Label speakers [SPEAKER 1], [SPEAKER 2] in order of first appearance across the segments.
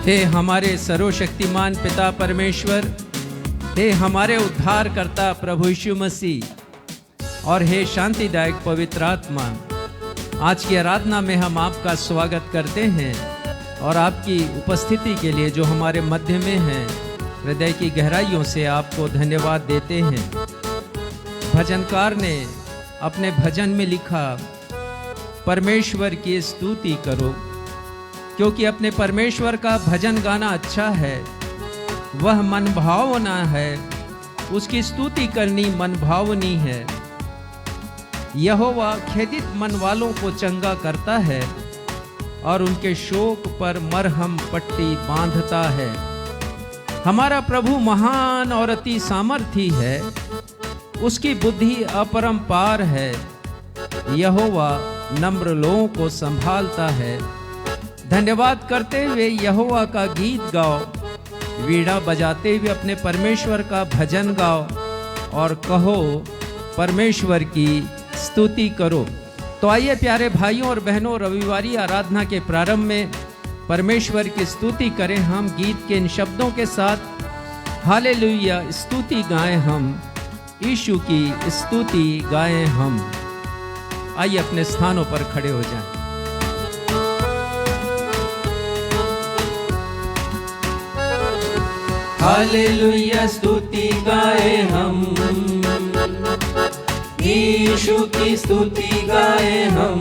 [SPEAKER 1] हे हमारे सर्वशक्तिमान पिता परमेश्वर, हे हमारे उद्धारकर्ता प्रभु यीशु मसीह और हे शांतिदायक पवित्र आत्मा, आज की आराधना में हम आपका स्वागत करते हैं और आपकी उपस्थिति के लिए जो हमारे मध्य में है, हृदय की गहराइयों से आपको धन्यवाद देते हैं। भजनकार ने अपने भजन में लिखा, परमेश्वर की स्तुति करो, क्योंकि अपने परमेश्वर का भजन गाना अच्छा है, वह मन भावना है, उसकी स्तुति करनी मन भावनी है। यहोवा खेदित मन वालों को चंगा करता है और उनके शोक पर मरहम पट्टी बांधता है। हमारा प्रभु महान और अति सामर्थी है, उसकी बुद्धि अपरंपार है। यहोवा नम्र लोगों को संभालता है। धन्यवाद करते हुए यहोवा का गीत गाओ, वीणा बजाते हुए अपने परमेश्वर का भजन गाओ और कहो, परमेश्वर की स्तुति करो। तो आइए प्यारे भाइयों और बहनों, रविवारी आराधना के प्रारंभ में परमेश्वर की स्तुति करें। हम गीत के इन शब्दों के साथ हालेलुया स्तुति गाएं, हम यीशु की स्तुति गाएं हम। आइए अपने स्थानों पर खड़े हो जाएं।
[SPEAKER 2] हालेलुया स्तुति गाए हम, यीशु की स्तुति गाए हम।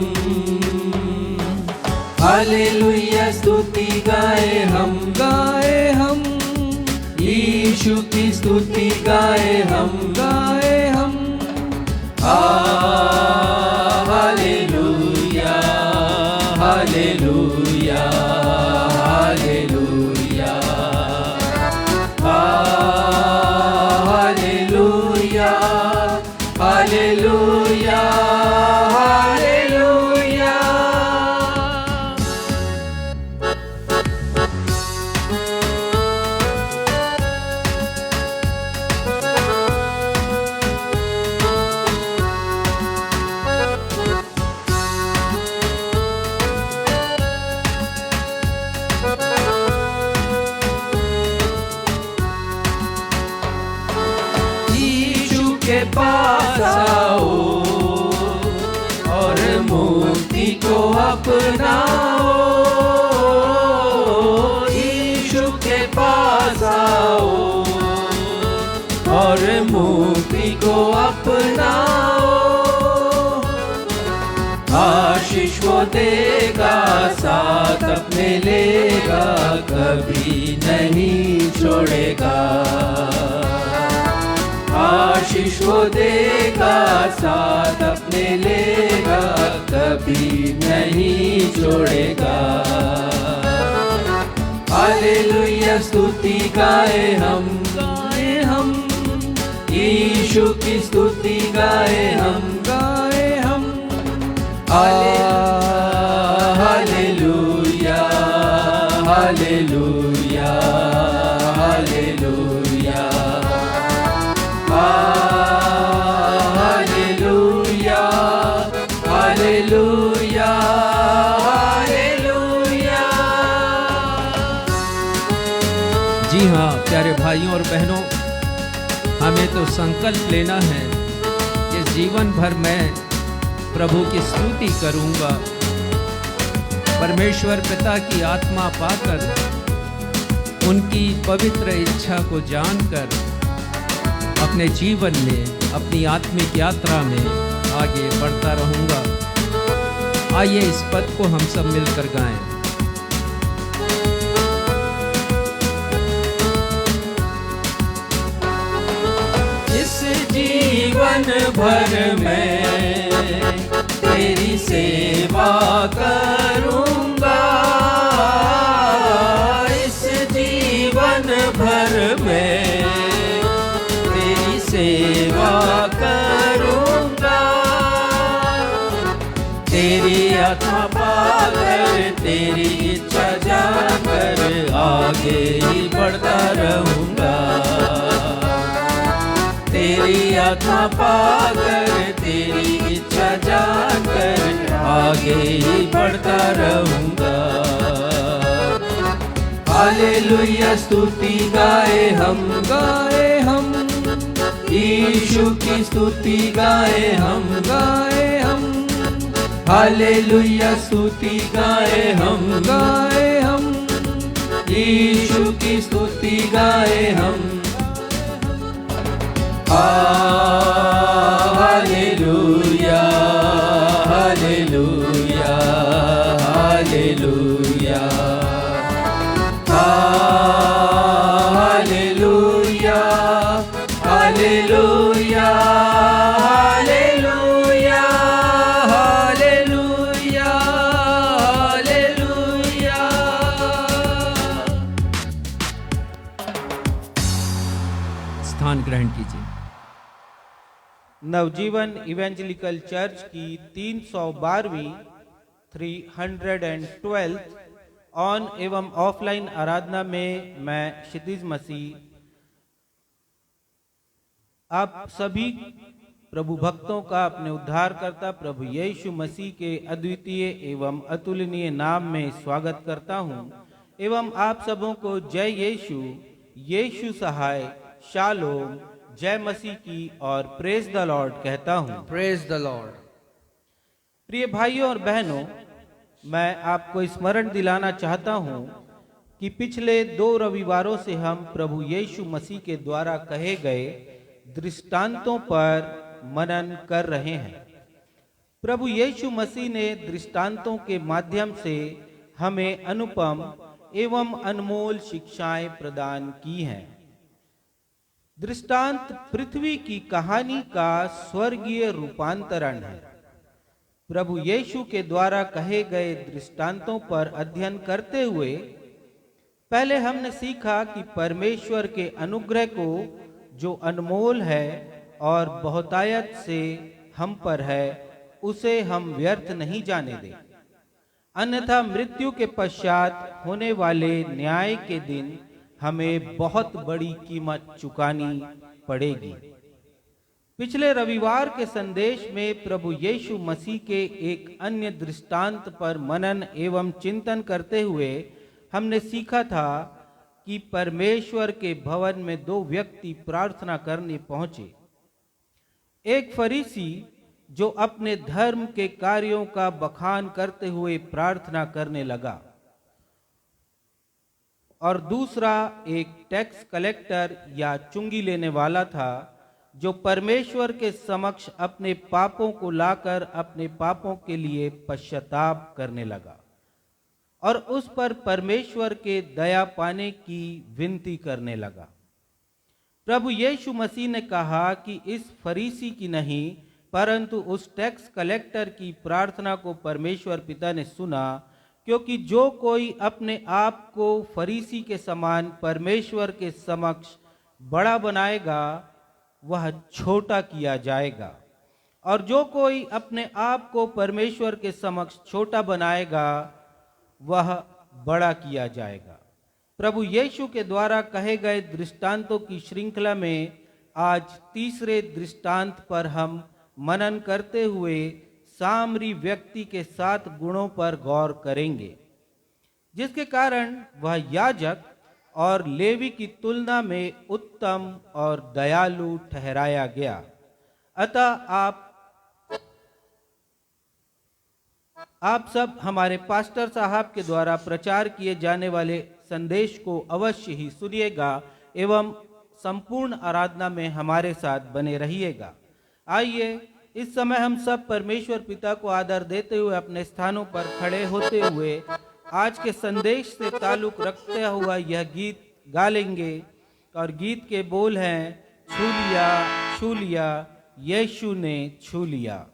[SPEAKER 2] हालेलुया स्तुति गाए हम, यीशु की स्तुति गाए हम। Hallelujah hallelujah hallelujah hallelujah hallelujah hallelujah. यीशु के पास आओ और मुक्ति को अपनाओ। यीशु के पास आओ और मुक्ति को अपनाओ। आशीष वो देगा, साथ अपने लेगा, कभी नहीं छोड़ेगा। आशीष वो देगा, साथ अपने लेगा, कभी नहीं छोड़ेगा। हालेलुया स्तुति गाए हम, यीशु की स्तुति गाए हम। Hallelujah hallelujah hallelujah hallelujah hallelujah hallelujah.
[SPEAKER 1] जी हाँ प्यारे भाइयों और बहनों, हमें तो संकल्प लेना है कि जीवन भर मैं प्रभु की स्तुति करूंगा। परमेश्वर पिता की आत्मा पाकर, उनकी पवित्र इच्छा को जानकर अपने जीवन में, अपनी आत्मिक यात्रा में आगे बढ़ता रहूंगा। आइए इस पद को हम सब मिलकर गाएं।
[SPEAKER 2] इस जीवन भर में तेरी सेवा करूंगा। इस जीवन भर में तेरी सेवा करूंगा। तेरी आत्मा पाकर, तेरी इच्छा जानकर आगे ही बढ़ता रहूंगा। तेरी आत्मा पाकर, तेरी इच्छा जानकर आगे ही बढ़ता रहूंगा। हालेलुया स्तुति गाए हम यीशु की स्तुति गाए हम हालेलुया स्तुति गाए हम यीशु की स्तुति गाए हम hallelujah hallelujah hallelujah hallelujah hallelujah hallelujah hallelujah hallelujah.
[SPEAKER 1] स्थान ग्रहण कीजिए।
[SPEAKER 3] नवजीवन इवेंजलिकल चर्च की 312वीं 312 ऑन एवं ऑफलाइन आराधना में मैं क्षितिज मसीह आप सभी प्रभु भक्तों का अपने उद्धारकर्ता प्रभु यीशु मसीह के अद्वितीय एवं अतुलनीय नाम में स्वागत करता हूं एवं आप सबों को जय यीशु, यीशु सहाय, शालोम, जय मसीह की और प्रेज द लॉर्ड कहता हूं।
[SPEAKER 2] Praise the Lord.
[SPEAKER 3] प्रिय भाइयों और बहनों, मैं आपको स्मरण दिलाना चाहता हूं कि पिछले 2 रविवारों से हम प्रभु यीशु मसीह के द्वारा कहे गए दृष्टांतों पर मनन कर रहे हैं। प्रभु यीशु मसीह ने दृष्टांतों के माध्यम से हमें अनुपम एवं अनमोल शिक्षाएं प्रदान की हैं। दृष्टांत पृथ्वी की कहानी का स्वर्गीय रूपांतरण है। प्रभु यीशु के द्वारा कहे गए दृष्टांतों पर अध्ययन करते हुए पहले हमने सीखा कि परमेश्वर के अनुग्रह को जो अनमोल है और बहुतायत से हम पर है उसे हम व्यर्थ नहीं जाने दें, अन्यथा मृत्यु के पश्चात होने वाले न्याय के दिन हमें बहुत बड़ी कीमत चुकानी पड़ेगी। पिछले रविवार के संदेश में प्रभु यीशु मसीह के एक अन्य दृष्टांत पर मनन एवं चिंतन करते हुए हमने सीखा था कि परमेश्वर के भवन में 2 व्यक्ति प्रार्थना करने पहुंचे। एक फरीसी जो अपने धर्म के कार्यों का बखान करते हुए प्रार्थना करने लगा और दूसरा एक टैक्स कलेक्टर या चुंगी लेने वाला था जो परमेश्वर के समक्ष अपने पापों को लाकर अपने पापों के लिए पश्चाताप करने लगा और उस पर परमेश्वर के दया पाने की विनती करने लगा। प्रभु यीशु मसीह ने कहा कि इस फरीसी की नहीं परंतु उस टैक्स कलेक्टर की प्रार्थना को परमेश्वर पिता ने सुना, क्योंकि जो कोई अपने आप को फरीसी के समान परमेश्वर के समक्ष बड़ा बनाएगा वह छोटा किया जाएगा और जो कोई अपने आप को परमेश्वर के समक्ष छोटा बनाएगा वह बड़ा किया जाएगा। प्रभु यीशु के द्वारा कहे गए दृष्टांतों की श्रृंखला में आज तीसरे दृष्टांत पर हम मनन करते हुए सामरी व्यक्ति के 7 गुणों पर गौर करेंगे, जिसके कारण वह याजक और लेवी की तुलना में उत्तम और दयालु ठहराया गया। अतः आप सब हमारे पास्टर साहब के द्वारा प्रचार किए जाने वाले संदेश को अवश्य ही सुनिएगा एवं संपूर्ण आराधना में हमारे साथ बने रहिएगा। आइए इस समय हम सब परमेश्वर पिता को आदर देते हुए अपने स्थानों पर खड़े होते हुए आज के संदेश से ताल्लुक रखते हुआ यह गीत गा लेंगे और गीत के बोल हैं, छू लिया यीशु ने छू लिया।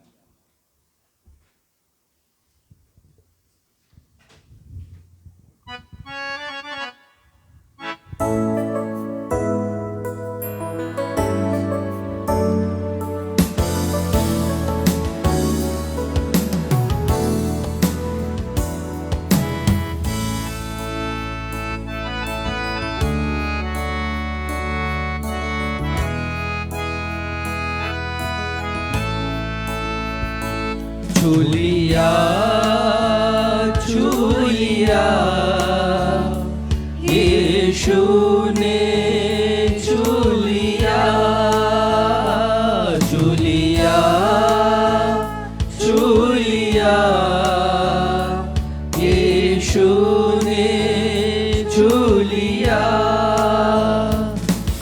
[SPEAKER 2] छू लिया यीशु ने छू लिया, छू लिया, छू लिया, यीशु ने छू लिया।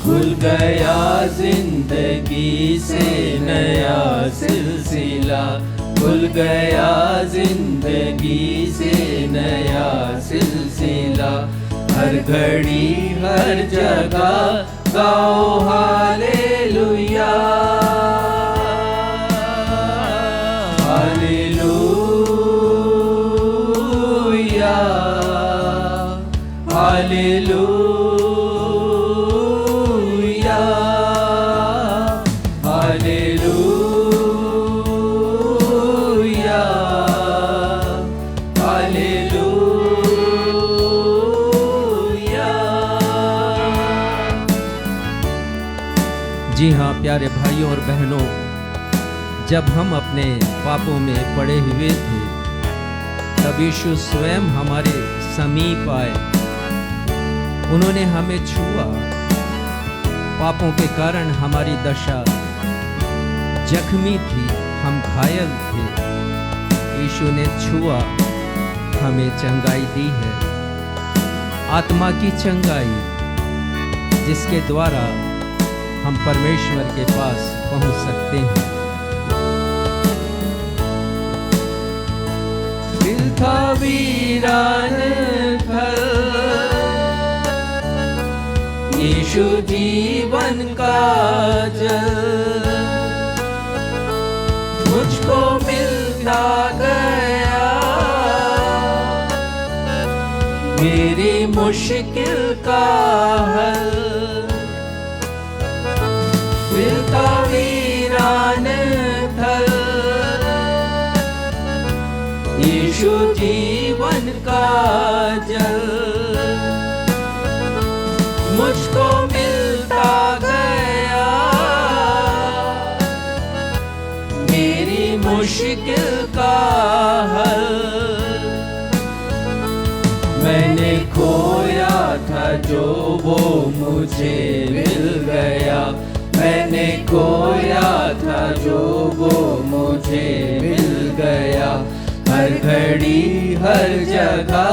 [SPEAKER 2] खुल गया जिंदगी से नया सिलसिला, खुल गया जिंदगी से नया सिलसिला। हर घड़ी हर जगह गाओ hallelujah, hallelujah, hallelujah, hallelujah, hallelujah.
[SPEAKER 1] जी हाँ प्यारे भाइयों और बहनों, जब हम अपने पापों में पड़े हुए थे तब यीशु स्वयं हमारे समीप आए, उन्होंने हमें छुआ। पापों के कारण हमारी दशा जख्मी थी, हम घायल थे। यीशु ने छुआ, हमें चंगाई दी है, आत्मा की चंगाई, जिसके द्वारा हम परमेश्वर के पास पहुंच सकते हैं।
[SPEAKER 2] दिल था वीरान घर, यीशु जीवन का जल मुझको मिलता गया, मेरी मुश्किल का हल। दिल था वीरान थल, यीशु जीवन का जल मुझको मिलता गया, मेरी मुश्किल का हल। मैंने खोया था जो वो मुझे मिल गया, मैंने खोया था जो वो मुझे मिल गया। हर घड़ी हर जगह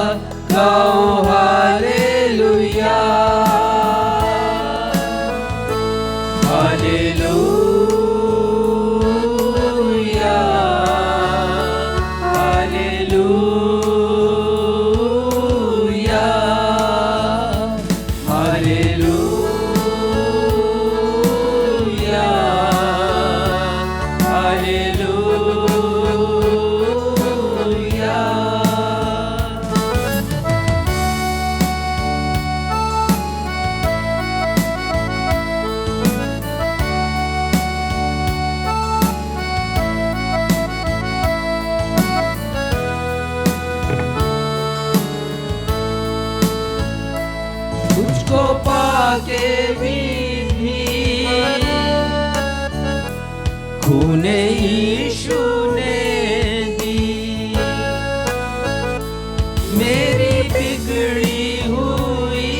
[SPEAKER 2] गाओ hallelujah, hallelujah, hallelujah, hallelujah, hallelujah. तुझको पाके भी खूने यीशु ने दी, मेरी बिगड़ी हुई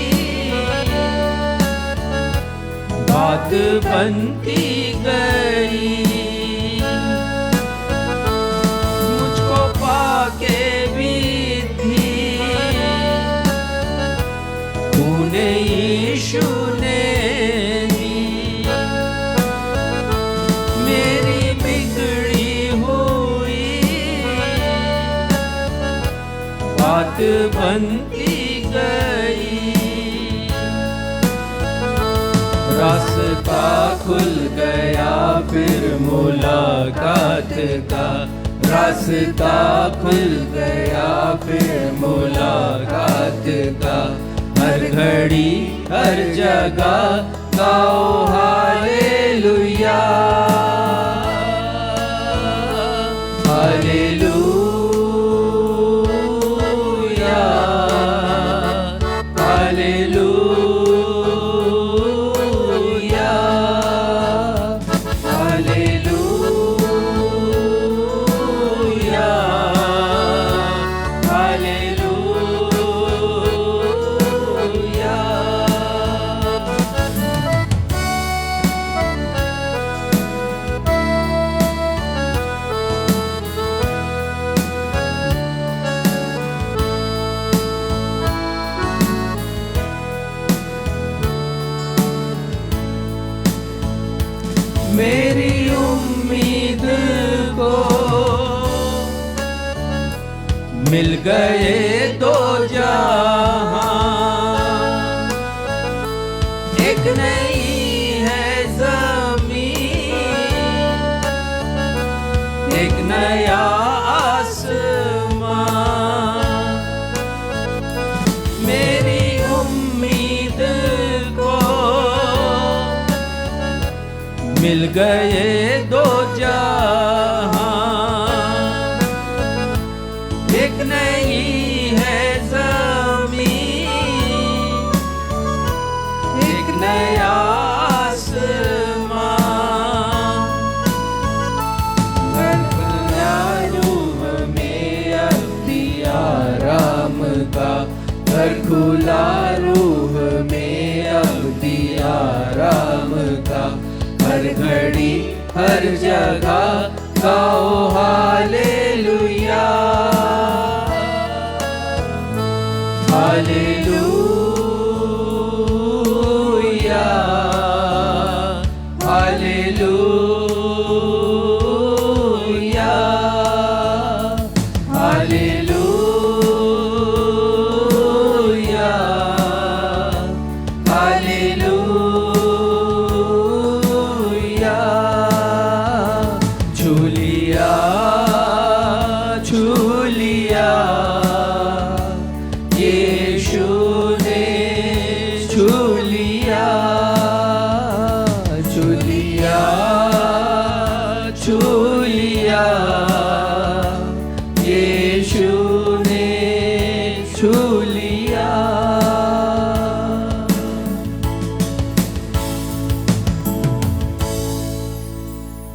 [SPEAKER 2] बात बनती गई। मुझको पाके भी थी खूने यीशु ने दी, मेरी बिगड़ी हुई बात बनती गई। रास्ता खुल गया फिर मुलाकात का, रास्ता खुल गया फिर मुलाकात का। हर घड़ी हर जगह गाओ hallelujah, hallelujah, hallelujah, hallelujah, hallelujah.
[SPEAKER 1] मिल गए दो जहां, एक नई है जमीन, एक नया आसमान। मेरी उम्मीद को मिल गए दो जहां, एक नई है जमीन, एक नया आसमान। घर खुला रूह में अब भी आराम का, घर खुला रूह में अब भी आराम का। हर घड़ी हर जगह गाओ hallelujah, hallelujah, hallelujah, hallelujah, hallelujah. झूलिया झूलिया यीशु ने झूलिया, झूलिया झूलिया यीशु ने झूलिया।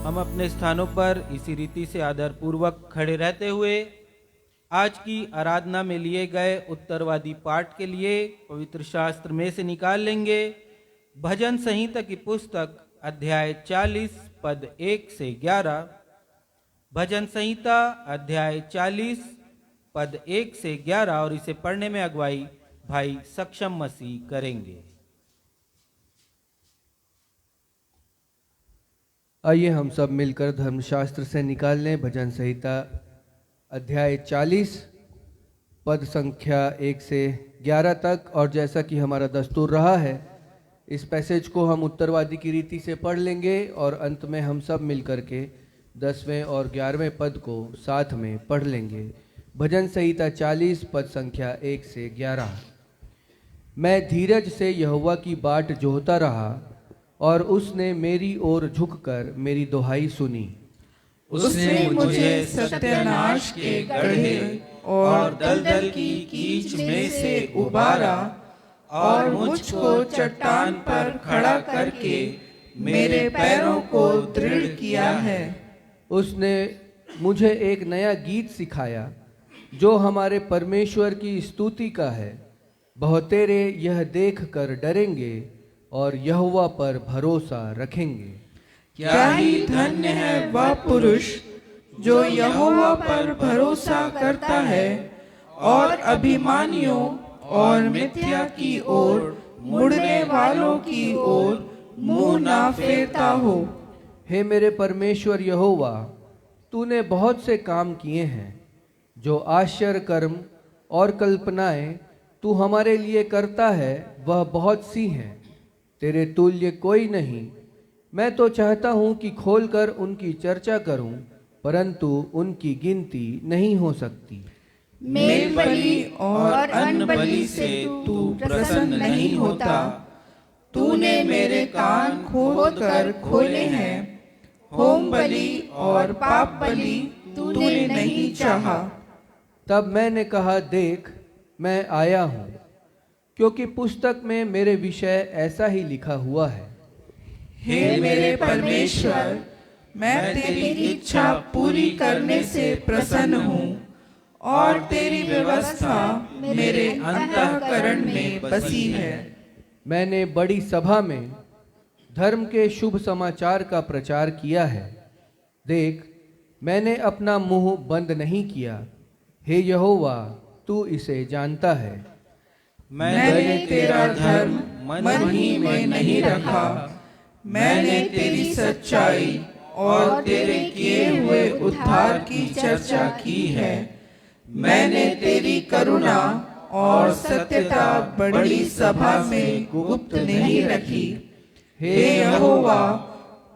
[SPEAKER 3] हम अपने स्थानों पर इसी रीति से आदरपूर्वक खड़े रहते हुए आज की आराधना में लिए गए उत्तरवादी पाठ के लिए पवित्र शास्त्र में से निकाल लेंगे भजन संहिता की पुस्तक अध्याय 40 पद 1 से 11। भजन संहिता अध्याय 40 पद 1 से 11 और इसे पढ़ने में अगुवाई भाई सक्षम मसीह करेंगे।
[SPEAKER 4] आइए हम सब मिलकर धर्मशास्त्र से निकाल लें भजन संहिता अध्याय 40 पद संख्या 1 से 11 तक। और जैसा कि हमारा दस्तूर रहा है, इस पैसेज को हम उत्तरवादी की रीति से पढ़ लेंगे और अंत में हम सब मिलकर के 10वें और 11वें पद को साथ में पढ़ लेंगे। भजन संहिता 40 पद संख्या 1 से 11। मैं धीरज से यहोवा की बाट जोहता रहा और उसने मेरी ओर झुककर मेरी दुहाई सुनी।
[SPEAKER 2] उसने मुझे सत्यानाश के गड्ढे और दलदल की कीच में से उबारा और मुझको चट्टान पर खड़ा करके मेरे पैरों को दृढ़ किया है।
[SPEAKER 4] उसने मुझे एक नया गीत सिखाया जो हमारे परमेश्वर की स्तुति का है। बहुतेरे यह देख कर डरेंगे और यहोवा पर भरोसा रखेंगे।
[SPEAKER 2] क्या ही धन्य है वह पुरुष जो यहोवा पर भरोसा करता है और अभिमानियों और मिथ्या की ओर मुड़ने वालों की ओर मुंह ना फेरता हो।
[SPEAKER 4] हे मेरे परमेश्वर यहोवा, तूने बहुत से काम किए हैं। जो आश्चर्य कर्म और कल्पनाएं तू हमारे लिए करता है वह बहुत सी हैं, तेरे तुल्य कोई नहीं। मैं तो चाहता हूँ कि खोलकर उनकी चर्चा करूँ, परंतु उनकी गिनती नहीं हो सकती।
[SPEAKER 2] मेल बलि और अन्न बलि से तू प्रसन्न नहीं होता। तूने मेरे कान खोदकर खोले हैं। होम बलि और पाप बलि तूने नहीं चाहा।
[SPEAKER 4] तब मैंने कहा, देख मैं आया हूँ, क्योंकि पुस्तक में मेरे विषय ऐसा ही लिखा हुआ है।
[SPEAKER 2] हे मेरे परमेश्वर, मैं तेरी इच्छा पूरी करने से प्रसन्न हूँ और तेरी व्यवस्था मेरे अंतःकरण में बसी है।
[SPEAKER 4] मैंने बड़ी सभा में धर्म के शुभ समाचार का प्रचार किया है। देख, मैंने अपना मुंह बंद नहीं किया। हे यहोवा, तू इसे जानता है।
[SPEAKER 2] मैंने तेरा धर्म मन ही में नहीं रखा। मैंने तेरी सच्चाई और तेरे किए हुए उद्धार की चर्चा की है। मैंने तेरी करुणा और सत्यता बड़ी सभा में गुप्त नहीं रखी। हे यहोवा,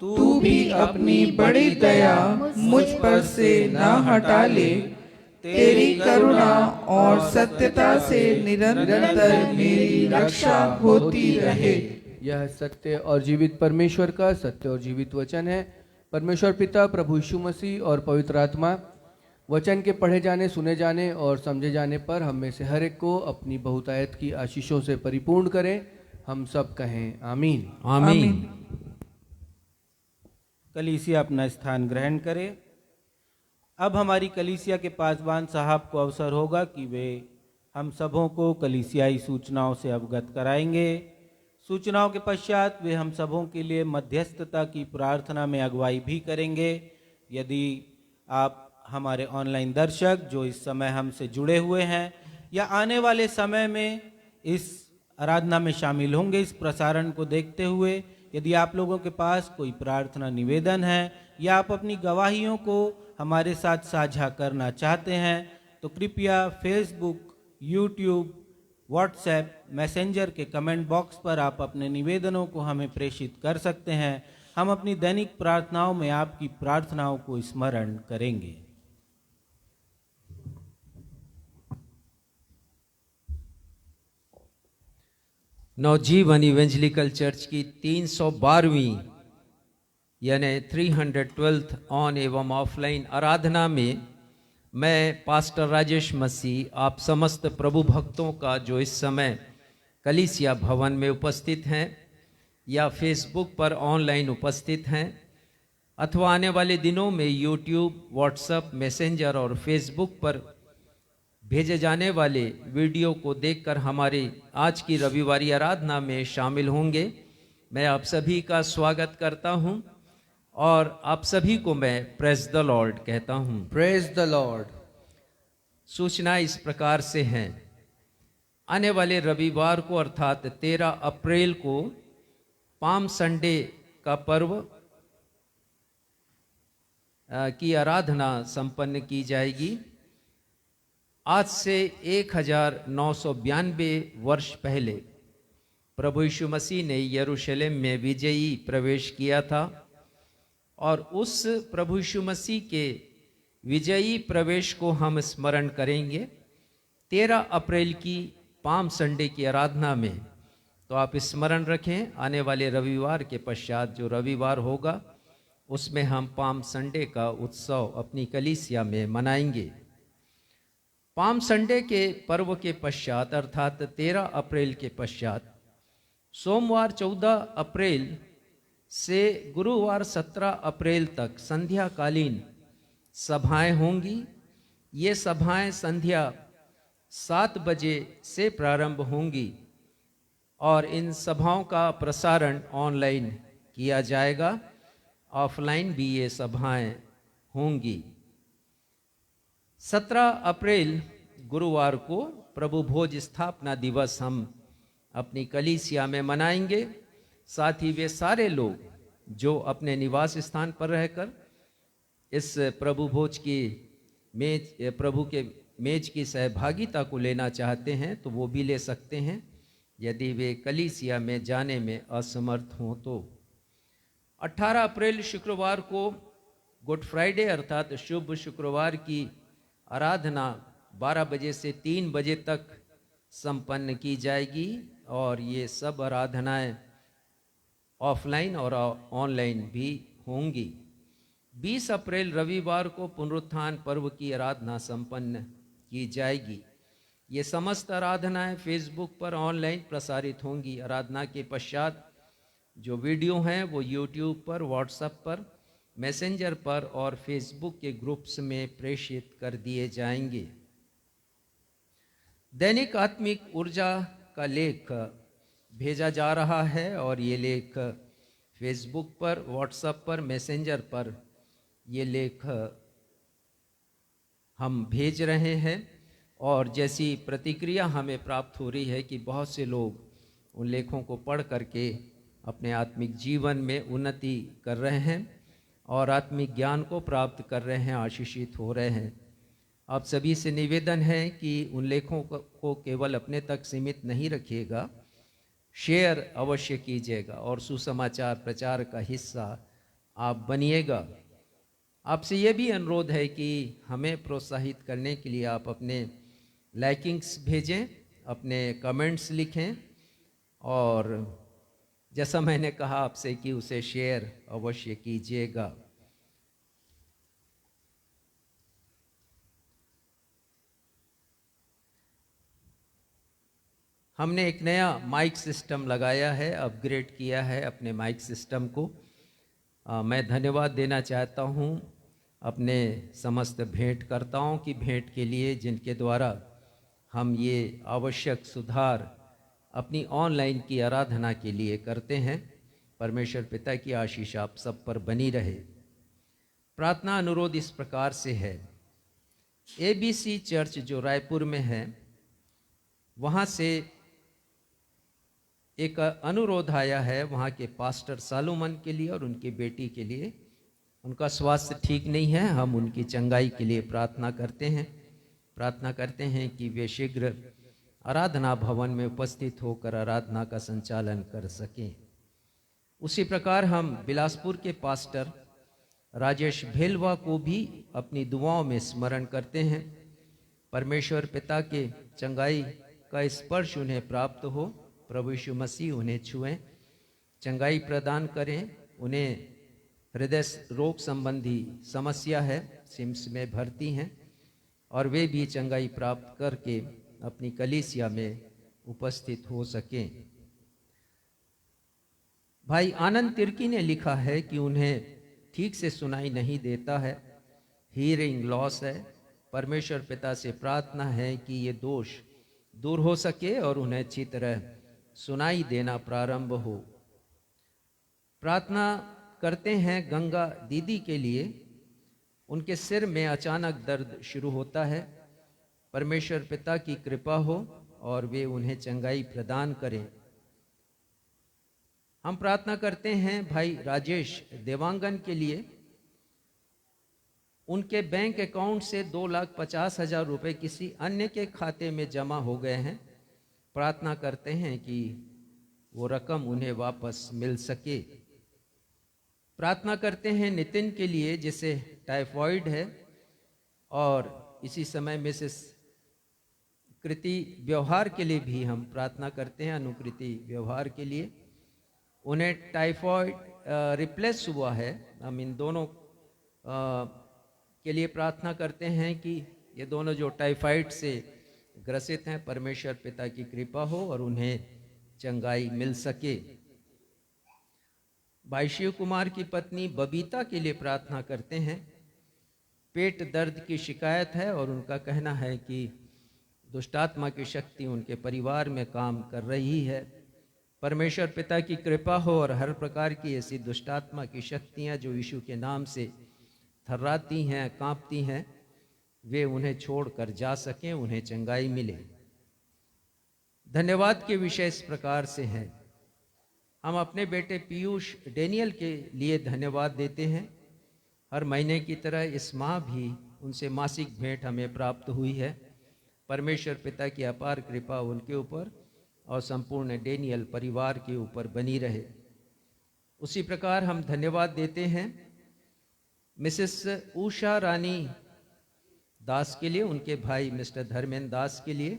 [SPEAKER 2] तू भी अपनी बड़ी दया मुझ पर से न हटा ले। तेरी करुणा और सत्यता से निरंतर मेरी रक्षा होती रहे।
[SPEAKER 4] यह सत्य और जीवित परमेश्वर का सत्य और जीवित वचन है। परमेश्वर पिता, प्रभु यीशु मसीह और पवित्र आत्मा वचन के पढ़े जाने, सुने जाने और समझे जाने पर हम में से हर एक को अपनी बहुतायत की आशीषों से परिपूर्ण करें। हम सब कहें आमीन।
[SPEAKER 1] आमीन।
[SPEAKER 3] कलीसिया अपना स्थान ग्रहण करे। अब हमारी कलीसिया के पासवान साहब को अवसर होगा कि वे हम सबों को कलीसियाई सूचनाओं से अवगत कराएंगे। सूचनाओं के पश्चात वे हम सबों के लिए मध्यस्थता की प्रार्थना में अगुवाई भी करेंगे। यदि आप हमारे ऑनलाइन दर्शक जो इस समय हमसे जुड़े हुए हैं या आने वाले समय में इस आराधना में शामिल होंगे, इस प्रसारण को देखते हुए, यदि आप लोगों के पास कोई प्रार्थना निवेदन है या आप अपनी गवाहियों को हमारे साथ साझा करना चाहते हैं तो कृपया फेसबुक, यूट्यूब, व्हाट्सएप, मैसेंजर के कमेंट बॉक्स पर आप अपने निवेदनों को हमें प्रेषित कर सकते हैं। हम अपनी दैनिक प्रार्थनाओं में आपकी प्रार्थनाओं को स्मरण करेंगे।
[SPEAKER 1] नवजीवन इवेंजलिकल चर्च की 312वीं यानी 312th ऑन एवं ऑफलाइन आराधना में मैं पास्टर राजेश मसीह आप समस्त प्रभु भक्तों का जो इस समय कलीसिया भवन में उपस्थित हैं या फेसबुक पर ऑनलाइन उपस्थित हैं अथवा आने वाले दिनों में यूट्यूब, व्हाट्सएप, मैसेंजर और फेसबुक पर भेजे जाने वाले वीडियो को देखकर हमारी आज की रविवारी आराधना में शामिल होंगे। मैं आप सभी का स्वागत करता हूं और आप सभी को मैं प्रेज द लॉर्ड कहता हूं।
[SPEAKER 4] Praise the Lord.
[SPEAKER 1] सूचना इस प्रकार से हैं। आने वाले रविवार को अर्थात 13 अप्रैल को पाम संडे का पर्व की आराधना संपन्न की जाएगी। आज से 1992 वर्ष पहले प्रभु यीशु मसीह ने यरूशलेम में विजयी प्रवेश किया था और उस प्रभु यीशु मसीह के विजयी प्रवेश को हम स्मरण करेंगे 13 अप्रैल की पाम संडे की आराधना में। तो आप स्मरण रखें, आने वाले रविवार के पश्चात जो रविवार होगा उसमें हम पाम संडे का उत्सव अपनी कलीसिया में मनाएंगे। पाम संडे के पर्व के पश्चात अर्थात 13 अप्रैल के पश्चात सोमवार 14 अप्रैल से गुरुवार 17 अप्रैल तक संध्याकालीन सभाएं होंगी। ये सभाएं संध्या 7 बजे से प्रारंभ होंगी और इन सभाओं का प्रसारण ऑनलाइन किया जाएगा। ऑफलाइन भी ये सभाएं होंगी। 17 अप्रैल गुरुवार को प्रभु भोज स्थापना दिवस हम अपनी कलीसिया में मनाएंगे। साथ ही वे सारे लोग जो अपने निवास स्थान पर रहकर इस प्रभु भोज की प्रभु के मेज की सहभागिता को लेना चाहते हैं तो वो भी ले सकते हैं, यदि वे कलीसिया में जाने में असमर्थ हों तो। 18 अप्रैल शुक्रवार को गुड फ्राइडे अर्थात शुभ शुक्रवार की आराधना 12 बजे से 3 बजे तक संपन्न की जाएगी और ये सब आराधनाएं ऑफलाइन और ऑनलाइन भी होंगी। 20 अप्रैल रविवार को पुनरुत्थान पर्व की आराधना संपन्न की जाएगी। ये समस्त आराधनाएं फेसबुक पर ऑनलाइन प्रसारित होंगी। आराधना के पश्चात जो वीडियो हैं वो यूट्यूब पर, व्हाट्सएप पर, मैसेंजर पर और फेसबुक के ग्रुप्स में प्रेषित कर दिए जाएंगे। दैनिक आत्मिक ऊर्जा का लेख भेजा जा रहा है और ये लेख फेसबुक पर, व्हाट्सएप पर, मैसेंजर पर ये लेख हम भेज रहे हैं और जैसी प्रतिक्रिया हमें प्राप्त हो रही है कि बहुत से लोग उन लेखों को पढ़ करके अपने आत्मिक जीवन में उन्नति कर रहे हैं और आत्मिक ज्ञान को प्राप्त कर रहे हैं, आशीषित हो रहे हैं। आप सभी से निवेदन है कि उन लेखों को केवल अपने तक सीमित नहीं रखिएगा, शेयर अवश्य कीजिएगा और सुसमाचार प्रचार का हिस्सा आप बनिएगा। आपसे ये भी अनुरोध है कि हमें प्रोत्साहित करने के लिए आप अपने लाइकिंग्स भेजें, अपने कमेंट्स लिखें और जैसा मैंने कहा आपसे कि उसे शेयर अवश्य कीजिएगा। हमने एक नया माइक सिस्टम लगाया है, अपग्रेड किया है अपने माइक सिस्टम को। मैं धन्यवाद देना चाहता हूं अपने समस्त भेंटकर्ताओं की भेंट के लिए, जिनके द्वारा हम ये आवश्यक सुधार अपनी ऑनलाइन की आराधना के लिए करते हैं। परमेश्वर पिता की आशीष आप सब पर बनी रहे। प्रार्थना अनुरोध इस प्रकार से है। ABC चर्च जो रायपुर में है, वहाँ से एक अनुरोध आया है वहाँ के पास्टर सालोमन के लिए और उनकी बेटी के लिए। उनका स्वास्थ्य ठीक नहीं है, हम उनकी चंगाई के लिए प्रार्थना करते हैं कि वे शीघ्र आराधना भवन में उपस्थित होकर आराधना का संचालन कर सकें। उसी प्रकार हम बिलासपुर के पास्टर राजेश भेलवा को भी अपनी दुआओं में स्मरण करते हैं। परमेश्वर पिता के चंगाई का स्पर्श उन्हें प्राप्त हो, प्रभु यीशु मसीह उन्हें छुएं, चंगाई प्रदान करें। उन्हें हृदय रोग संबंधी समस्या है, सिम्स में भर्ती हैं और वे भी चंगाई प्राप्त करके अपनी कलीसिया में उपस्थित हो सकें। भाई आनंद तिर्की ने लिखा है कि उन्हें ठीक से सुनाई नहीं देता है, हीयरिंग लॉस है। परमेश्वर पिता से प्रार्थना है कि ये दोष दूर हो सके और उन्हें अच्छी तरह सुनाई देना प्रारंभ हो। प्रार्थना करते हैं गंगा दीदी के लिए। उनके सिर में अचानक दर्द शुरू होता है। परमेश्वर पिता की कृपा हो और वे उन्हें चंगाई प्रदान करें। हम प्रार्थना करते हैं भाई राजेश देवांगन के लिए। उनके बैंक अकाउंट से 2,50,000 रुपए किसी अन्य के खाते में जमा हो गए हैं। प्रार्थना करते हैं कि वो रकम उन्हें वापस मिल सके। प्रार्थना करते हैं नितिन के लिए जिसे टाइफॉइड है और इसी समय मिसेस कृति व्यवहार के लिए भी हम प्रार्थना करते हैं, अनुकृति व्यवहार के लिए। उन्हें टाइफॉइड रिप्लेस हुआ है। हम इन दोनों के लिए प्रार्थना करते हैं कि ये दोनों जो टाइफाइड से ग्रसित हैं, परमेश्वर पिता की कृपा हो और उन्हें चंगाई मिल सके। भाई शिव कुमार की पत्नी बबीता के लिए प्रार्थना करते हैं। पेट दर्द की शिकायत है और उनका कहना है कि दुष्टात्मा की शक्ति उनके परिवार में काम कर रही है। परमेश्वर पिता की कृपा हो और हर प्रकार की ऐसी दुष्टात्मा की शक्तियां जो यीशु के नाम से थर्राती हैं, कांपती हैं, वे उन्हें छोड़कर जा सकें, उन्हें चंगाई मिले। धन्यवाद के विषय इस प्रकार से हैं। हम अपने बेटे पीयूष डेनियल के लिए धन्यवाद देते हैं। हर महीने की तरह इस माह भी उनसे मासिक भेंट हमें प्राप्त हुई है। परमेश्वर पिता की अपार कृपा उनके ऊपर और संपूर्ण डेनियल परिवार के ऊपर बनी रहे। उसी प्रकार हम धन्यवाद देते हैं मिसेस उषा रानी दास के लिए, उनके भाई मिस्टर धर्मेंद्र दास के लिए।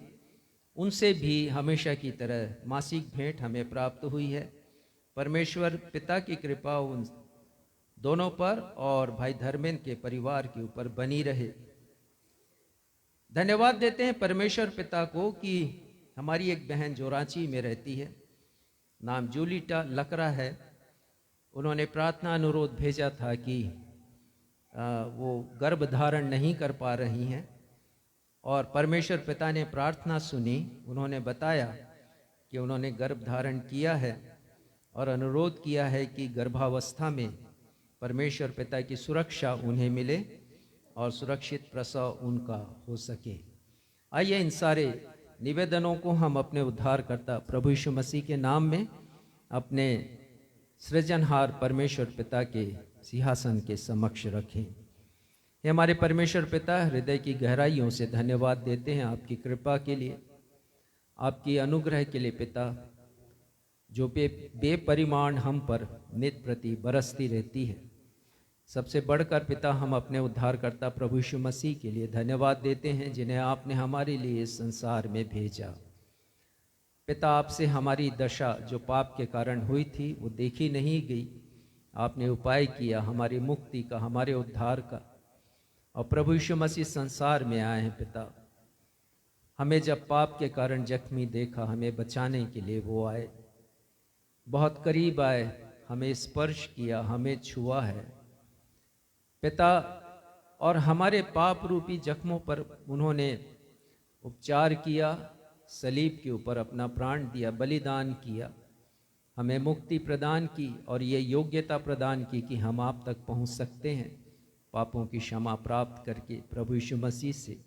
[SPEAKER 1] उनसे भी हमेशा की तरह मासिक भेंट हमें प्राप्त हुई है। परमेश्वर पिता की कृपा उन दोनों पर और भाई धर्मेंद्र के परिवार के ऊपर बनी रहे। धन्यवाद देते हैं परमेश्वर पिता को कि हमारी एक बहन जो रांची में रहती है, नाम जूलिटा लकरा है, उन्होंने प्रार्थना अनुरोध भेजा था कि वो गर्भ धारण नहीं कर पा रही हैं और परमेश्वर पिता ने प्रार्थना सुनी। उन्होंने बताया कि उन्होंने गर्भ धारण किया है और अनुरोध किया है कि गर्भावस्था में परमेश्वर पिता की सुरक्षा उन्हें मिले और सुरक्षित प्रसव उनका हो सके। आइए इन सारे निवेदनों को हम अपने उद्धारकर्ता प्रभु यीशु मसीह के नाम में अपने सृजनहार परमेश्वर पिता के सिंहासन के समक्ष रखें। हे हमारे परमेश्वर पिता, हृदय की गहराइयों से धन्यवाद देते हैं आपकी कृपा के लिए, आपकी अनुग्रह के लिए पिता, जो बेपरिमाण हम पर नित प्रति बरसती रहती है। सबसे बढ़कर पिता हम अपने उद्धारकर्ता प्रभु यीशु मसीह के लिए धन्यवाद देते हैं, जिन्हें आपने हमारे लिए इस संसार में भेजा। पिता, आपसे हमारी दशा जो पाप के कारण हुई थी वो देखी नहीं गई। आपने उपाय किया हमारी मुक्ति का, हमारे उद्धार का, और प्रभु यीशु मसीह संसार में आए हैं पिता। हमें जब पाप के कारण जख्मी देखा, हमें बचाने के लिए वो आए, बहुत करीब आए, हमें स्पर्श किया, हमें छुआ है पिता, और हमारे पाप रूपी जख्मों पर उन्होंने उपचार किया, सलीब के ऊपर अपना प्राण दिया, बलिदान किया, हमें मुक्ति प्रदान की और ये योग्यता प्रदान की कि हम आप तक पहुंच सकते हैं पापों की क्षमा प्राप्त करके प्रभु यीशु मसीह से।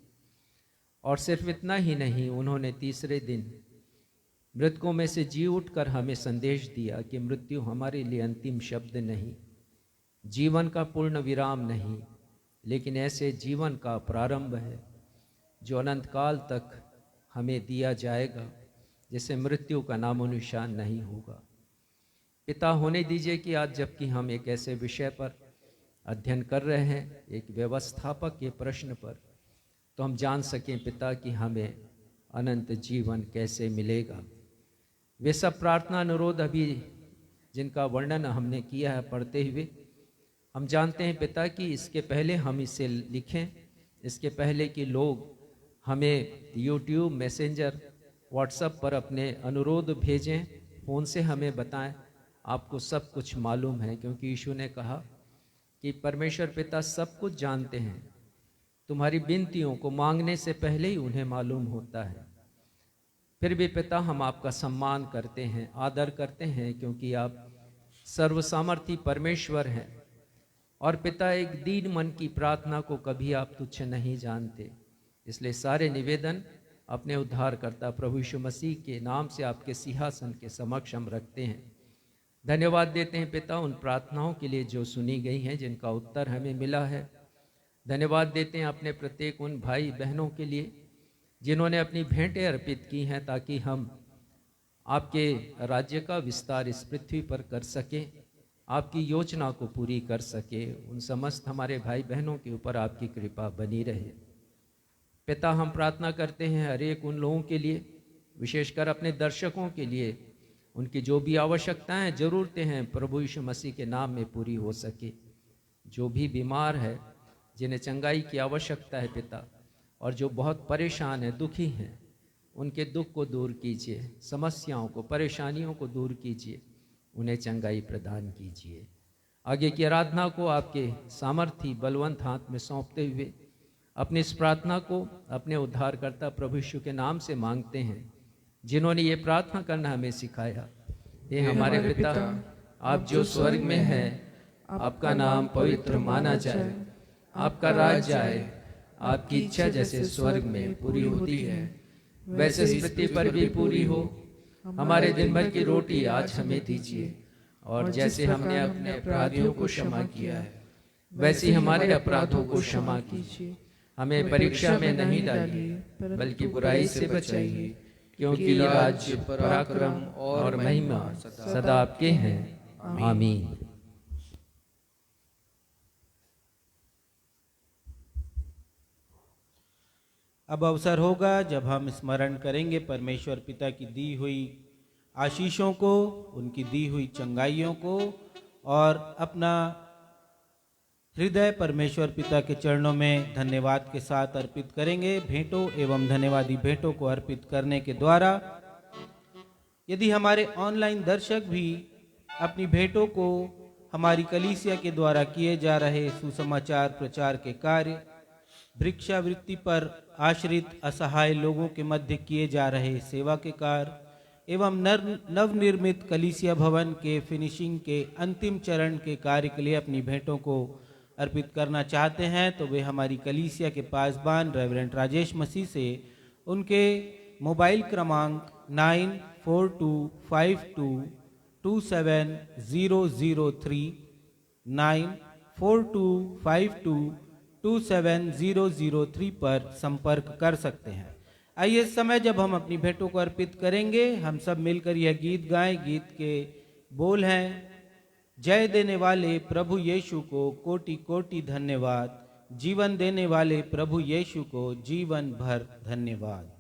[SPEAKER 1] और सिर्फ इतना ही नहीं, उन्होंने तीसरे दिन मृतकों में से जी उठकर हमें संदेश दिया कि मृत्यु हमारे लिए अंतिम शब्द नहीं, जीवन का पूर्ण विराम नहीं, लेकिन ऐसे जीवन का प्रारंभ है जो अनंत काल तक हमें दिया जाएगा, जिसे मृत्यु का नामो निशान नहीं होगा। पिता, होने दीजिए कि आज जबकि हम एक ऐसे विषय पर अध्ययन कर रहे हैं, एक व्यवस्थापक के प्रश्न पर, तो हम जान सकें पिता कि हमें अनंत जीवन कैसे मिलेगा। वे सब प्रार्थना अनुरोध अभी जिनका वर्णन हमने किया है पढ़ते हुए, हम जानते हैं पिता कि इसके पहले हम इसे लिखें, इसके पहले कि लोग हमें यूट्यूब, मैसेंजर, व्हाट्सएप पर अपने अनुरोध भेजें, फ़ोन से हमें बताएं, आपको सब कुछ मालूम है, क्योंकि यीशु ने कहा कि परमेश्वर पिता सब कुछ जानते हैं, तुम्हारी विनतियों को मांगने से पहले ही उन्हें मालूम होता है। फिर भी पिता, हम आपका सम्मान करते हैं, आदर करते हैं, क्योंकि आप सर्वसामर्थी परमेश्वर हैं। और पिता, एक दीन मन की प्रार्थना को कभी आप तुच्छ नहीं जानते, इसलिए सारे निवेदन अपने उद्धारकर्ता प्रभु यीशु मसीह के नाम से आपके सिंहासन के समक्ष हम रखते हैं। धन्यवाद देते हैं पिता उन प्रार्थनाओं के लिए जो सुनी गई हैं, जिनका उत्तर हमें मिला है। धन्यवाद देते हैं अपने प्रत्येक उन भाई बहनों के लिए जिन्होंने अपनी भेंटें अर्पित की हैं, ताकि हम आपके राज्य का विस्तार इस पृथ्वी पर कर सकें, आपकी योजना को पूरी कर सके। उन समस्त हमारे भाई बहनों के ऊपर आपकी कृपा बनी रहे। पिता, हम प्रार्थना करते हैं हर एक उन लोगों के लिए, विशेषकर अपने दर्शकों के लिए, उनकी जो भी आवश्यकताएं, ज़रूरतें हैं, प्रभु यीशु मसीह के नाम में पूरी हो सके। जो भी बीमार है, जिन्हें चंगाई की आवश्यकता है पिता, और जो बहुत परेशान है, दुखी हैं, उनके दुख को दूर कीजिए, समस्याओं को, परेशानियों को दूर कीजिए, उन्हें चंगाई प्रदान कीजिए। आगे की आराधना को आपके सामर्थी बलवंत हाथ में सौंपते हुए अपनी इस प्रार्थना को अपने उद्धारकर्ता प्रभु यीशु के नाम से मांगते हैं, जिन्होंने ये प्रार्थना करना हमें सिखाया। हे हमारे पिता, आप जो स्वर्ग में हैं, आपका नाम पवित्र माना जाए, आपका राज्य आए, आपकी इच्छा जैसे स्वर्ग में पूरी होती है वैसे इस पृथ्वी पर भी पूरी हो। हमारे दिन भर की रोटी आज हमें दीजिए, और जैसे हमने अपने अपराधियों को क्षमा किया है, वैसे ही हमारे अपराधों को क्षमा कीजिए। हमें परीक्षा में नहीं डालिए, बल्कि बुराई से बचाइए, क्योंकि राज्य, पराक्रम और महिमा सदा आपके हैं। आमीन।
[SPEAKER 3] अब अवसर होगा जब हम स्मरण करेंगे परमेश्वर पिता की दी हुई आशीषों को, उनकी दी हुई चंगाइयों को, और अपना हृदय परमेश्वर पिता के चरणों में धन्यवाद के साथ अर्पित करेंगे। भेंटों एवं धन्यवादी भेंटों को अर्पित करने के द्वारा यदि हमारे ऑनलाइन दर्शक भी अपनी भेंटों को हमारी कलीसिया के द्वारा किए जा रहे सुसमाचार प्रचार के कार्य, भिक्षावृत्ति पर आश्रित असहाय लोगों के मध्य किए जा रहे सेवा के कार्य एवं नवनिर्मित कलीसिया भवन के फिनिशिंग के अंतिम चरण के कार्य के लिए अपनी भेंटों को अर्पित करना चाहते हैं, तो वे हमारी कलीसिया के पासबान रेवरेंड राजेश मसीह से उनके मोबाइल क्रमांक 9425227003 942522 270023 पर संपर्क कर सकते हैं। आइए इस समय जब हम अपनी भेंटों को अर्पित करेंगे, हम सब मिलकर यह गीत गाएं। गीत के बोल हैं, जय देने वाले प्रभु यीशु को कोटि कोटि धन्यवाद, जीवन देने वाले प्रभु यीशु को जीवन भर धन्यवाद।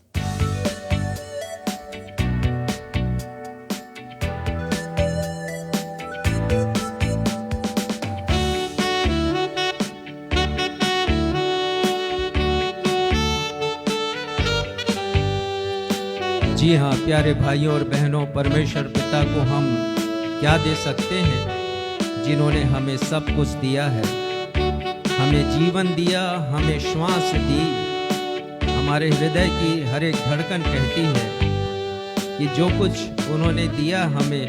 [SPEAKER 1] जी हाँ प्यारे भाइयों और बहनों, परमेश्वर पिता को हम क्या दे सकते हैं जिन्होंने हमें सब कुछ दिया है, हमें जीवन दिया, हमें श्वास दी। हमारे हृदय की हर एक धड़कन कहती है कि जो कुछ उन्होंने दिया हमें,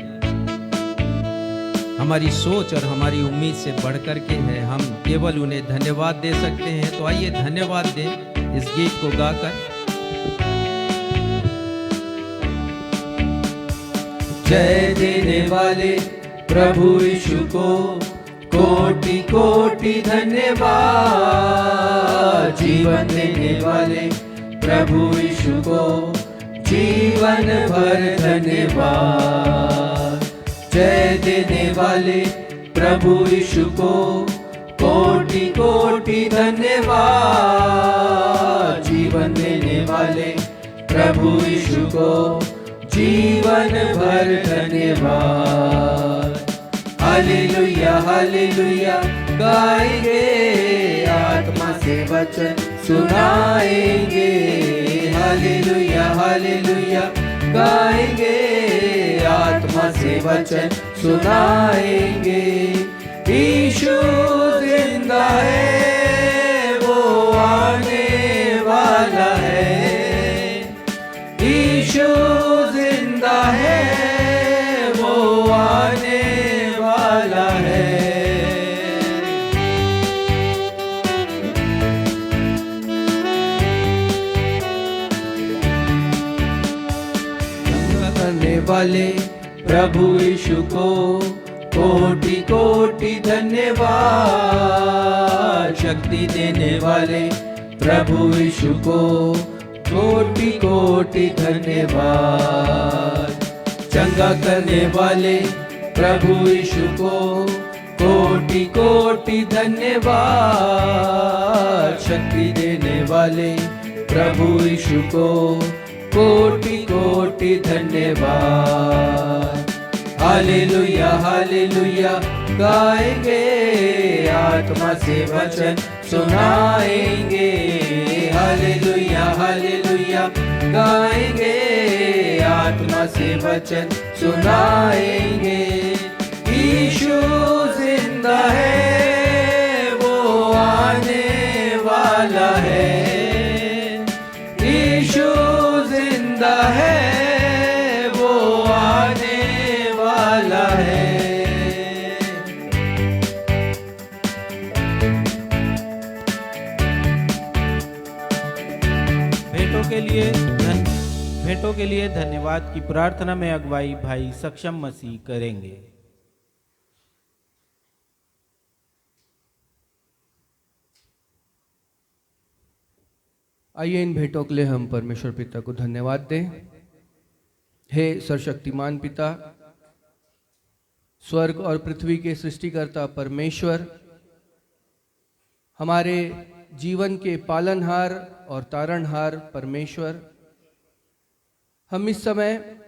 [SPEAKER 1] हमारी सोच और हमारी उम्मीद से बढ़कर के है। हम केवल उन्हें धन्यवाद दे सकते हैं। तो आइए धन्यवाद दें इस गीत को गाकर।
[SPEAKER 4] जय देने वाले प्रभु यीशु को कोटि कोटि धन्यवाद, जीवन देने वाले प्रभु यीशु को जीवन भर धन्यवाद। जय देने वाले प्रभु यीशु को कोटि कोटि धन्यवाद, जीवन देने वाले प्रभु यीशु को जीवन भर धन्यवाद। हालेलुया हालेलुया गाएंगे, आत्मा से वचन सुनाएंगे। हालेलुया हालेलुया गाएंगे, आत्मा से वचन सुनाएंगे। यीशु जिंदा है, वो आने वाला है। यीशु जिंदा है, वो आने वाला है। करने वाले प्रभु यीशु को कोटि कोटि धन्यवाद, शक्ति देने वाले प्रभु यीशु को कोटि कोटि धन्यवाद। चंगा करने वाले प्रभु यीशु को कोटि कोटि धन्यवाद, शक्ति देने वाले प्रभु यीशु को कोटि कोटि धन्यवाद। हालेलुया हालेलुया गाएंगे, आत्मा से वचन सुनाएंगे। हालेलुया हालेलुया गाएंगे, आत्मा से वचन सुनाएंगे। यीशु जिंदा है, वो आने वाला है। यीशु जिंदा है, वो आने वाला है।
[SPEAKER 3] भेंटों के लिए धन्यवाद की प्रार्थना में अगुवाई भाई सक्षम मसीह करेंगे।
[SPEAKER 4] आइए इन भेंटों के लिए हम परमेश्वर पिता को धन्यवाद दें। हे सर्वशक्तिमान पिता, स्वर्ग और पृथ्वी के सृष्टिकर्ता परमेश्वर, हमारे जीवन के पालनहार और तारणहार परमेश्वर, हम इस समय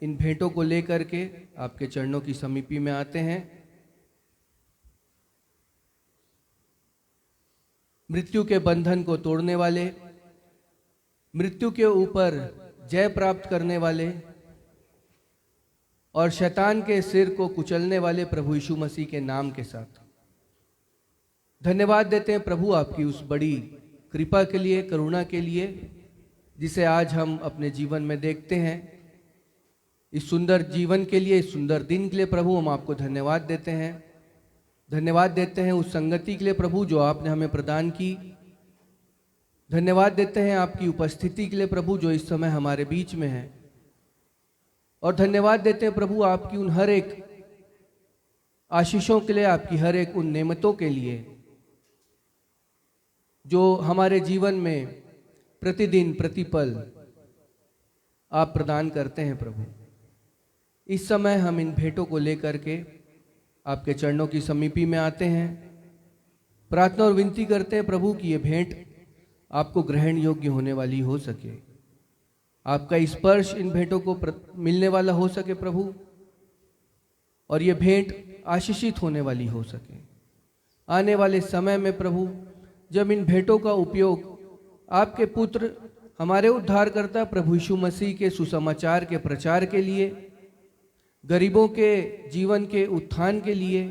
[SPEAKER 4] इन भेंटों को लेकर के आपके चरणों की समीपी में आते हैं। मृत्यु के बंधन को तोड़ने वाले, मृत्यु के ऊपर जय प्राप्त करने वाले और शैतान के सिर को कुचलने वाले प्रभु यीशु मसीह के नाम के साथ धन्यवाद देते हैं प्रभु, आपकी उस बड़ी कृपा के लिए, करुणा के लिए, जिसे आज हम अपने जीवन में देखते हैं। इस सुंदर जीवन के लिए, इस सुंदर दिन के लिए प्रभु हम आपको धन्यवाद देते हैं। धन्यवाद देते हैं उस संगति के लिए प्रभु जो आपने हमें प्रदान की। धन्यवाद देते हैं आपकी उपस्थिति के लिए प्रभु जो इस समय हमारे बीच में है। और धन्यवाद देते हैं प्रभु आपकी उन हर एक आशीषों के लिए, आपकी हर एक उन नेमतों के लिए जो हमारे जीवन में प्रतिदिन प्रतिपल आप प्रदान करते हैं प्रभु। इस समय हम इन भेंटों को लेकर के आपके चरणों की समीपी में आते हैं, प्रार्थना और विनती करते हैं प्रभु कि ये भेंट आपको ग्रहण योग्य होने वाली हो सके, आपका स्पर्श इन भेंटों को मिलने वाला हो सके प्रभु, और ये भेंट आशीषित होने वाली हो सके। आने वाले समय में प्रभु जब इन भेंटों का उपयोग आपके पुत्र हमारे उद्धारकर्ता प्रभु यीशु मसीह के सुसमाचार के प्रचार के लिए, गरीबों के जीवन के उत्थान के लिए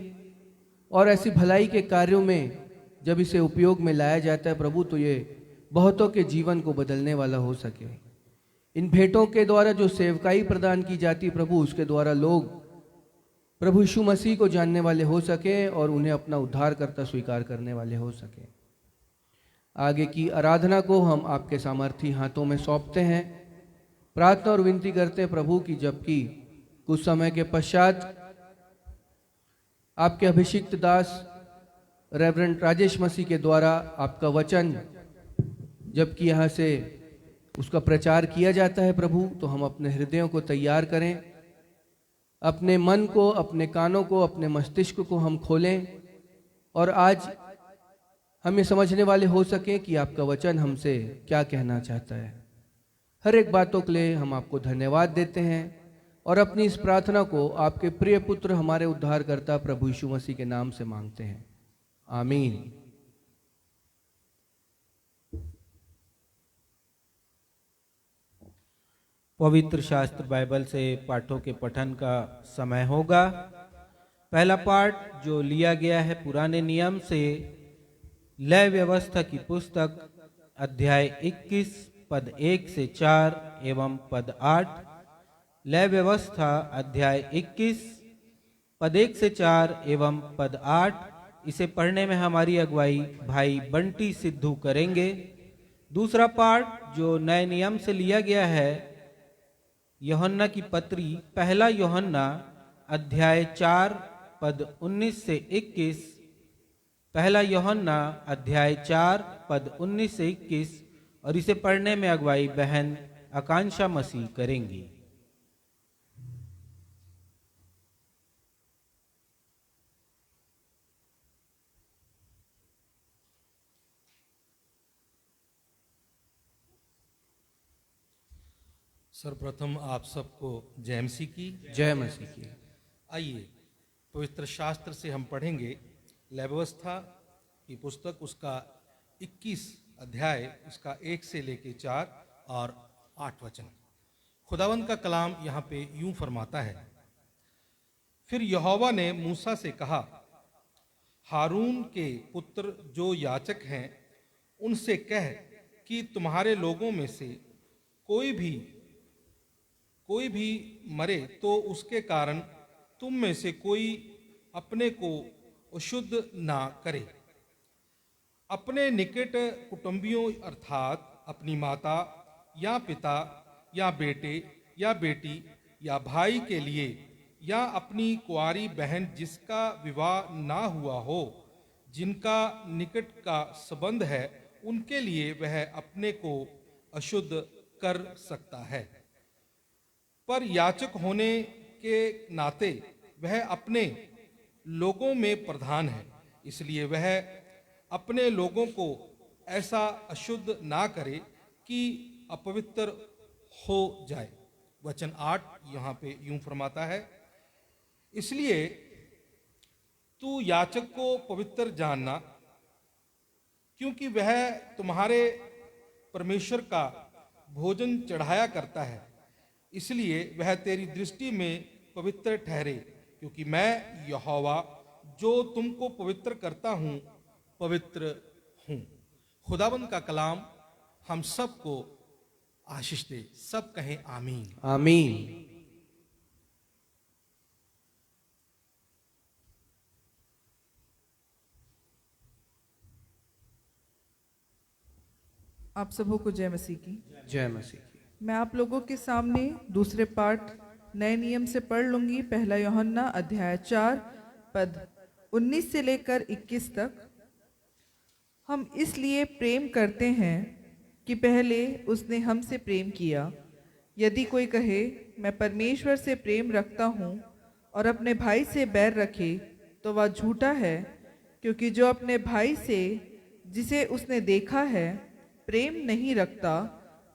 [SPEAKER 4] और ऐसी भलाई के कार्यों में जब इसे उपयोग में लाया जाता है प्रभु, तो ये बहुतों के जीवन को बदलने वाला हो सके। इन भेंटों के द्वारा जो सेवकाई प्रदान की जाती प्रभु, उसके द्वारा लोग प्रभु यीशु मसीह को जानने वाले हो सके और उन्हें अपना उद्धारकर्ता स्वीकार करने वाले हो सके। आगे की आराधना को हम आपके सामर्थी हाथों में सौंपते हैं। प्रार्थना और विनती करते हैं प्रभु कि जबकि कुछ समय के पश्चात आपके अभिषिक्त दास रेवरेंड राजेश मसीह के द्वारा आपका वचन जबकि यहाँ से उसका प्रचार किया जाता है प्रभु, तो हम अपने हृदयों को तैयार करें, अपने मन को, अपने कानों को, अपने मस्तिष्क को हम खोलें और आज हम ये समझने वाले हो सकें कि आपका वचन हमसे क्या कहना चाहता है। हर एक बातों के लिए हम आपको धन्यवाद देते हैं और अपनी इस प्रार्थना को आपके प्रिय पुत्र हमारे उद्धारकर्ता प्रभु यीशु मसीह के नाम से मांगते हैं, आमीन।
[SPEAKER 3] पवित्र शास्त्र बाइबल से पाठों के पठन का समय होगा। पहला पाठ जो लिया गया है पुराने नियम से, लय व्यवस्था की पुस्तक अध्याय 21 पद 1 से 4 एवं पद 8। लय व्यवस्था अध्याय 21 पद 1 से 4 एवं पद 8। इसे पढ़ने में हमारी अगुवाई भाई बंटी सिद्धू करेंगे। दूसरा पाठ जो नए नियम से लिया गया है, यूहन्ना की पत्री पहला यूहन्ना अध्याय 4 पद 19 से 21। पहला यूहन्ना अध्याय 4 पद 19 से 21, और इसे पढ़ने में अगुवाई बहन आकांक्षा मसीह करेंगी।
[SPEAKER 5] सर्वप्रथम आप सबको जय मसीह की।
[SPEAKER 4] जय मसीह की।
[SPEAKER 5] आइए पवित्र शास्त्र से हम पढ़ेंगे लय व्यवस्था की पुस्तक, उसका 21 अध्याय, उसका 1 से लेके 4 और 8 वचन। खुदावंद का कलाम यहाँ पे यूं फरमाता है, फिर यहोवा ने मूसा से कहा, हारून के पुत्र जो याजक हैं उनसे कह कि तुम्हारे लोगों में से कोई भी मरे तो उसके कारण तुम में से कोई अपने को अशुद्ध ना करे। अपने निकट कुटुंबियों अर्थात अपनी माता या पिता या बेटे या बेटी या भाई के लिए या अपनी कुंवारी बहन जिसका विवाह ना हुआ हो, जिनका निकट का संबंध है, उनके लिए वह अपने को अशुद्ध कर सकता है। पर याचक होने के नाते वह अपने लोगों में प्रधान है, इसलिए वह अपने लोगों को ऐसा अशुद्ध ना करे कि अपवित्र हो जाए। वचन 8 यहाँ पे यूं फरमाता है, इसलिए तू याचक को पवित्र जानना, क्योंकि वह तुम्हारे परमेश्वर का भोजन चढ़ाया करता है, इसलिए वह तेरी दृष्टि में पवित्र ठहरे, क्योंकि मैं यहोवा जो तुमको पवित्र करता हूँ पवित्र हूँ। खुदाबंद का कलाम हम सबको आशीष दे। सब कहें आमीन।
[SPEAKER 4] आमीन।
[SPEAKER 2] आप सबों को जय मसीह की।
[SPEAKER 4] जय मसीह की।
[SPEAKER 2] मैं आप लोगों के सामने दूसरे पाठ नए नियम से पढ़ लूंगी। पहला यूहन्ना अध्याय 4 पद 19 से लेकर 21 तक। हम इसलिए प्रेम करते हैं कि पहले उसने हमसे प्रेम किया। यदि कोई कहे मैं परमेश्वर से प्रेम रखता हूँ और अपने भाई से बैर रखे तो वह झूठा है, क्योंकि जो अपने भाई से जिसे उसने देखा है प्रेम नहीं रखता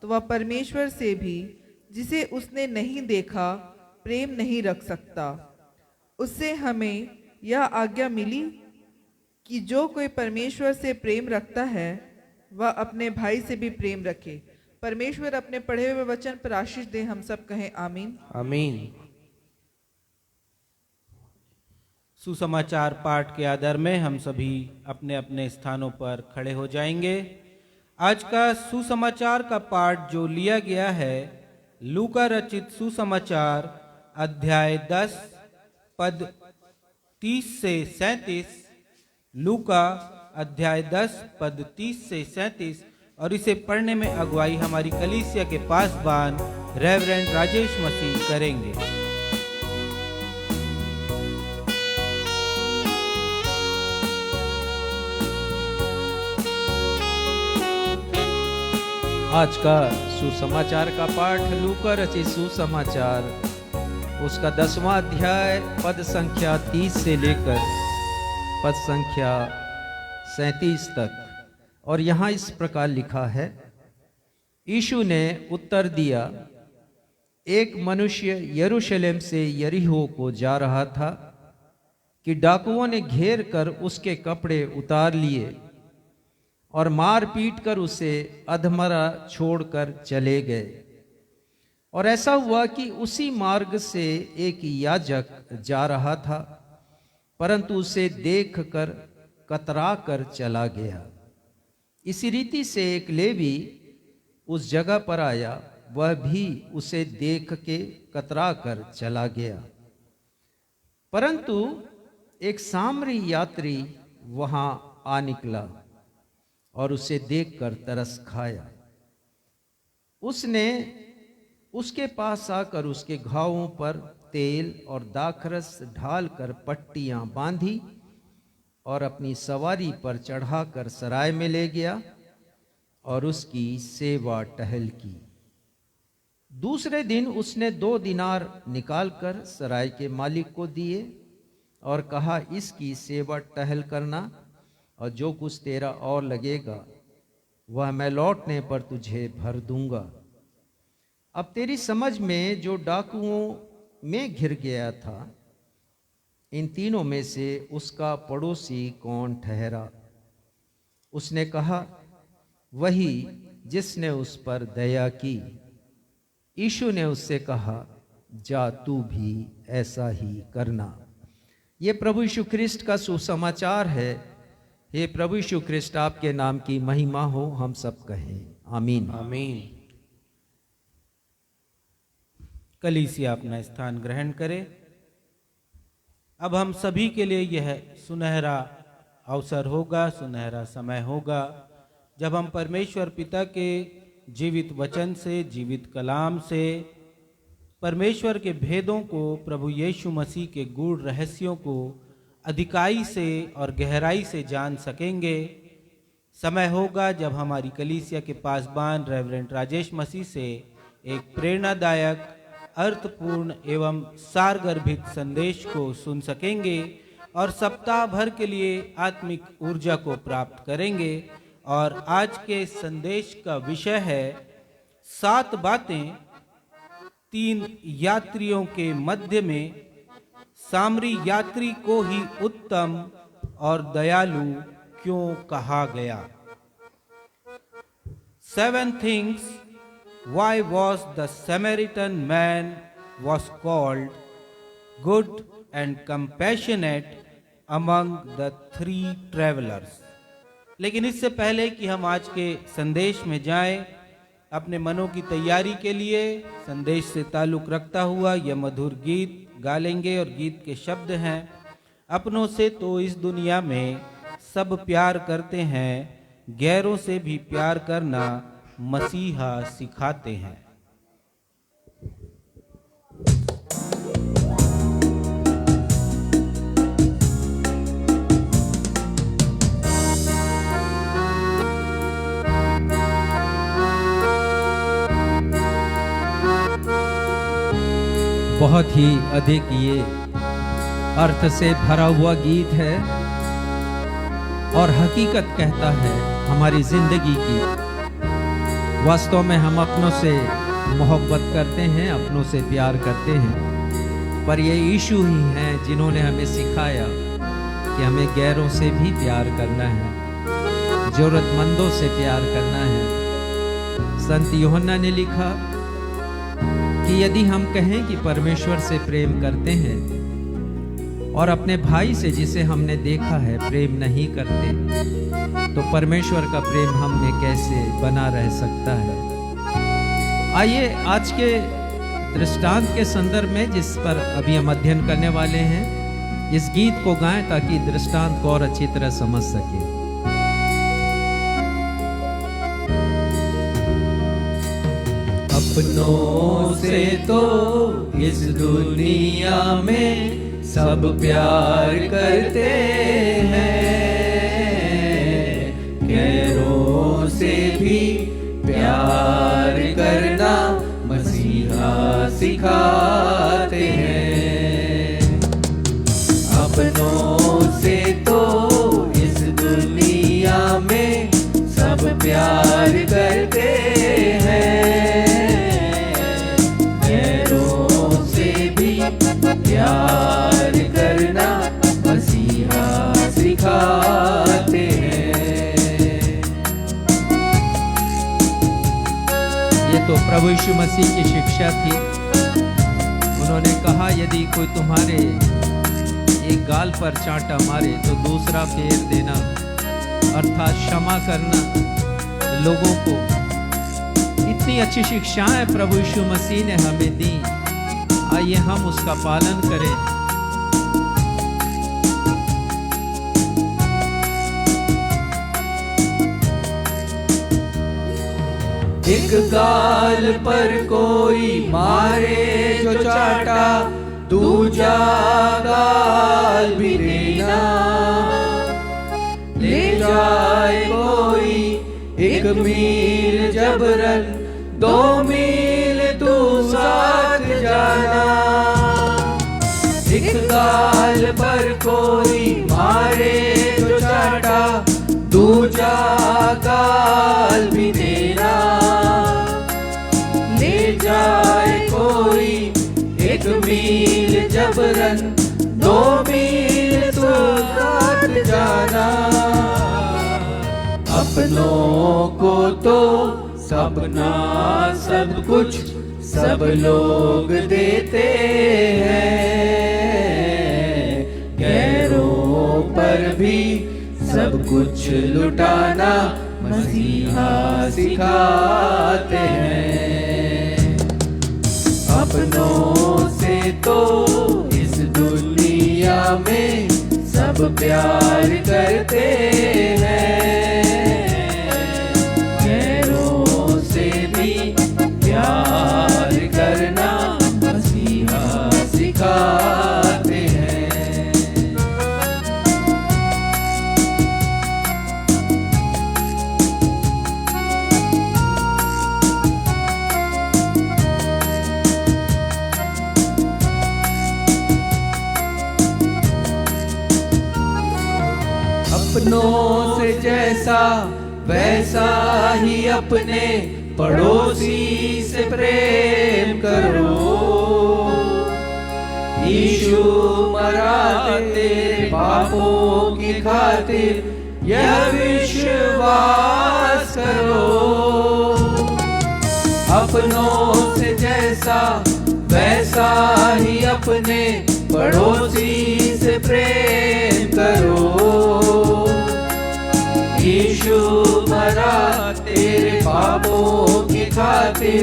[SPEAKER 2] तो वह परमेश्वर से भी जिसे उसने नहीं देखा प्रेम नहीं रख सकता। उससे हमें यह आज्ञा मिली कि जो कोई परमेश्वर से प्रेम रखता है वह अपने भाई से भी प्रेम रखे। परमेश्वर अपने पढ़े हुए वचन पर आशीष दे। हम सब कहें आमीन।
[SPEAKER 4] आमीन।
[SPEAKER 3] सुसमाचार पाठ के आदर में हम सभी अपने अपने स्थानों पर खड़े हो जाएंगे। आज का सुसमाचार का पाठ जो लिया गया है लूका रचित सुसमाचार अध्याय 10 पद 30 से 37। लूका अध्याय 10 पद 30 से 37 और इसे पढ़ने में अगुवाई हमारी कलीसिया के पासबान रेवरेंड राजेश मसीह करेंगे।
[SPEAKER 1] आज का सुसमाचार का पाठ लूका रचित सुसमाचार उसका 10वां अध्याय पद संख्या 30 से लेकर पद संख्या 37 तक। और यहाँ इस प्रकार लिखा है, यीशु ने उत्तर दिया, एक मनुष्य यरूशलेम से यरीहो को जा रहा था कि डाकुओं ने घेर कर उसके कपड़े उतार लिए और मार पीट कर उसे अधमरा छोड़कर चले गए। और ऐसा हुआ कि उसी मार्ग से एक याजक जा रहा था, परंतु उसे देखकर कतरा कर चला गया। इसी रीति से एक लेवी उस जगह पर आया, वह भी उसे देख के कतरा कर चला गया। परंतु एक सामरी यात्री वहां आ निकला और उसे देखकर तरस खाया। उसने उसके पास आकर उसके घावों पर तेल और दाखरस ढालकर पट्टियां बांधी और अपनी सवारी पर चढ़ाकर सराय में ले गया और उसकी सेवा टहल की। दूसरे दिन उसने 2 दिनार निकालकर सराय के मालिक को दिए और कहा, इसकी सेवा टहल करना और जो कुछ तेरा और लगेगा वह मैं लौटने पर तुझे भर दूंगा। अब तेरी समझ में जो डाकुओं में घिर गया था, इन तीनों में से उसका पड़ोसी कौन ठहरा? उसने कहा, वही जिसने उस पर दया की। यीशु ने उससे कहा, जा तू भी ऐसा ही करना। ये प्रभु यीशु ख्रिस्ट का सुसमाचार है। हे प्रभु यीशु ख्रिस्ट, आपके नाम की महिमा हो। हम सब कहें आमीन।
[SPEAKER 4] आमीन।
[SPEAKER 3] कलीसिया अपना स्थान ग्रहण करे। अब हम सभी के लिए यह सुनहरा अवसर होगा, सुनहरा समय होगा जब हम परमेश्वर पिता के जीवित वचन से, जीवित कलाम से परमेश्वर के भेदों को, प्रभु यीशु मसीह के गूढ़ रहस्यों को अधिकाई से और गहराई से जान सकेंगे। समय होगा जब हमारी कलीसिया के पासबान रेवरेंड राजेश मसीह से एक प्रेरणादायक, अर्थपूर्ण एवं सारगर्भित संदेश को सुन सकेंगे और सप्ताह भर के लिए आत्मिक ऊर्जा को प्राप्त करेंगे। और आज के संदेश का विषय है 7 बातें 3 यात्रियों के मध्य में सामरी यात्री को ही उत्तम और दयालु क्यों कहा गया। 7 things why was the Samaritan man was called good and compassionate among the 3 travelers। लेकिन इससे पहले कि हम आज के संदेश में जाएं, अपने मनों की तैयारी के लिए संदेश से ताल्लुक रखता हुआ यह मधुर गीत गा लेंगे। और गीत के शब्द हैं, अपनों से तो इस दुनिया में सब प्यार करते हैं, गैरों से भी प्यार करना मसीहा सिखाते हैं।
[SPEAKER 1] बहुत ही अधिक ये अर्थ से भरा हुआ गीत है और हकीकत कहता है हमारी जिंदगी की। वास्तव में हम अपनों से मोहब्बत करते हैं, अपनों से प्यार करते हैं, पर ये यीशु ही हैं जिन्होंने हमें सिखाया कि हमें गैरों से भी प्यार करना है, जरूरतमंदों से प्यार करना है। संत यूहन्ना ने लिखा कि यदि हम कहें कि परमेश्वर से प्रेम करते हैं और अपने भाई से जिसे हमने देखा है प्रेम नहीं करते, तो परमेश्वर का प्रेम हम में कैसे बना रह सकता है। आइए आज के दृष्टांत के संदर्भ में जिस पर अभी हम अध्ययन करने वाले हैं, इस गीत को गाएं ताकि दृष्टांत को और अच्छी तरह समझ सके।
[SPEAKER 4] अपनों से तो इस दुनिया में सब प्यार करते हैं, गैरों से भी प्यार करना मसीहा सिखाते हैं। अपनों से तो इस दुनिया में सब प्यार करते हैं, गैरों से भी प्यार करना मसीहा सिखाते हैं।
[SPEAKER 1] ये तो प्रभु यीशु मसीह की शिक्षा थी। उन्होंने कहा यदि कोई तुम्हारे एक गाल पर चांटा मारे तो दूसरा फेर देना, अर्थात क्षमा करना लोगों को। इतनी अच्छी शिक्षाएं प्रभु यीशु मसीह ने हमें दी, आइए हम उसका पालन करें।
[SPEAKER 4] एक गाल पर कोई मारे जो चाटा, दूजा गाल भी देना। ले जाए कोई 1 मील जबरन, 2 मील तू साथ जाना। एक गाल पर कोई मारे जो चाटा, दूजा गाल भी देना। ले जाए कोई 1 मील जबरन, 2 मील तो साथ जाना। अपनों को तो सबना सब कुछ सब लोग देते हैं, गैरों पर भी सब कुछ लुटाना मसीहा सिखाते हैं। अपनों से तो इस दुनिया में सब प्यार करते हैं, गैरों से भी प्यार करना मसीहा सिखाते हैं। अपनों से जैसा वैसा ही अपने पड़ोसी से प्रेम करो। यीशु मरा तेरे पापों की खातिर, यह विश्वास करो। अपनों से जैसा वैसा ही अपने पड़ोसी से प्रेम करो। यीशु मरा तेरे पापों की खातिर,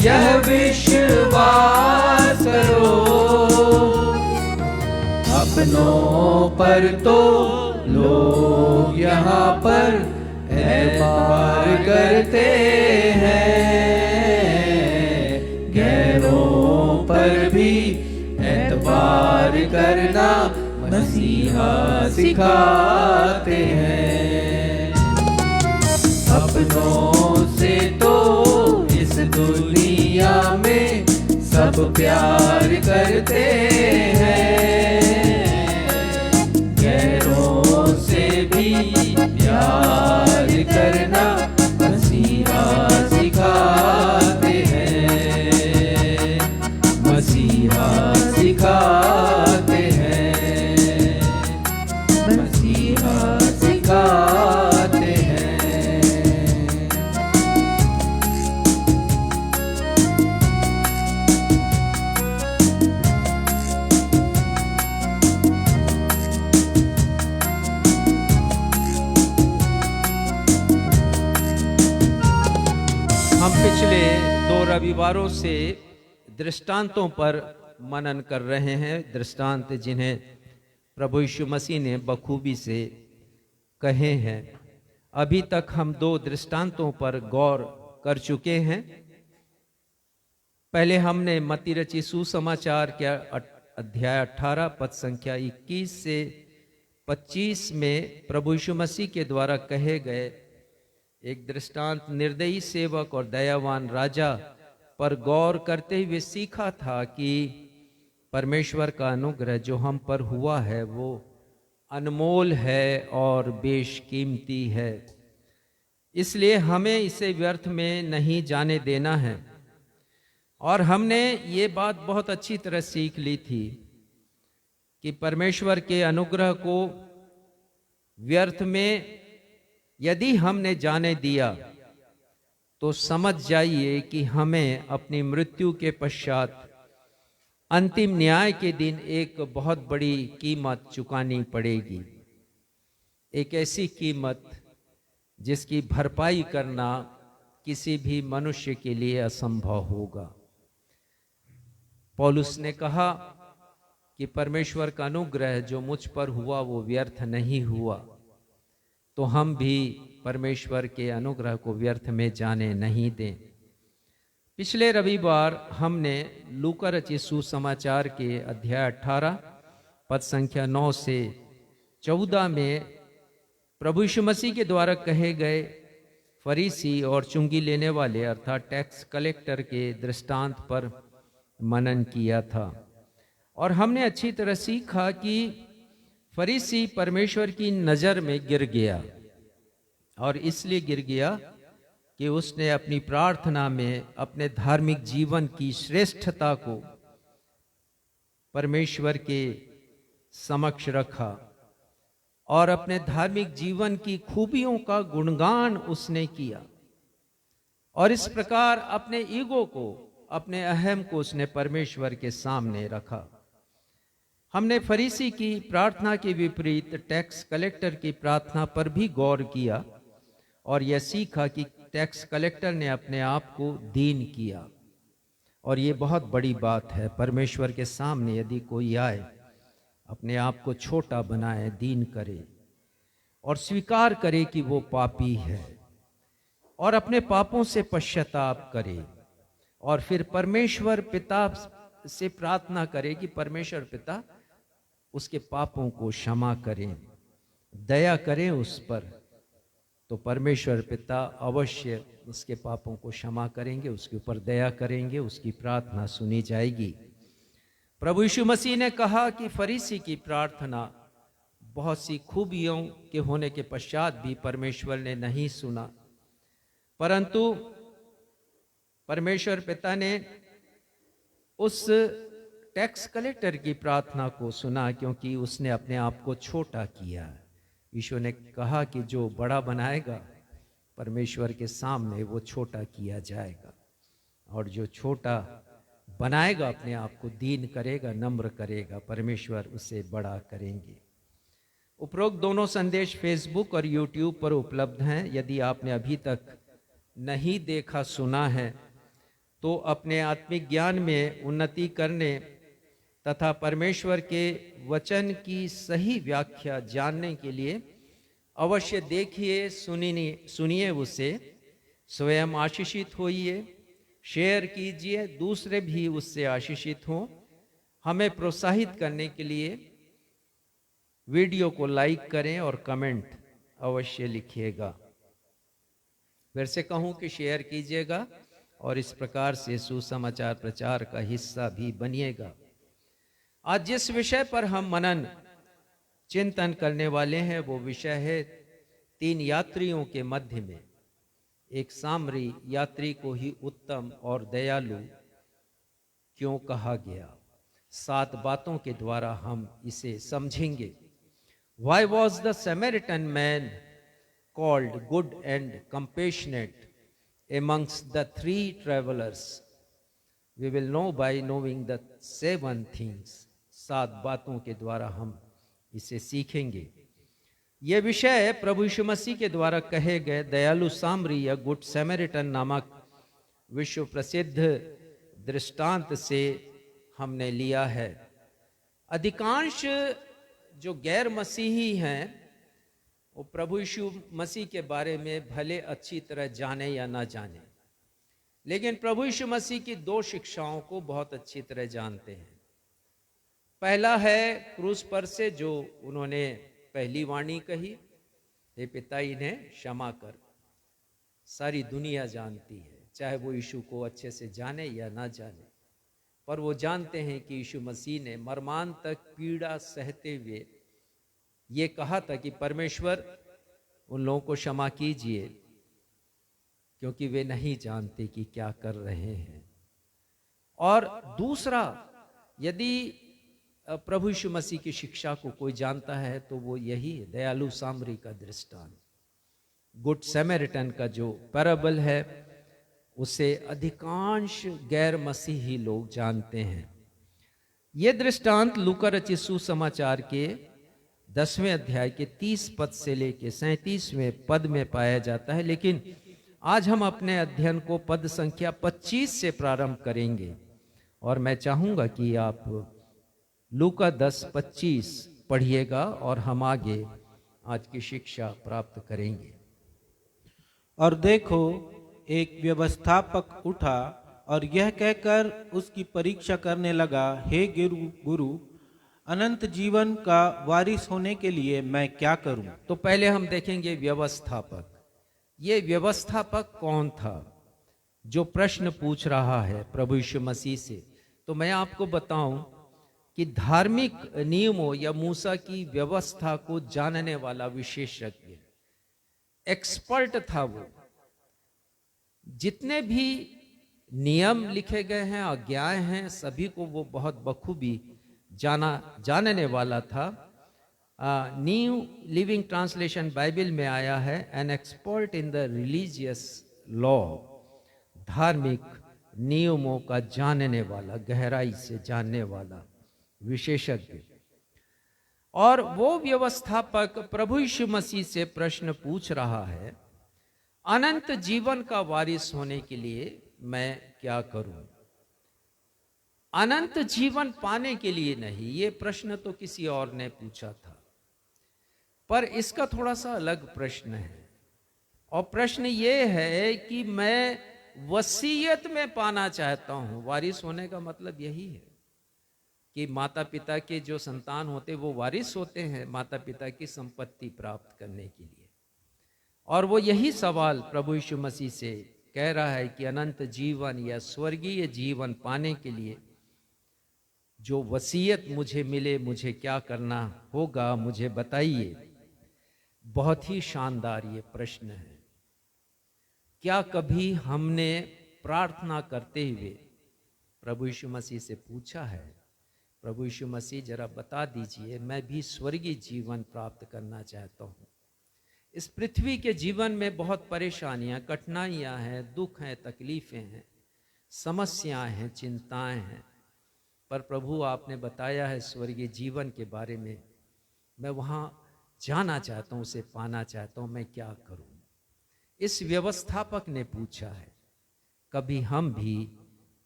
[SPEAKER 4] यह विश्वास करो। अपनों पर तो लोग यहाँ पर ऐतबार करते हैं, गैरों पर भी ऐतबार करना मसीहा सिखाते हैं। अपनों से तो इस दुनिया में
[SPEAKER 1] सब प्यार करते हैं, गैरों से भी प्यार करना मसीहा सिखाते हैं, मसीहा सिखाते हैं, मसीहा सिखाते हैं। हम पिछले 2 रविवारों से दृष्टांतों पर मनन कर रहे हैं, दृष्टांत जिन्हें प्रभु यीशु मसीह ने बखूबी से कहे हैं। अभी तक हम 2 दृष्टांतों पर गौर कर चुके हैं। पहले हमने मत्ती रचित सुसमाचार के अध्याय 18 पद संख्या 21 से 25 में प्रभु यीशु मसीह के द्वारा कहे गए एक दृष्टांत निर्दयी सेवक और दयावान राजा पर गौर करते हुए सीखा था कि परमेश्वर का अनुग्रह जो हम पर हुआ है वो अनमोल है और बेशकीमती है, इसलिए हमें इसे व्यर्थ में नहीं जाने देना है। और हमने ये बात बहुत अच्छी तरह सीख ली थी कि परमेश्वर के अनुग्रह को व्यर्थ में यदि हमने जाने दिया तो समझ जाइए कि हमें अपनी मृत्यु के पश्चात अंतिम न्याय के दिन एक बहुत बड़ी कीमत चुकानी पड़ेगी, एक ऐसी कीमत जिसकी भरपाई करना किसी भी मनुष्य के लिए असंभव होगा। पौलुस ने कहा कि परमेश्वर का अनुग्रह जो मुझ पर हुआ वो व्यर्थ नहीं हुआ, तो हम भी परमेश्वर के अनुग्रह को व्यर्थ में जाने नहीं दें। पिछले रविवार हमने लूका रचित सुसमाचार के अध्याय 18 पद संख्या 9 से 14 में प्रभु यीशु मसीह के द्वारा कहे गए फरीसी और चुंगी लेने वाले अर्थात टैक्स कलेक्टर के दृष्टांत पर मनन किया था। और हमने अच्छी तरह सीखा कि फरीसी परमेश्वर की नज़र में गिर गया, और इसलिए गिर गया कि उसने अपनी प्रार्थना में अपने धार्मिक जीवन की श्रेष्ठता को परमेश्वर के समक्ष रखा और अपने धार्मिक जीवन की खूबियों का गुणगान उसने किया, और इस प्रकार अपने ईगो को, अपने अहम को उसने परमेश्वर के सामने रखा। हमने फरीसी की प्रार्थना के विपरीत टैक्स कलेक्टर की प्रार्थना पर भी गौर किया और यह सीखा कि टैक्स कलेक्टर ने अपने आप को दीन किया, और ये बहुत बड़ी बात है। परमेश्वर के सामने यदि कोई आए, अपने आप को छोटा बनाए, दीन करे और स्वीकार करे कि वो पापी है और अपने पापों से पश्चाताप करे, और फिर परमेश्वर पिता से प्रार्थना करे कि परमेश्वर पिता उसके पापों को क्षमा करें, दया करें उस पर, तो परमेश्वर पिता अवश्य उसके पापों को क्षमा करेंगे, उसके ऊपर दया करेंगे, उसकी प्रार्थना सुनी जाएगी। प्रभु यीशु मसीह ने कहा कि फरीसी की प्रार्थना बहुत सी खूबियों के होने के पश्चात भी परमेश्वर ने नहीं सुना, परंतु परमेश्वर पिता ने उस टैक्स कलेक्टर की प्रार्थना को सुना, क्योंकि उसने अपने आप को छोटा किया। यीशु ने कहा कि जो बड़ा बनाएगा परमेश्वर के सामने वो छोटा किया जाएगा, और जो छोटा बनाएगा अपने आप को दीन करेगा, नम्र करेगा, परमेश्वर उसे बड़ा करेंगे। उपरोक्त दोनों संदेश फेसबुक और यूट्यूब पर उपलब्ध हैं। यदि आपने अभी तक नहीं देखा, सुना है, तो अपने आत्मिक ज्ञान में उन्नति करने तथा परमेश्वर के वचन की सही व्याख्या जानने के लिए अवश्य देखिए, सुनिए उसे, स्वयं आशीषित होइए, शेयर कीजिए, दूसरे भी उससे आशीषित हों। हमें प्रोत्साहित करने के लिए वीडियो को लाइक करें और कमेंट अवश्य लिखिएगा। फिर से कहूं कि शेयर कीजिएगा और इस प्रकार से सुसमाचार प्रचार का हिस्सा भी बनिएगा। आज जिस विषय पर हम मनन चिंतन करने वाले हैं वो विषय है 3 यात्रियों के मध्य में एक सामरी यात्री को ही उत्तम और दयालु क्यों कहा गया। 7 बातों के द्वारा हम इसे समझेंगे। Why was the Samaritan man called good and compassionate amongst the 3 travelers? We will know by knowing the 7 things. 7 बातों के द्वारा हम इसे सीखेंगे। यह विषय प्रभु यीशु मसीह के द्वारा कहे गए दयालु सामरी या गुड सैमरिटन नामक विश्व प्रसिद्ध दृष्टांत से हमने लिया है। अधिकांश जो गैर मसीही हैं वो प्रभु यीशु मसीह के बारे में भले अच्छी तरह जाने या ना जाने, लेकिन प्रभु यीशु मसीह की 2 शिक्षाओं को बहुत अच्छी तरह जानते हैं। पहला है क्रूस पर से जो उन्होंने पहली वाणी कही, हे पिता इन्हें क्षमा कर। सारी दुनिया जानती है, चाहे वो यीशु को अच्छे से जाने या ना जाने, पर वो जानते हैं कि यीशु मसीह ने मरमान तक पीड़ा सहते हुए ये कहा था कि परमेश्वर उन लोगों को क्षमा कीजिए क्योंकि वे नहीं जानते कि क्या कर रहे हैं। और दूसरा, यदि प्रभु यीशु मसीह की शिक्षा को कोई जानता है तो वो यही है, दयालु सामरी का दृष्टांत। गुड सैमरिटन का जो पैराबल है उसे अधिकांश गैर मसीही लोग जानते हैं। ये दृष्टांत लूका रचित सुसमाचार के 10वें अध्याय के 30 पद से लेके 37वें पद में पाया जाता है, लेकिन आज हम अपने अध्ययन को पद संख्या 25 से प्रारंभ करेंगे और मैं चाहूंगा कि आप लूका 10:25 पढ़िएगा और हम आगे आज की शिक्षा प्राप्त करेंगे।
[SPEAKER 3] और देखो, एक व्यवस्थापक उठा और यह कहकर उसकी परीक्षा करने लगा, हे गुरु, अनंत जीवन का वारिस होने के लिए मैं क्या करूं?
[SPEAKER 1] तो पहले हम देखेंगे व्यवस्थापक। ये व्यवस्थापक कौन था जो प्रश्न पूछ रहा है प्रभु यीशु मसीह से? तो मैं आपको बताऊं कि धार्मिक नियमों या मूसा की व्यवस्था को जानने वाला विशेषज्ञ, एक्सपर्ट था वो। जितने भी नियम लिखे गए हैं, आज्ञाएं हैं, सभी को वो बहुत बखूबी जानने वाला था। न्यू लिविंग ट्रांसलेशन बाइबल में आया है, an expert in the religious law, धार्मिक नियमों का जानने वाला, गहराई से जानने वाला विशेषज्ञ। और वो व्यवस्थापक प्रभु यीशु मसीह से प्रश्न पूछ रहा है, अनंत जीवन का वारिस होने के लिए मैं क्या करूं? अनंत जीवन पाने के लिए नहीं, ये प्रश्न तो किसी और ने पूछा था, पर इसका थोड़ा सा अलग प्रश्न है। और प्रश्न ये है कि मैं वसीयत में पाना चाहता हूं। वारिस होने का मतलब यही है कि माता पिता के जो संतान होते वो वारिस होते हैं माता पिता की संपत्ति प्राप्त करने के लिए। और वो यही सवाल प्रभु यीशु मसीह से कह रहा है कि अनंत जीवन या स्वर्गीय जीवन पाने के लिए जो वसीयत मुझे मिले, मुझे क्या करना होगा, मुझे बताइए। बहुत ही शानदार ये प्रश्न है। क्या कभी हमने प्रार्थना करते हुए प्रभु यीशु मसीह से पूछा है, प्रभु यीशु मसीह जरा बता दीजिए, मैं भी स्वर्गीय जीवन प्राप्त करना चाहता हूँ। इस पृथ्वी के जीवन में बहुत परेशानियां, कठिनाइयां हैं, दुख हैं, तकलीफें हैं, समस्याएं हैं, चिंताएं हैं, पर प्रभु आपने बताया है स्वर्गीय जीवन के बारे में। मैं वहाँ जाना चाहता हूँ, उसे पाना चाहता हूँ, मैं क्या करूँ? इस व्यवस्थापक ने पूछा है। कभी हम भी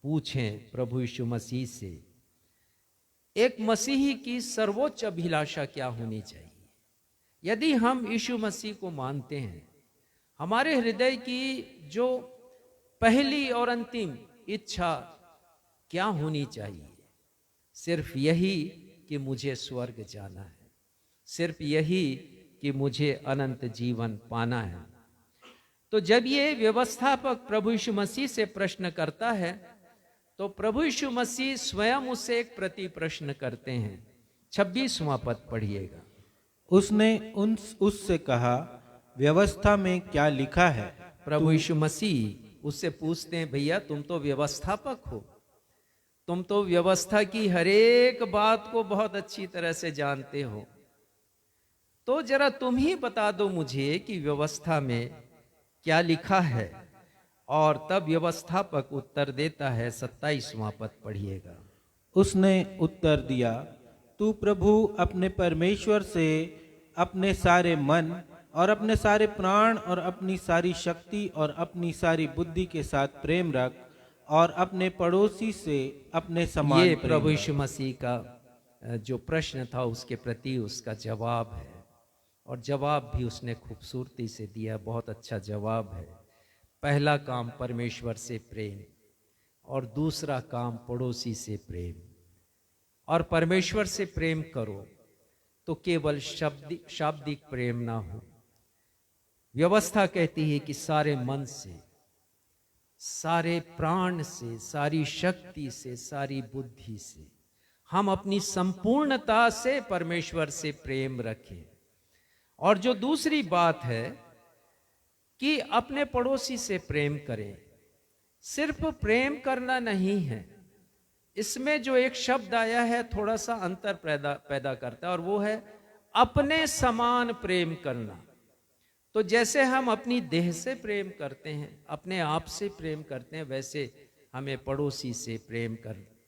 [SPEAKER 1] पूछें प्रभु यीशु मसीह से, एक मसीही की सर्वोच्च अभिलाषा क्या होनी चाहिए? यदि हम यीशु मसीह को मानते हैं, हमारे हृदय की जो पहली और अंतिम इच्छा क्या होनी चाहिए? सिर्फ यही कि मुझे स्वर्ग जाना है, सिर्फ यही कि मुझे अनंत जीवन पाना है। तो जब ये व्यवस्थापक प्रभु यीशु मसीह से प्रश्न करता है तो प्रभु यीशु मसीह स्वयं उससे एक प्रति प्रश्न करते हैं। 26वां पद पढ़िएगा।
[SPEAKER 3] उसने उससे कहा, व्यवस्था में क्या लिखा है?
[SPEAKER 1] प्रभु यीशु मसीह उससे पूछते हैं, भैया तुम तो व्यवस्थापक हो, तुम तो व्यवस्था की हर एक बात को बहुत अच्छी तरह से जानते हो, तो जरा तुम ही बता दो मुझे कि व्यवस्था में क्या लिखा है। और तब व्यवस्थापक उत्तर देता है। 27वां पद पढ़िएगा।
[SPEAKER 3] उसने उत्तर दिया, तू प्रभु अपने परमेश्वर से अपने सारे मन और अपने सारे प्राण और अपनी सारी शक्ति और अपनी सारी बुद्धि के साथ प्रेम रख, और अपने पड़ोसी से अपने समान
[SPEAKER 1] ये
[SPEAKER 3] प्रेम
[SPEAKER 1] प्रभु
[SPEAKER 3] रख।
[SPEAKER 1] यीशु मसीह का जो प्रश्न था उसके प्रति उसका जवाब है, और जवाब भी उसने खूबसूरती से दिया। बहुत अच्छा जवाब है। पहला काम परमेश्वर से प्रेम, और दूसरा काम पड़ोसी से प्रेम। और परमेश्वर से प्रेम करो तो केवल शाब्दिक प्रेम ना हो। व्यवस्था कहती है कि सारे मन से, सारे प्राण से, सारी शक्ति से, सारी बुद्धि से हम अपनी संपूर्णता से परमेश्वर से प्रेम रखें। और जो दूसरी बात है कि अपने पड़ोसी से प्रेम करें। सिर्फ प्रेम करना नहीं है, इसमें जो एक शब्द आया है थोड़ा सा अंतर पैदा करता है, और वो है अपने समान प्रेम करना। तो जैसे हम अपनी देह से प्रेम करते हैं, अपने आप से प्रेम करते हैं, वैसे हमें पड़ोसी से प्रेम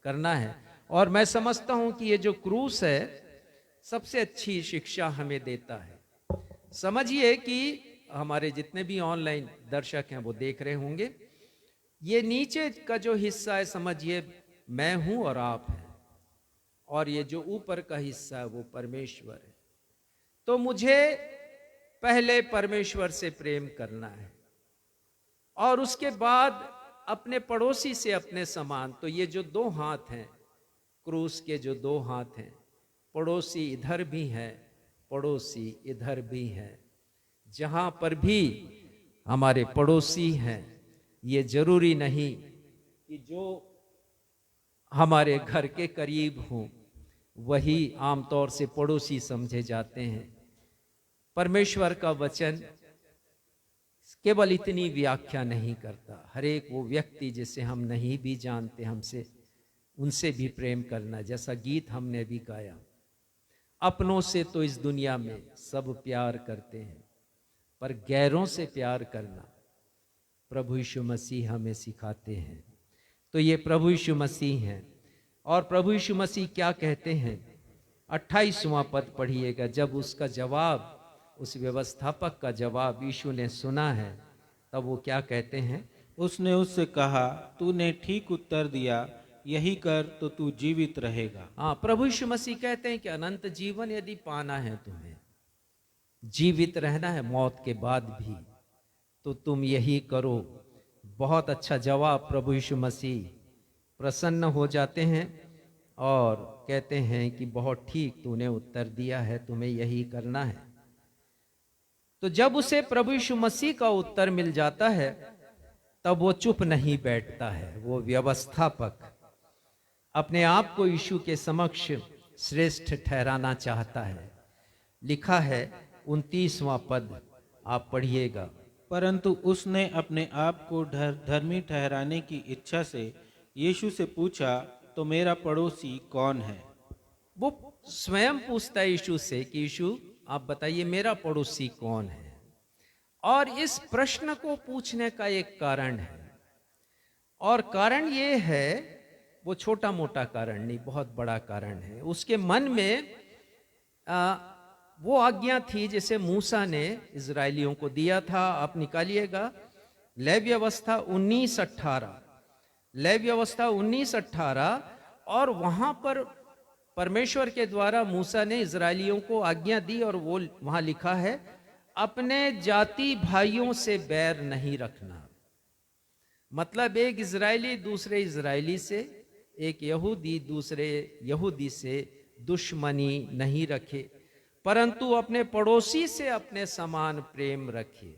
[SPEAKER 1] करना है। और मैं समझता हूं कि ये जो क्रूस है सबसे अच्छी शिक्षा हमें देता है। समझिए कि हमारे जितने भी ऑनलाइन दर्शक हैं वो देख रहे होंगे, ये नीचे का जो हिस्सा है समझिए मैं हूं और आप हैं, और ये जो ऊपर का हिस्सा है वो परमेश्वर है। तो मुझे पहले परमेश्वर से प्रेम करना है, और उसके बाद अपने पड़ोसी से अपने समान। तो ये जो दो हाथ हैं, क्रूस के जो दो हाथ हैं, पड़ोसी इधर भी है, पड़ोसी इधर भी है। जहां पर भी हमारे पड़ोसी हैं, ये जरूरी नहीं कि जो हमारे घर के करीब हों वही आमतौर से पड़ोसी समझे जाते हैं। परमेश्वर का वचन केवल इतनी व्याख्या नहीं करता। हर एक वो व्यक्ति जिसे हम नहीं भी जानते, हमसे उनसे भी प्रेम करना। जैसा गीत हमने भी गाया, अपनों से तो इस दुनिया में सब प्यार करते हैं, पर गैरों से प्यार करना प्रभु यीशु मसीह हमें सिखाते हैं। तो ये प्रभु यीशु मसीह हैं। और प्रभु यीशु मसीह क्या कहते हैं? 28वां पद पढ़िएगा। जब उसका जवाब, उस व्यवस्थापक का जवाब यीशु ने सुना है, तब वो क्या कहते हैं?
[SPEAKER 3] उसने उससे कहा, तूने ठीक उत्तर दिया, यही कर तो तू जीवित रहेगा।
[SPEAKER 1] हाँ, प्रभु यीशु मसीह कहते हैं कि अनंत जीवन यदि पाना है, तुम्हें जीवित रहना है मौत के बाद भी, तो तुम यही करो। बहुत अच्छा जवाब। प्रभु यीशु मसीह प्रसन्न हो जाते हैं और कहते हैं कि बहुत ठीक तूने उत्तर दिया है, तुम्हें यही करना है। तो जब उसे प्रभु यीशु मसीह का उत्तर मिल जाता है तब वो चुप नहीं बैठता है। वो व्यवस्थापक अपने आप को यीशु के समक्ष श्रेष्ठ ठहराना चाहता है। लिखा है 29वां पद, आप पढ़िएगा।
[SPEAKER 3] परंतु उसने अपने आप को धर्मी ठहराने की इच्छा से यीशु से पूछा, तो मेरा पड़ोसी कौन है?
[SPEAKER 1] वो स्वयं पूछता है यीशु से कि यीशु आप बताइए मेरा पड़ोसी कौन है। और इस प्रश्न को पूछने का एक कारण है, और कारण ये है, वो छोटा मोटा कारण नहीं, बहुत बड़ा कारण है। उसके मन में वो आज्ञा थी जिसे मूसा ने इजरायलियों को दिया था। आप निकालिएगा लेवी अवस्था 19:18, लेवी अवस्था 19:18। और वहां पर परमेश्वर के द्वारा मूसा ने इजरायलियों को आज्ञा दी, और वो वहां लिखा है, अपने जाति भाइयों से बैर नहीं रखना। मतलब एक इजरायली दूसरे इजरायली से, एक यहूदी दूसरे यहूदी से दुश्मनी नहीं रखे, परंतु अपने पड़ोसी से अपने समान प्रेम रखे।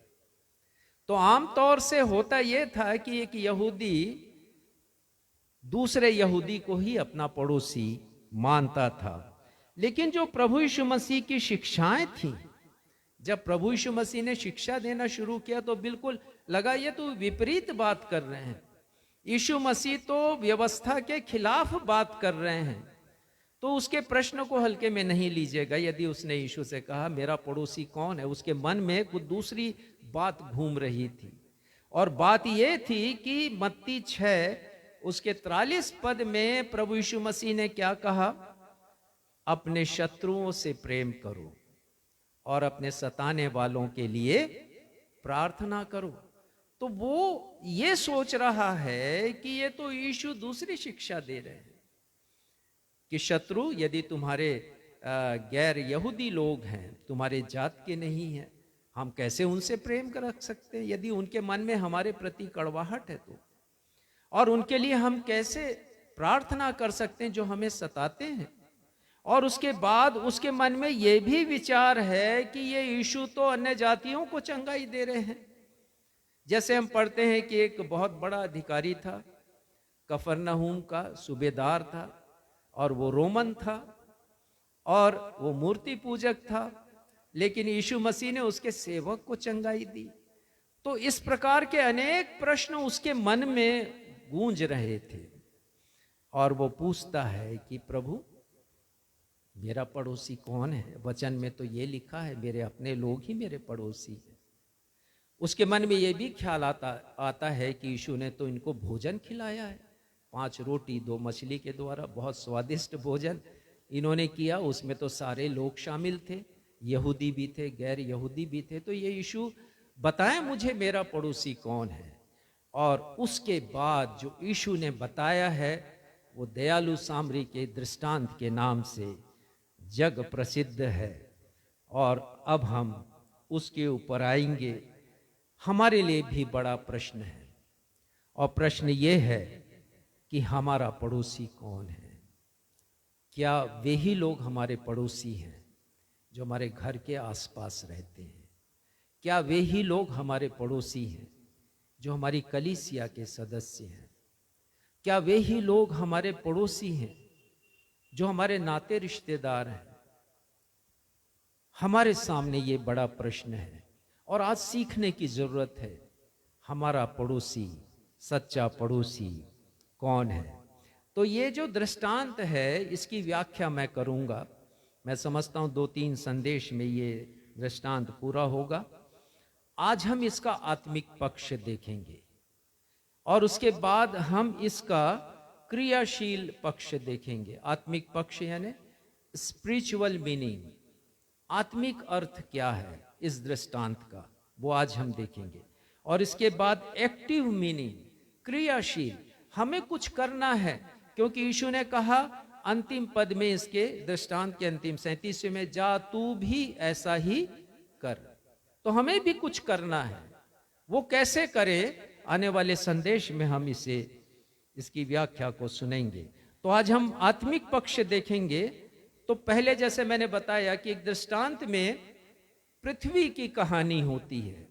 [SPEAKER 1] तो आमतौर से होता यह था कि एक यहूदी दूसरे यहूदी को ही अपना पड़ोसी मानता था। लेकिन जो प्रभु यीशु मसीह की शिक्षाएं थी, जब प्रभु यीशु मसीह ने शिक्षा देना शुरू किया तो बिल्कुल लगा ये तो विपरीत बात कर रहे हैं। यीशु मसीह तो व्यवस्था के खिलाफ बात कर रहे हैं। तो उसके प्रश्न को हल्के में नहीं लीजिएगा। यदि उसने यीशु से कहा मेरा पड़ोसी कौन है, उसके मन में कुछ दूसरी बात घूम रही थी। और बात यह थी कि मत्ती 6 उसके 43 पद में प्रभु यीशु मसीह ने क्या कहा, अपने शत्रुओं से प्रेम करो और अपने सताने वालों के लिए प्रार्थना करो। तो वो ये सोच रहा है कि ये तो यीशु दूसरी शिक्षा दे रहे हैं कि शत्रु यदि तुम्हारे गैर यहूदी लोग हैं, तुम्हारे जात के नहीं हैं, हम कैसे उनसे प्रेम कर रख सकते हैं यदि उनके मन में हमारे प्रति कड़वाहट है तो, और उनके लिए हम कैसे प्रार्थना कर सकते हैं जो हमें सताते हैं। और उसके बाद उसके मन में यह भी विचार है कि ये यीशु तो अन्य जातियों को चंगाई दे रहे हैं। जैसे हम पढ़ते हैं कि एक बहुत बड़ा अधिकारी था, कफरनहूम का सूबेदार था, और वो रोमन था और वो मूर्ति पूजक था, लेकिन यीशु मसीह ने उसके सेवक को चंगाई दी। तो इस प्रकार के अनेक प्रश्न उसके मन में गूंज रहे थे और वो पूछता है कि प्रभु मेरा पड़ोसी कौन है? वचन में तो ये लिखा है मेरे अपने लोग ही मेरे पड़ोसी हैं। उसके मन में ये भी ख्याल आता है कि यीशु ने तो इनको भोजन खिलाया है, 5 रोटी 2 मछली के द्वारा बहुत स्वादिष्ट भोजन इन्होंने किया। उसमें तो सारे लोग शामिल थे, यहूदी भी थे, गैर यहूदी भी थे। तो ये यीशु बताएं मुझे मेरा पड़ोसी कौन है। और उसके बाद जो यीशु ने बताया है वो दयालु सामरी के दृष्टांत के नाम से जग प्रसिद्ध है। और अब हम उसके ऊपर आएंगे। हमारे लिए भी बड़ा प्रश्न है, और प्रश्न ये है कि हमारा पड़ोसी कौन है? क्या वे ही लोग हमारे पड़ोसी हैं जो हमारे घर के आसपास रहते हैं? क्या वे ही लोग हमारे पड़ोसी हैं जो हमारी कलीसिया के सदस्य हैं? क्या वे ही लोग हमारे पड़ोसी हैं जो हमारे नाते रिश्तेदार हैं? हमारे सामने ये बड़ा प्रश्न है और आज सीखने की जरूरत है। हमारा पड़ोसी, सच्चा पड़ोसी कौन है? तो ये जो दृष्टांत है इसकी व्याख्या मैं करूंगा। मैं समझता हूं 2-3 संदेश में ये दृष्टांत पूरा होगा। आज हम इसका आत्मिक पक्ष देखेंगे और उसके बाद हम इसका क्रियाशील पक्ष देखेंगे। आत्मिक पक्ष यानी स्पिरिचुअल मीनिंग, आत्मिक अर्थ क्या है इस दृष्टांत का, वो आज हम देखेंगे। और इसके बाद एक्टिव मीनिंग, क्रियाशील, हमें कुछ करना है, क्योंकि यीशु ने कहा अंतिम पद में इसके दृष्टांत के अंतिम 37वें में, जा तू भी ऐसा ही कर। तो हमें भी कुछ करना है। वो कैसे करे, आने वाले संदेश में हम इसकी व्याख्या को सुनेंगे। तो आज हम आत्मिक पक्ष देखेंगे। तो पहले जैसे मैंने बताया कि एक दृष्टांत में पृथ्वी की कहानी होती है।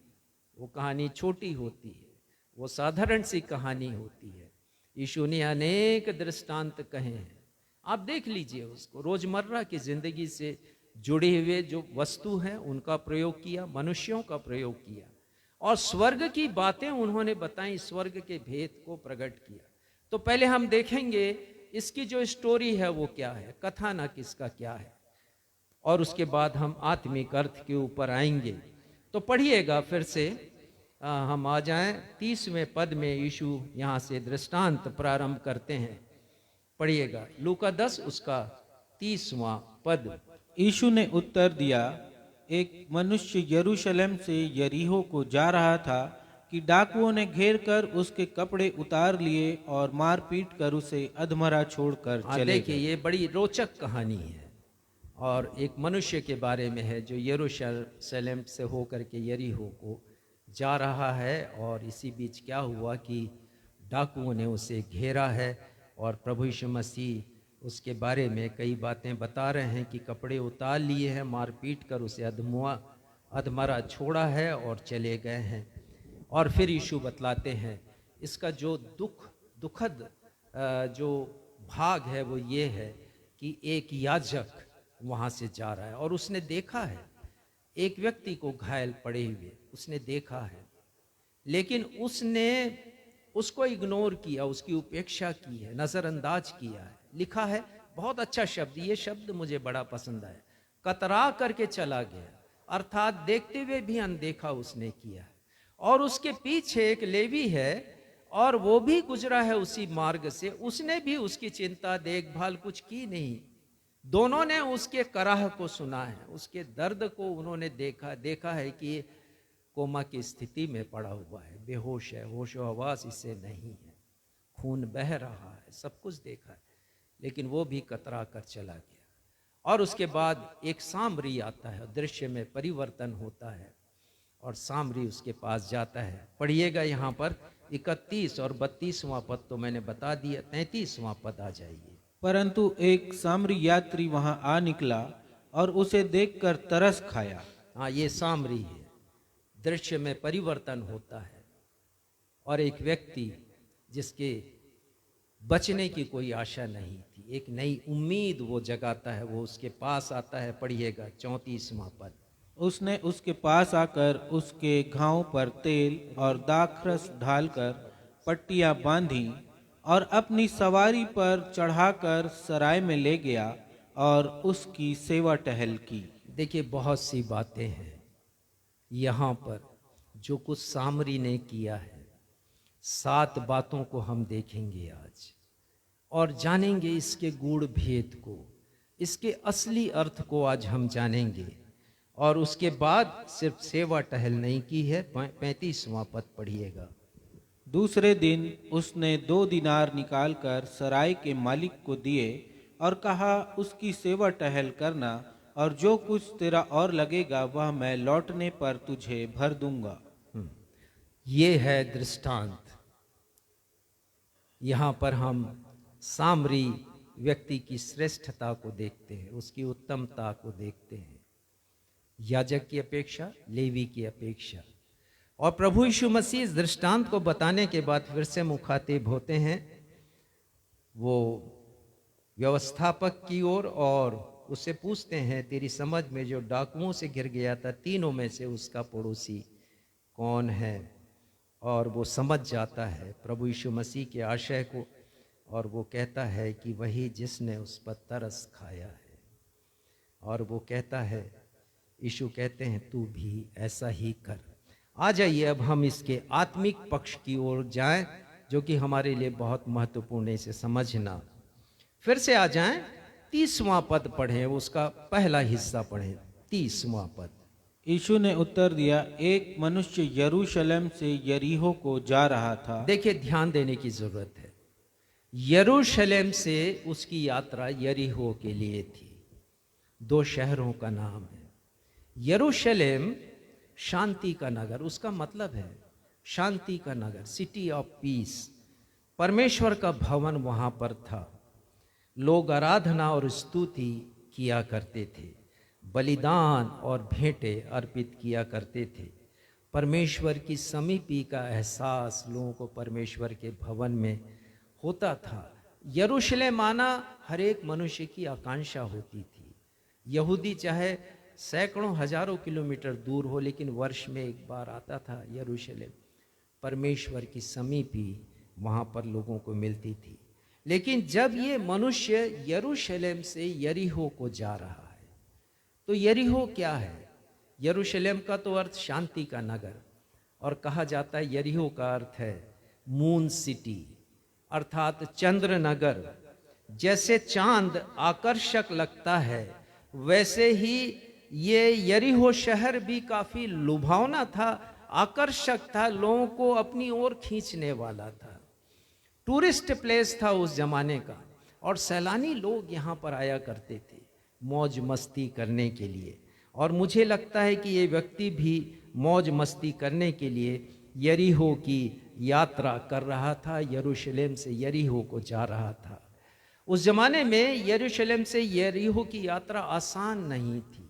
[SPEAKER 1] वो कहानी छोटी होती है, वो साधारण सी कहानी होती है। यीशु ने अनेक दृष्टांत कहे हैं, आप देख लीजिए उसको। रोजमर्रा की जिंदगी से जुड़े हुए जो वस्तु हैं उनका प्रयोग किया, मनुष्यों का प्रयोग किया, और स्वर्ग की बातें उन्होंने बताई, स्वर्ग के भेद को प्रकट किया। तो पहले हम देखेंगे इसकी जो स्टोरी है वो क्या है, कथानक इसका क्या है, और उसके बाद हम आत्मिक अर्थ के ऊपर आएंगे। तो पढ़िएगा फिर से, हम आ जाएं 30वें पद में। यीशु यहाँ से दृष्टांत प्रारंभ करते हैं। पढ़िएगा लूका 10 उसका 30वां पद।
[SPEAKER 3] यीशु ने उत्तर दिया, एक मनुष्य यरूशलेम से यरीहो को जा रहा था कि डाकुओं ने घेर कर उसके कपड़े उतार लिए और मार पीट कर उसे अधमरा छोड़कर चले गए।
[SPEAKER 1] देखिए ये बड़ी रोचक कहानी है और एक मनुष्य के बारे में है जो यरूशलेम से होकर के यरीहो को जा रहा है। और इसी बीच क्या हुआ कि डाकुओं ने उसे घेरा है और प्रभु यीशु मसीह उसके बारे में कई बातें बता रहे हैं कि कपड़े उतार लिए हैं, मार पीट कर उसे अधमरा छोड़ा है और चले गए हैं। और फिर यीशु बतलाते हैं इसका जो दुखद जो भाग है वो ये है कि एक याजक वहाँ से जा रहा है और उसने देखा है एक व्यक्ति को घायल पड़े हुए, उसने देखा है, लेकिन उसने उसको इग्नोर किया, उसकी उपेक्षा की है, नज़रअंदाज किया है। लिखा है बहुत अच्छा शब्द, ये शब्द मुझे बड़ा पसंद आया, कतरा करके चला गया, अर्थात देखते हुए भी अनदेखा उसने किया है। और उसके पीछे एक लेवी है और वो भी गुजरा है उसी मार्ग से, उसने भी उसकी चिंता देखभाल कुछ की नहीं। दोनों ने उसके कराह को सुना है, उसके दर्द को उन्होंने देखा है कि कोमा की स्थिति में पड़ा हुआ है, बेहोश है, होशो हवास इसे नहीं है, खून बह रहा है, सब कुछ देखा है, लेकिन वो भी कतरा कर चला गया। और उसके बाद एक सामरी आता है, दृश्य में परिवर्तन होता है और सामरी उसके पास जाता है। पढ़िएगा यहाँ पर 31 और 32वां पद तो मैंने बता दिया, 33वां पद आ जाइए।
[SPEAKER 3] परंतु एक सामरी यात्री वहां आ निकला और उसे देखकर तरस खाया।
[SPEAKER 1] हाँ, ये सामरी है, दृश्य में परिवर्तन होता है और एक व्यक्ति जिसके बचने की कोई आशा नहीं थी, एक नई उम्मीद वो जगाता है, वो उसके पास आता है। पढ़िएगा 34वां पद।
[SPEAKER 3] उसने उसके पास आकर उसके घावों पर तेल और दाखरस ढालकर पट्टियां बांधी और अपनी सवारी पर चढ़ाकर सराय में ले गया और उसकी सेवा टहल की।
[SPEAKER 1] देखिए बहुत सी बातें हैं यहाँ पर जो कुछ सामरी ने किया है। 7 बातों को हम देखेंगे आज और जानेंगे इसके गूढ़ भेद को, इसके असली अर्थ को आज हम जानेंगे। और उसके बाद सिर्फ सेवा टहल नहीं की है। 35वां पद पढ़िएगा।
[SPEAKER 3] दूसरे दिन उसने 2 दिनार निकालकर सराय के मालिक को दिए और कहा, उसकी सेवा टहल करना और जो कुछ तेरा और लगेगा वह मैं लौटने पर तुझे भर दूंगा।
[SPEAKER 1] ये है दृष्टांत। यहाँ पर हम सामरी व्यक्ति की श्रेष्ठता को देखते हैं, उसकी उत्तमता को देखते हैं, याजक की अपेक्षा, लेवी की अपेक्षा। और प्रभु यीशु मसीह इस दृष्टांत को बताने के बाद फिर से मुखातिब होते हैं वो व्यवस्थापक की ओर और उससे पूछते हैं, तेरी समझ में जो डाकुओं से घिर गया था, तीनों में से उसका पड़ोसी कौन है? और वो समझ जाता है प्रभु यीशु मसीह के आशय को और वो कहता है कि वही जिसने उस पर तरस खाया है। और वो कहता है, यीशु कहते हैं तू भी ऐसा ही कर। आ जाइए अब हम इसके आत्मिक पक्ष की ओर जाएं, जो कि हमारे लिए बहुत महत्वपूर्ण है इसे समझना। फिर से आ जाएं, 30वां पद पढ़ें, उसका पहला हिस्सा पढ़ें। 30वां पद।
[SPEAKER 3] यीशु ने उत्तर दिया, एक मनुष्य यरूशलेम से यरीहो को जा रहा था।
[SPEAKER 1] देखिए ध्यान देने की जरूरत है, यरूशलेम से उसकी यात्रा यरीहो के लिए थी। 2 शहरों का नाम है। यरूशलेम शांति का नगर, उसका मतलब है शांति का नगर, सिटी ऑफ पीस। परमेश्वर का भवन वहां पर था। लोग आराधना और स्तुति किया करते थे, बलिदान और भेंटें अर्पित किया करते थे। परमेश्वर की समीपी का एहसास लोगों को परमेश्वर के भवन में होता था। यरूशलेम आना हर एक मनुष्य की आकांक्षा होती थी। यहूदी चाहे सैकड़ों हजारों किलोमीटर दूर हो, लेकिन वर्ष में एक बार आता था यरूशलेम। परमेश्वर की समीपी वहाँ पर लोगों को मिलती थी। लेकिन जब ये मनुष्य यरूशलेम से यरीहो को जा रहा है, तो यरीहो क्या है? यरूशलेम का तो अर्थ शांति का नगर, और कहा जाता है यरीहो का अर्थ है मून सिटी, अर्थात चंद्र नगर। जैसे चांद आकर्षक लगता है, वैसे ही ये यरीहो शहर भी काफी लुभावना था, आकर्षक था, लोगों को अपनी ओर खींचने वाला था। टूरिस्ट प्लेस था उस जमाने का, और सैलानी लोग यहाँ पर आया करते थे मौज मस्ती करने के लिए। और मुझे लगता है कि ये व्यक्ति भी मौज मस्ती करने के लिए यरीहो की यात्रा कर रहा था, यरूशलेम से यरीहो को जा रहा था। उस जमाने में यरूशलेम से यरीहो की यात्रा आसान नहीं थी।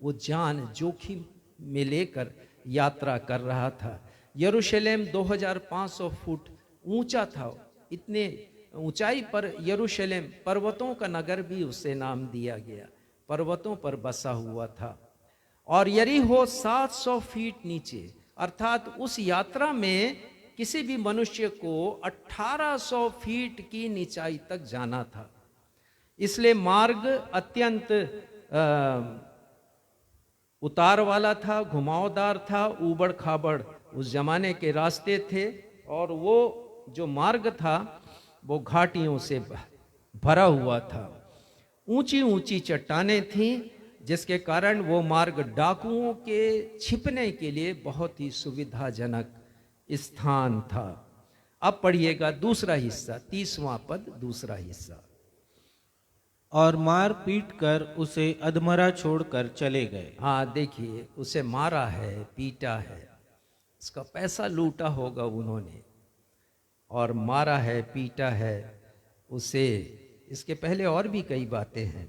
[SPEAKER 1] वो जान जोखिम में लेकर यात्रा कर रहा था। यरूशलेम 2500 फुट ऊंचा था। इतने ऊंचाई पर यरूशलेम, पर्वतों का नगर भी उसे नाम दिया गया, पर्वतों पर बसा हुआ था। और यरीहो 700 फीट नीचे, अर्थात उस यात्रा में किसी भी मनुष्य को 1800 फीट की नीचाई तक जाना था। इसलिए मार्ग अत्यंत उतार वाला था, घुमावदार था, ऊबड़ खाबड़ उस जमाने के रास्ते थे। और वो जो मार्ग था वो घाटियों से भरा हुआ था। ऊंची ऊंची चट्टानें थीं, जिसके कारण वो मार्ग डाकुओं के छिपने के लिए बहुत ही सुविधाजनक स्थान था। अब पढ़िएगा दूसरा हिस्सा, 30वां पद, दूसरा हिस्सा।
[SPEAKER 3] और मार पीट कर उसे अधमरा छोड़कर चले गए।
[SPEAKER 1] हाँ देखिए, उसे मारा है, पीटा है, इसका पैसा लूटा होगा उन्होंने, और मारा है, पीटा है उसे। इसके पहले और भी कई बातें हैं।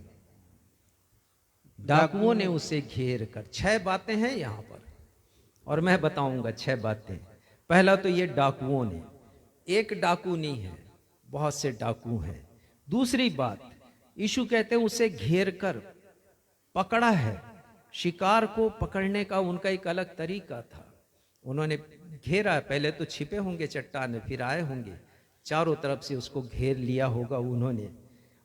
[SPEAKER 1] डाकुओं ने उसे घेर कर, 6 बातें हैं यहाँ पर, और मैं बताऊंगा 6 बातें। पहला तो ये डाकुओं ने, एक डाकू नहीं है, बहुत से डाकू हैं। दूसरी बात, यीशु कहते हैं उसे घेर कर पकड़ा है। शिकार को पकड़ने का उनका एक अलग तरीका था। उन्होंने घेरा, पहले तो छिपे होंगे चट्टान में, फिर आए होंगे, चारों तरफ से उसको घेर लिया होगा उन्होंने।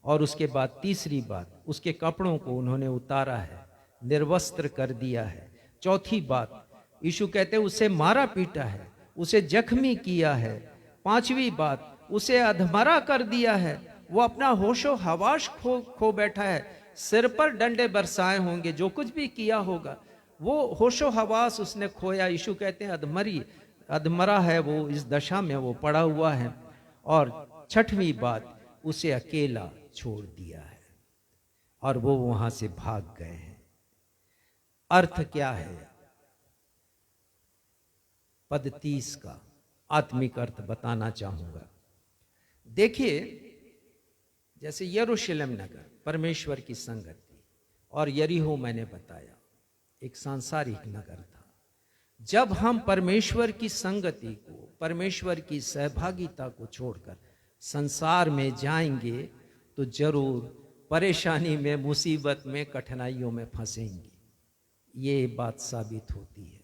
[SPEAKER 1] और उसके बाद तीसरी बात, उसके कपड़ों को उन्होंने उतारा है, निर्वस्त्र कर दिया है। चौथी बात, यीशु कहते हैं उसे मारा पीटा है, उसे जख्मी किया है। पांचवी बात, उसे अधमरा कर दिया है, वो अपना होशो हवास खो बैठा है, सिर पर डंडे बरसाए होंगे, जो कुछ भी किया होगा वो होशो हवास उसने खोया। यीशु कहते हैं अधमरा है वो, इस दशा में वो पड़ा हुआ है। और छठवीं बात, उसे अकेला छोड़ दिया है और वो वहां से भाग गए हैं। अर्थ क्या है? पद 30 का आत्मिक अर्थ बताना चाहूंगा। देखिए, जैसे यरूशलेम नगर परमेश्वर की संगति, और यरीहो मैंने बताया एक सांसारिक नगर था। जब हम परमेश्वर की संगति को, परमेश्वर की सहभागिता को छोड़कर संसार में जाएंगे तो जरूर परेशानी में, मुसीबत में, कठिनाइयों में फंसेंगे। ये बात साबित होती है।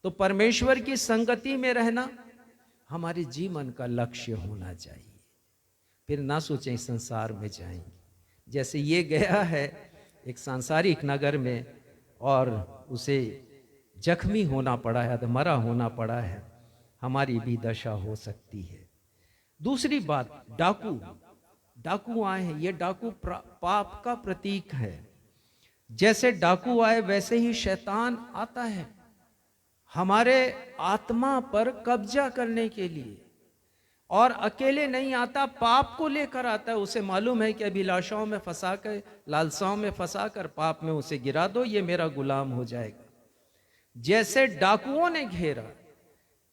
[SPEAKER 1] तो परमेश्वर की संगति में रहना हमारे जीवन का लक्ष्य होना चाहिए। फिर ना सोचें संसार में जाएंगे। जैसे ये गया है एक सांसारिक नगर में और उसे जख्मी होना पड़ा है, अधमरा होना पड़ा है, हमारी भी दशा हो सकती है। दूसरी बात, डाकू आए हैं। ये डाकू पाप का प्रतीक है। जैसे डाकू आए वैसे ही शैतान आता है हमारे आत्मा पर कब्जा करने के लिए। और अकेले नहीं आता, पाप को लेकर आता है। उसे मालूम है कि अभिलाषाओं में फंसा कर, लालसाओं में फंसा कर पाप में उसे गिरा दो, ये मेरा गुलाम हो जाएगा। जैसे डाकुओं ने घेरा,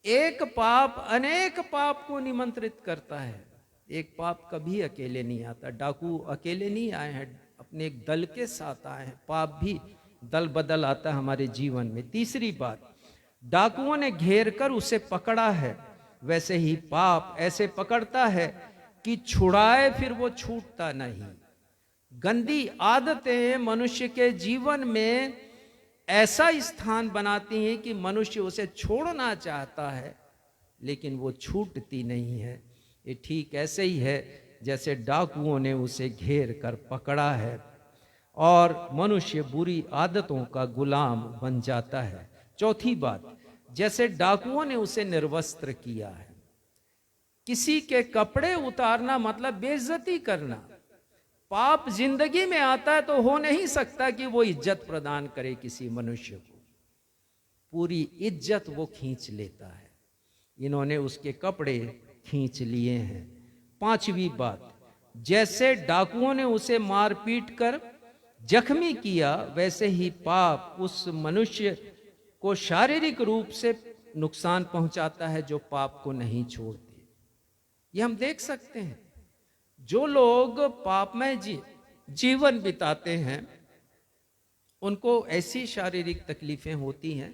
[SPEAKER 1] एक पाप अनेक पाप को निमंत्रित करता है। एक पाप कभी अकेले नहीं आता। डाकू अकेले नहीं आए हैं, अपने एक दल के साथ आए हैं। पाप भी दल बदल आता है हमारे जीवन में। तीसरी बात, डाकुओं ने घेर कर उसे पकड़ा है, वैसे ही पाप ऐसे पकड़ता है कि छुड़ाए फिर वो छूटता नहीं। गंदी आदतें मनुष्य के जीवन में ऐसा स्थान बनाती हैं कि मनुष्य उसे छोड़ना चाहता है लेकिन वो छूटती नहीं है। ये ठीक ऐसे ही है जैसे डाकुओं ने उसे घेर कर पकड़ा है और मनुष्य बुरी आदतों का गुलाम बन जाता है। चौथी बात, जैसे डाकुओं ने उसे निर्वस्त्र किया है। किसी के कपड़े उतारना मतलब बेइज्जती करना। पाप जिंदगी में आता है तो हो नहीं सकता कि वो इज्जत प्रदान करे किसी मनुष्य को। पूरी इज्जत वो खींच लेता है। इन्होंने उसके कपड़े खींच लिए हैं। पांचवी बात, जैसे डाकुओं ने उसे मार पीट कर जख्मी किया वैसे ही पाप उस मनुष्य को शारीरिक रूप से नुकसान पहुंचाता है जो पाप को नहीं छोड़ते। ये हम देख सकते हैं। जो लोग पापमय जीवन बिताते हैं उनको ऐसी शारीरिक तकलीफें होती हैं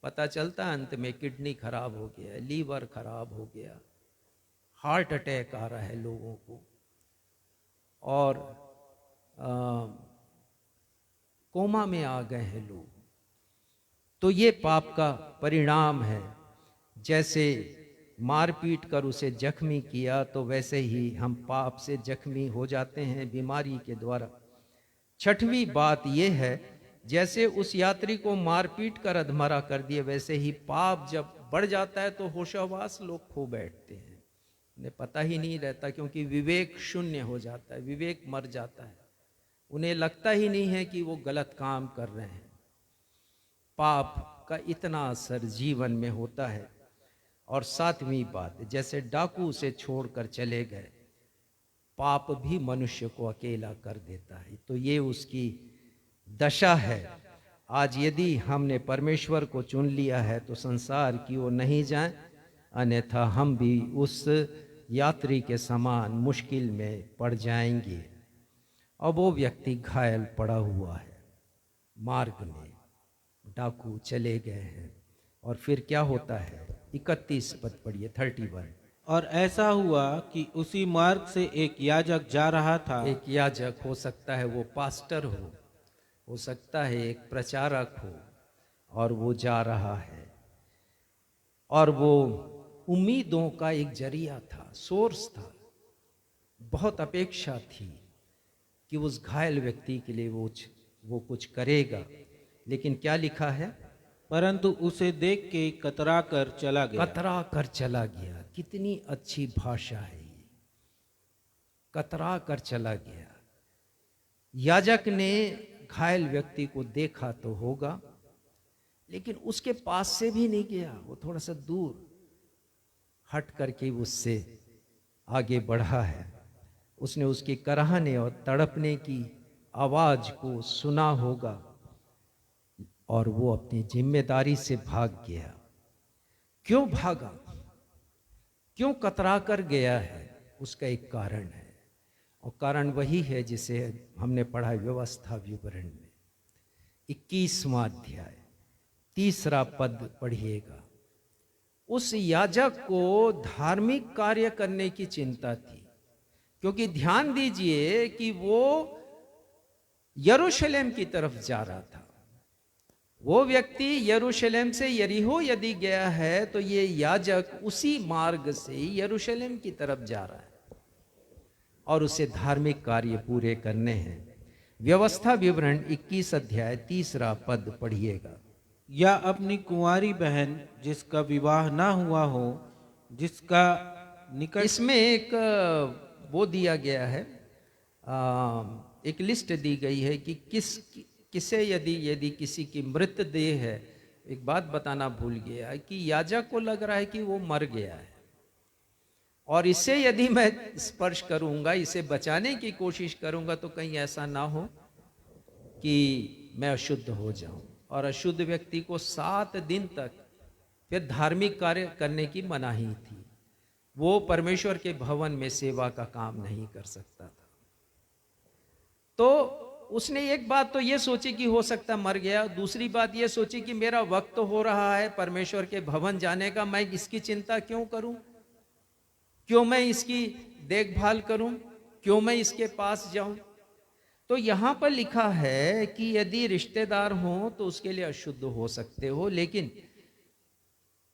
[SPEAKER 1] पता चलता है अंत में किडनी खराब हो गया, लीवर खराब हो गया, हार्ट अटैक आ रहा है लोगों को, और कोमा में आ गए हैं लोग। तो ये पाप का परिणाम है। जैसे मारपीट कर उसे जख्मी किया, तो वैसे ही हम पाप से जख्मी हो जाते हैं बीमारी के द्वारा। छठवीं बात यह है, जैसे उस यात्री को मारपीट कर अधमरा कर दिए, वैसे ही पाप जब बढ़ जाता है तो होशावास लोग खो बैठते हैं, उन्हें पता ही नहीं रहता, क्योंकि विवेक शून्य हो जाता है, विवेक मर जाता है, उन्हें लगता ही नहीं है कि वो गलत काम कर रहे हैं। पाप का इतना असर जीवन में होता है। और सातवीं बात, जैसे डाकू उसे छोड़कर चले गए, पाप भी मनुष्य को अकेला कर देता है। तो ये उसकी दशा है। आज यदि हमने परमेश्वर को चुन लिया है तो संसार की ओर नहीं जाएं, अन्यथा हम भी उस यात्री के समान मुश्किल में पड़ जाएंगे। और वो व्यक्ति घायल पड़ा हुआ है, मार्ग में डाकू चले गए हैं। और फिर क्या होता है? 31 पद पढ़िए, 31।
[SPEAKER 3] और ऐसा हुआ कि उसी मार्ग से एक याजक जा रहा था।
[SPEAKER 1] एक याजक, हो सकता है वो पास्टर हो सकता है एक प्रचारक हो, और वो जा रहा है, और वो उम्मीदों का एक जरिया था, सोर्स था, बहुत अपेक्षा थी कि उस घायल व्यक्ति के लिए वो कुछ करेगा। लेकिन क्या लिखा है?
[SPEAKER 3] परंतु उसे देख के कतरा कर चला गया।
[SPEAKER 1] कतरा कर चला गया। कितनी अच्छी भाषा है ये, कतरा कर चला गया। याजक ने घायल व्यक्ति को देखा तो होगा, लेकिन उसके पास से भी नहीं गया, वो थोड़ा सा दूर हट करके उससे आगे बढ़ा है। उसने उसकी कराहने और तड़पने की आवाज को सुना होगा, और वो अपनी जिम्मेदारी से भाग गया। क्यों भागा? क्यों कतरा कर गया है? उसका एक कारण है, और कारण वही है जिसे हमने पढ़ा व्यवस्था विवरण में। 21वां अध्याय 3 पद पढ़िएगा। उस याजक को धार्मिक कार्य करने की चिंता थी, क्योंकि ध्यान दीजिए कि वो यरूशलेम की तरफ जा रहा था। वो व्यक्ति यरूशलेम से यरीहो यदि गया है, तो ये याजक उसी मार्ग से यरूशलेम की तरफ जा रहा है, और उसे धार्मिक कार्य पूरे करने हैं। व्यवस्था विवरण 21 अध्याय 3 पद पढ़िएगा।
[SPEAKER 3] या अपनी कुंवारी बहन जिसका विवाह ना हुआ हो, जिसका निकट।
[SPEAKER 1] इसमें एक वो दिया गया है, एक लिस्ट दी गई है कि किसे यदि किसी की मृतदेह है। एक बात बताना भूल गया कि याजक को लग रहा है कि वो मर गया है, और इसे यदि मैं स्पर्श करूंगा, इसे बचाने की कोशिश करूंगा, तो कहीं ऐसा ना हो कि मैं अशुद्ध हो जाऊं। और अशुद्ध व्यक्ति को 7 दिन तक फिर धार्मिक कार्य करने की मनाही थी। वो परमेश्वर के भवन में सेवा का काम नहीं कर सकता था। तो उसने एक बात तो ये सोची कि हो सकता मर गया, दूसरी बात ये सोची कि मेरा वक्त हो रहा है परमेश्वर के भवन जाने का, मैं इसकी चिंता क्यों करूं, क्यों मैं इसकी देखभाल करूं, क्यों मैं इसके पास जाऊं। तो यहां पर लिखा है कि यदि रिश्तेदार हो तो उसके लिए अशुद्ध हो सकते हो, लेकिन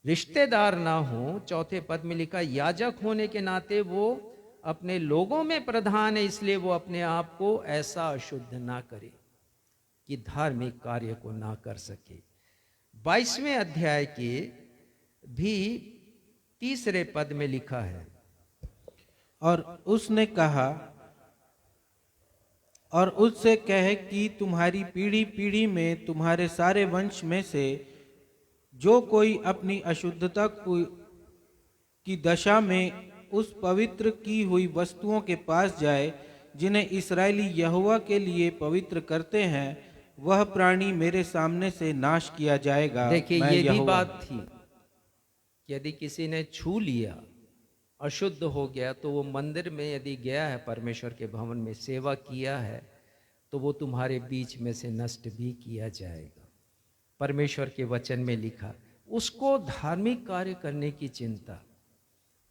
[SPEAKER 1] रिश्तेदार ना हो, चौथे पद में लिखा याजक होने के नाते वो अपने लोगों में प्रधान है, इसलिए वो अपने आप को ऐसा अशुद्ध ना करे कि धार्मिक कार्य को ना कर सके। 22वें अध्याय के भी 3 पद में लिखा है,
[SPEAKER 3] और उसने कहा, और उससे कहे कि तुम्हारी पीढ़ी पीढ़ी में तुम्हारे सारे वंश में से जो कोई अपनी अशुद्धता की दशा में उस पवित्र की हुई वस्तुओं के पास जाए जिन्हें इस्राएली यहोवा के लिए पवित्र करते हैं, वह प्राणी मेरे सामने से नाश किया जाएगा।
[SPEAKER 1] देखिए ये भी बात थी, यदि किसी ने छू लिया, अशुद्ध हो गया, तो वो मंदिर में यदि गया है, परमेश्वर के भवन में सेवा किया है, तो वो तुम्हारे बीच में से नष्ट भी किया जाएगा। परमेश्वर के वचन में लिखा, उसको धार्मिक कार्य करने की चिंता,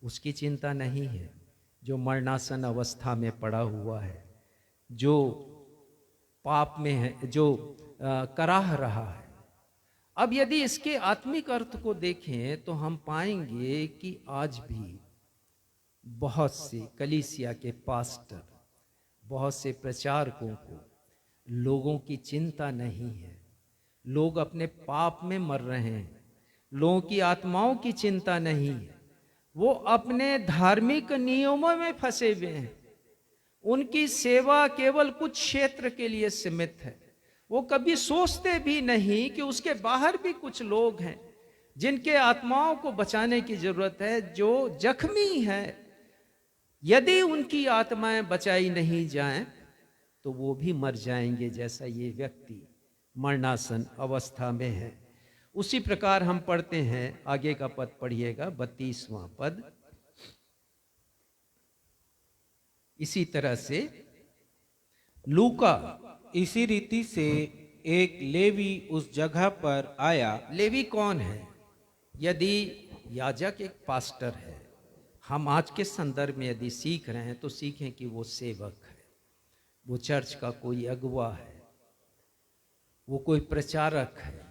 [SPEAKER 1] उसकी चिंता नहीं है जो मरणासन अवस्था में पड़ा हुआ है, जो पाप में है, जो कराह रहा है। अब यदि इसके आत्मिक अर्थ को देखें तो हम पाएंगे कि आज भी बहुत से कलीसिया के पास्टर, बहुत से प्रचारकों को लोगों की चिंता नहीं है। लोग अपने पाप में मर रहे हैं, लोगों की आत्माओं की चिंता नहीं है। वो अपने धार्मिक नियमों में फंसे हुए हैं। उनकी सेवा केवल कुछ क्षेत्र के लिए सीमित है। वो कभी सोचते भी नहीं कि उसके बाहर भी कुछ लोग हैं जिनके आत्माओं को बचाने की जरूरत है, जो जख्मी है। यदि उनकी आत्माएं बचाई नहीं जाएं तो वो भी मर जाएंगे, जैसा ये व्यक्ति मरणासन अवस्था में है। उसी प्रकार हम पढ़ते हैं, आगे का पद पढ़िएगा, 32वां पद। इसी तरह से लूका,
[SPEAKER 3] इसी रीति से एक लेवी उस जगह पर आया।
[SPEAKER 1] लेवी कौन है? यदि याजक एक पास्टर है, हम आज के संदर्भ में यदि सीख रहे हैं तो सीखें कि वो सेवक है, वो चर्च का कोई अगुवा है, वो कोई प्रचारक है,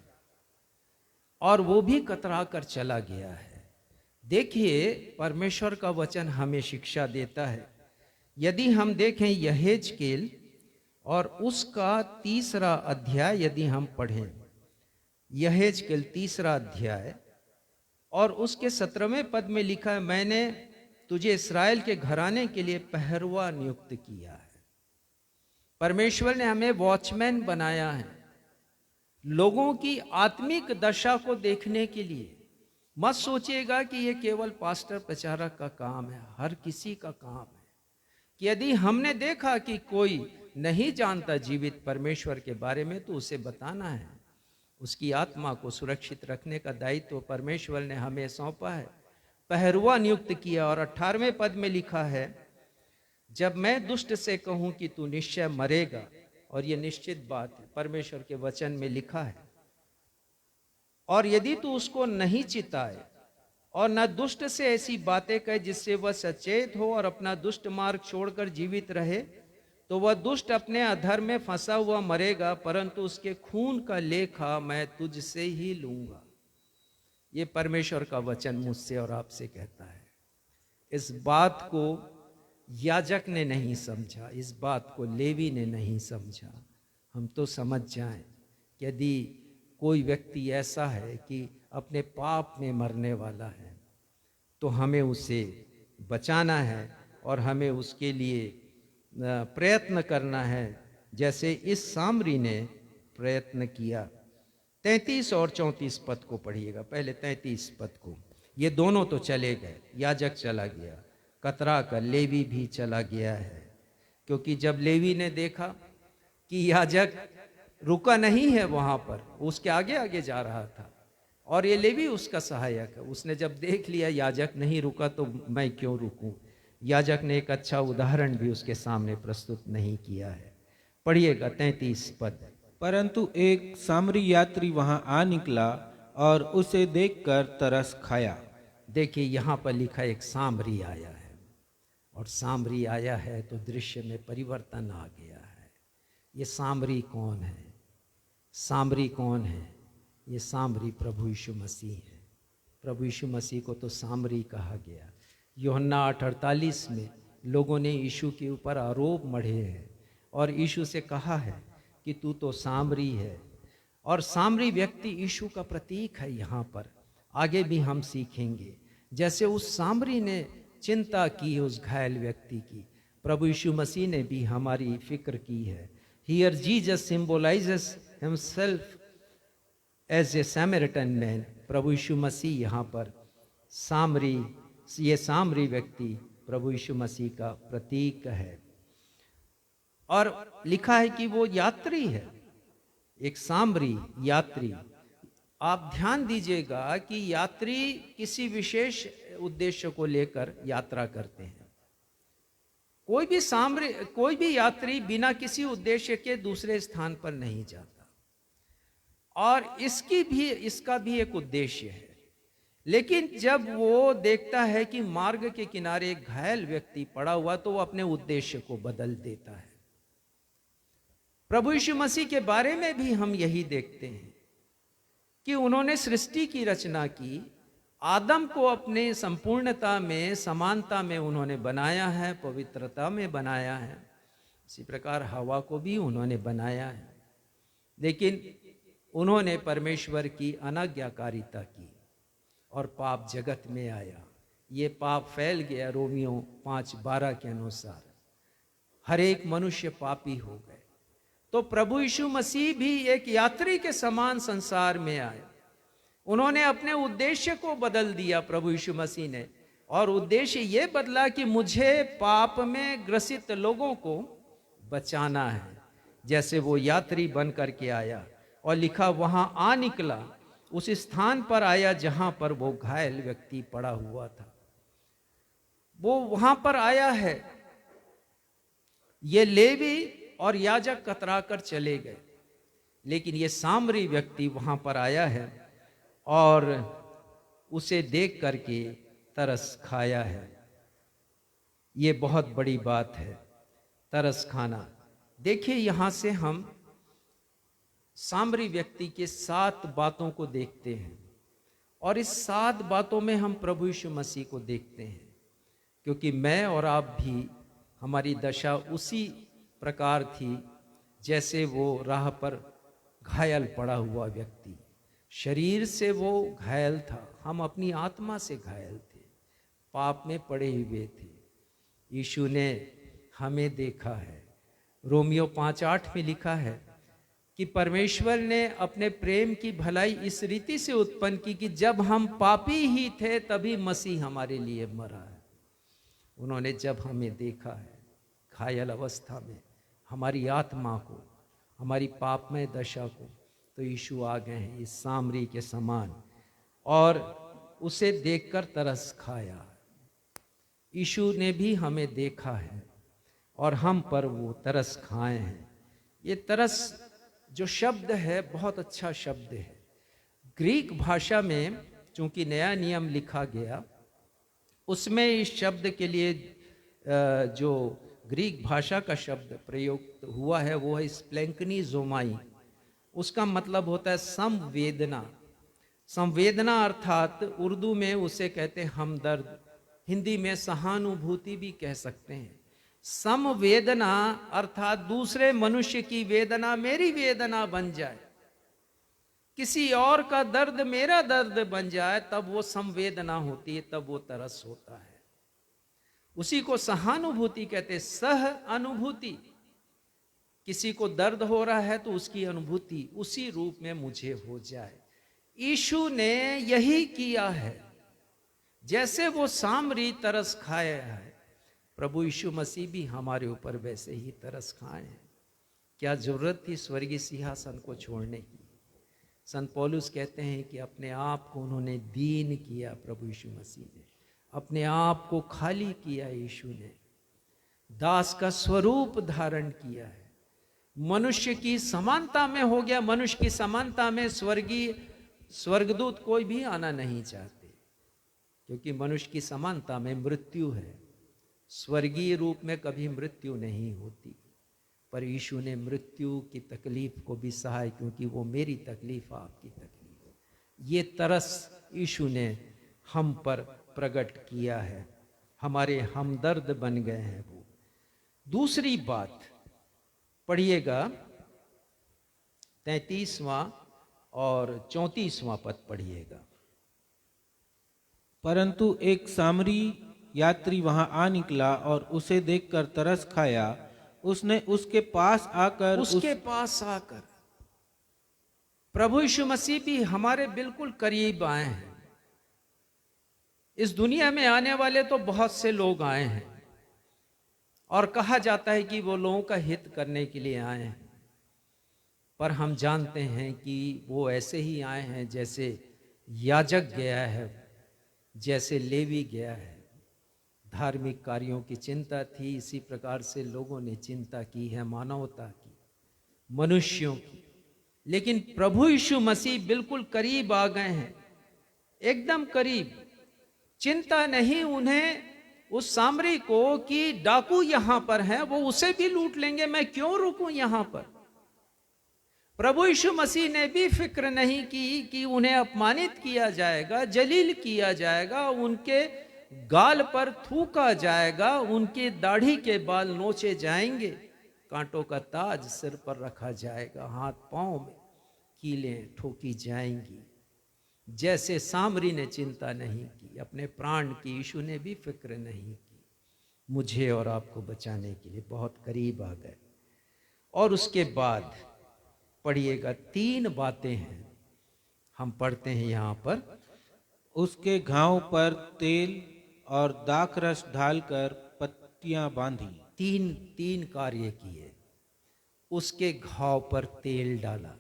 [SPEAKER 1] और वो भी कतरा कर चला गया है। देखिए, परमेश्वर का वचन हमें शिक्षा देता है। यदि हम देखें यहेजकेल और उसका 3रा अध्याय यदि हम पढ़ें, यहेजकेल 3रा अध्याय और उसके 17वें पद में लिखा है, मैंने तुझे इस्राएल के घराने के लिए पहरुआ नियुक्त किया है। परमेश्वर ने हमें वॉचमैन बनाया है, लोगों की आत्मिक दशा को देखने के लिए। मत सोचिएगा कि यह केवल पास्टर प्रचारक का काम है, हर किसी का काम है। कि यदि हमने देखा कि कोई नहीं जानता जीवित परमेश्वर के बारे में, तो उसे बताना है। उसकी आत्मा को सुरक्षित रखने का दायित्व परमेश्वर ने हमें सौंपा है। पहरुआ नियुक्त किया। और 18वें पद में लिखा है, जब मैं दुष्ट से कहूं कि तू निश्चय मरेगा, और यह निश्चित बात है, परमेश्वर के वचन में लिखा है, और यदि तू उसको नहीं चिताए और न दुष्ट से ऐसी बातें कहे जिससे वह सचेत हो और अपना दुष्ट मार्ग छोड़कर जीवित रहे, तो वह दुष्ट अपने अधर्म में फंसा हुआ मरेगा, परंतु उसके खून का लेखा मैं तुझसे ही लूंगा। ये परमेश्वर का वचन मुझसे और आपसे कहता है। इस बात को याजक ने नहीं समझा, इस बात को लेवी ने नहीं समझा। हम तो समझ जाएं कि यदि कोई व्यक्ति ऐसा है कि अपने पाप में मरने वाला है, तो हमें उसे बचाना है और हमें उसके लिए प्रयत्न करना है, जैसे इस सामरी ने प्रयत्न किया। 33 और 34 पद को पढ़िएगा। पहले 33 पद को। ये दोनों तो चले गए, याजक चला गया, कतरा का लेवी भी चला गया है। क्योंकि जब लेवी ने देखा कि याजक रुका नहीं है वहां पर, उसके आगे आगे जा रहा था, और ये लेवी उसका सहायक है, उसने जब देख लिया याजक नहीं रुका तो मैं क्यों रुकूं। याजक ने एक अच्छा उदाहरण भी उसके सामने प्रस्तुत नहीं किया है। पढ़िएगा 33 पद।
[SPEAKER 3] परंतु एक सामरी यात्री वहां आ निकला और उसे देखकर तरस खाया।
[SPEAKER 1] देखिए, यहाँ पर लिखा एक सामरी आया है, और सामरी आया है तो दृश्य में परिवर्तन आ गया है। ये सामरी कौन है? सामरी कौन है? ये सामरी प्रभु यीशु मसीह है। प्रभु यीशु मसीह को तो सामरी कहा गया। यूहन्ना 8:48 में लोगों ने यीशु के ऊपर आरोप मढ़े हैं और यीशु से कहा है कि तू तो सामरी है। और सामरी व्यक्ति यीशु का प्रतीक है। यहाँ पर आगे भी हम सीखेंगे, जैसे उस सामरी ने चिंता की उस घायल व्यक्ति की, प्रभु यीशु मसीह ने भी हमारी फिक्र की है। Here Jesus symbolises himself as a Samaritan man. प्रभु यीशु मसीह यहाँ पर सामरी, ये सामरी व्यक्ति प्रभु यीशु मसीह का प्रतीक है। और लिखा है कि वो यात्री है, एक सामरी यात्री। आप ध्यान दीजिएगा कि यात्री किसी विशेष उद्देश्य को लेकर यात्रा करते हैं। कोई भी यात्री बिना किसी उद्देश्य के दूसरे स्थान पर नहीं जाता। और इसका भी एक उद्देश्य है। लेकिन जब वो देखता है कि मार्ग के किनारे एक घायल व्यक्ति पड़ा हुआ, तो वो अपने उद्देश्य को बदल देता है। प्रभु यीशु मसीह के बारे में भी हम यही देखते हैं कि उन्होंने सृष्टि की रचना की, आदम को अपने संपूर्णता में, समानता में उन्होंने बनाया है, पवित्रता में बनाया है। इसी प्रकार हवा को भी उन्होंने बनाया है। लेकिन उन्होंने परमेश्वर की अनाज्ञाकारिता की और पाप जगत में आया। ये पाप फैल गया। रोमियो 5:12 के अनुसार हर एक मनुष्य पापी हो गए। तो प्रभु यीशु मसीह भी एक यात्री के समान संसार में आए। उन्होंने अपने उद्देश्य को बदल दिया प्रभु यीशु मसीह ने, और उद्देश्य ये बदला कि मुझे पाप में ग्रसित लोगों को बचाना है। जैसे वो यात्री बन करके आया और लिखा वहां आ निकला, उस स्थान पर आया जहां पर वो घायल व्यक्ति पड़ा हुआ था। वो वहां पर आया है। ये लेवी और याजक कतरा कर चले गए, लेकिन ये सामरी व्यक्ति वहां पर आया है और उसे देख करके तरस खाया है। ये बहुत बड़ी बात है, तरस खाना। देखिए, यहां से हम सामरी व्यक्ति के 7 बातों को देखते हैं, और इस 7 बातों में हम प्रभु यीशु मसीह को देखते हैं, क्योंकि मैं और आप भी, हमारी दशा उसी प्रकार थी जैसे वो राह पर घायल पड़ा हुआ व्यक्ति। शरीर से वो घायल था, हम अपनी आत्मा से घायल थे, पाप में पड़े हुए थे। यीशु ने हमें देखा है। रोमियो 5:8 में लिखा है कि परमेश्वर ने अपने प्रेम की भलाई इस रीति से उत्पन्न की कि जब हम पापी ही थे तभी मसीह हमारे लिए मरा है। उन्होंने जब हमें देखा है घायल अवस्था में, हमारी आत्मा को, हमारी पापमय दशा को, तो यीशु आ गए हैं इस सामरी के समान और उसे देखकर तरस खाया। यीशु ने भी हमें देखा है और हम पर वो तरस खाए हैं। ये तरस जो शब्द है बहुत अच्छा शब्द है। ग्रीक भाषा में चूंकि नया नियम लिखा गया, उसमें इस शब्द के लिए जो ग्रीक भाषा का शब्द प्रयोग हुआ है वो है स्प्लेंकनी जोमाई। उसका मतलब होता है संवेदना। संवेदना अर्थात उर्दू में उसे कहते हैं हमदर्द, हिंदी में सहानुभूति भी कह सकते हैं। संवेदना अर्थात दूसरे मनुष्य की वेदना मेरी वेदना बन जाए, किसी और का दर्द मेरा दर्द बन जाए, तब वो संवेदना होती है, तब वो तरस होता है। उसी को सहानुभूति कहते, सह अनुभूति। किसी को दर्द हो रहा है तो उसकी अनुभूति उसी रूप में मुझे हो जाए। यीशु ने यही किया है। जैसे वो सामरी तरस खाया है, प्रभु यीशु मसीह भी हमारे ऊपर वैसे ही तरस खाए हैं। क्या जरूरत थी स्वर्गीय सिंहासन को छोड़ने की? संत पौलुस कहते हैं कि अपने आप को उन्होंने दीन किया। प्रभु यीशु मसीह ने अपने आप को खाली किया। यीशु ने दास का स्वरूप धारण किया है। मनुष्य की समानता में हो गया। मनुष्य की समानता में स्वर्गदूत कोई भी आना नहीं चाहते, क्योंकि मनुष्य की समानता में मृत्यु है। स्वर्गीय रूप में कभी मृत्यु नहीं होती, पर यीशु ने मृत्यु की तकलीफ को भी सहा, क्योंकि वो मेरी तकलीफ, आपकी तकलीफ। ये तरस यीशु ने हम पर प्रकट किया है, हमारे हमदर्द बन गए हैं वो। दूसरी बात पढ़िएगा, 33वां और 34वां पद पढ़िएगा।
[SPEAKER 3] परंतु एक सामरी यात्री वहां आ निकला और उसे देखकर तरस खाया। उसने उसके पास आकर
[SPEAKER 1] प्रभु यीशु मसीह भी हमारे बिल्कुल करीब आए हैं। इस दुनिया में आने वाले तो बहुत से लोग आए हैं और कहा जाता है कि वो लोगों का हित करने के लिए आए हैं, पर हम जानते हैं कि वो ऐसे ही आए हैं जैसे याजक गया है, जैसे लेवी गया है। धार्मिक कार्यों की चिंता थी, इसी प्रकार से लोगों ने चिंता की है मानवता की, मनुष्यों की। लेकिन प्रभु यीशु मसीह बिल्कुल करीब आ गए हैं, एकदम करीब। चिंता नहीं उन्हें उस सामरी को कि डाकू यहां पर हैं, वो उसे भी लूट लेंगे, मैं क्यों रुकूं यहां पर। प्रभु यीशु मसीह ने भी फिक्र नहीं की कि उन्हें अपमानित किया जाएगा, जलील किया जाएगा, उनके गाल पर थूका जाएगा, उनकी दाढ़ी के बाल नोचे जाएंगे, कांटों का ताज सिर पर रखा जाएगा, हाथ पांव में कीलें ठोकी जाएंगी। जैसे सामरी ने चिंता नहीं की, अपने प्राण की, यीशु ने भी फिक्र नहीं की। मुझे और आपको बचाने के लिए बहुत करीब आ गए। और उसके बाद पढ़िएगा, 3 बातें हैं, हम पढ़ते हैं यहाँ पर।
[SPEAKER 3] उसके घाव पर तेल और दाखरस ढालकर पट्टियां बांधी।
[SPEAKER 1] 3 कार्य किए। उसके घाव पर तेल डाला।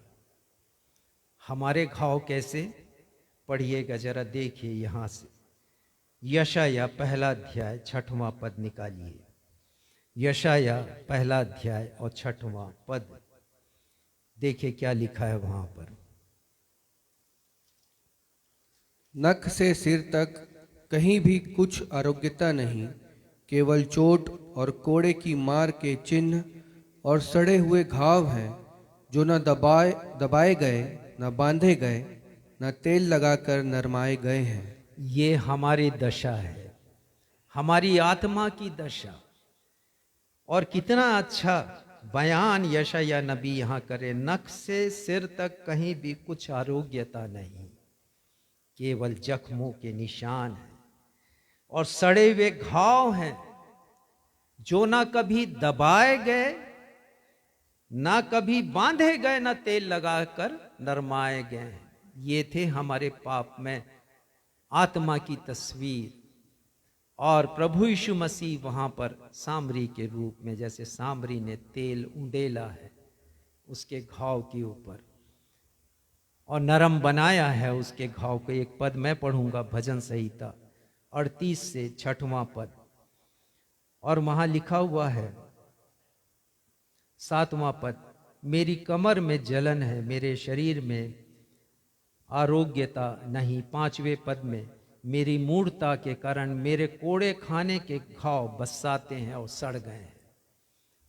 [SPEAKER 1] हमारे घाव कैसे? पढ़िएगा जरा, देखिए यहां से। यशाया 1 अध्याय 6वां पद निकालिए। यशाया 1 अध्याय और 6वां पद देखिए क्या लिखा है वहां पर।
[SPEAKER 4] नख से सिर तक कहीं भी कुछ आरोग्यता नहीं, केवल चोट और कोड़े की मार के चिन्ह और सड़े हुए घाव हैं, जो न दबाए गए, न बांधे गए, न तेल लगाकर नरमाए गए हैं।
[SPEAKER 1] ये हमारी दशा है, हमारी आत्मा की दशा। और कितना अच्छा बयान यशाया नबी यहां करे, नख से सिर तक कहीं भी कुछ आरोग्यता नहीं, केवल जख्मों के निशान हैं और सड़े हुए घाव हैं, जो ना कभी दबाए गए, ना कभी बांधे गए, ना तेल लगाकर नरमाए गए। ये थे हमारे पाप में आत्मा की तस्वीर। और प्रभु यीशु मसीह वहां पर सामरी के रूप में, जैसे सामरी ने तेल उंडेला है उसके घाव के ऊपर और नरम बनाया है उसके घाव को। एक पद मैं पढ़ूंगा, भजन संहिता 38 से 6वां पद, और वहां लिखा हुआ है 7वां पद, मेरी कमर में जलन है, मेरे शरीर में आरोग्यता नहीं। 5वें पद में, मेरी मूढ़ता के कारण मेरे कोड़े खाने के घाव बसाते हैं और सड़ गए हैं।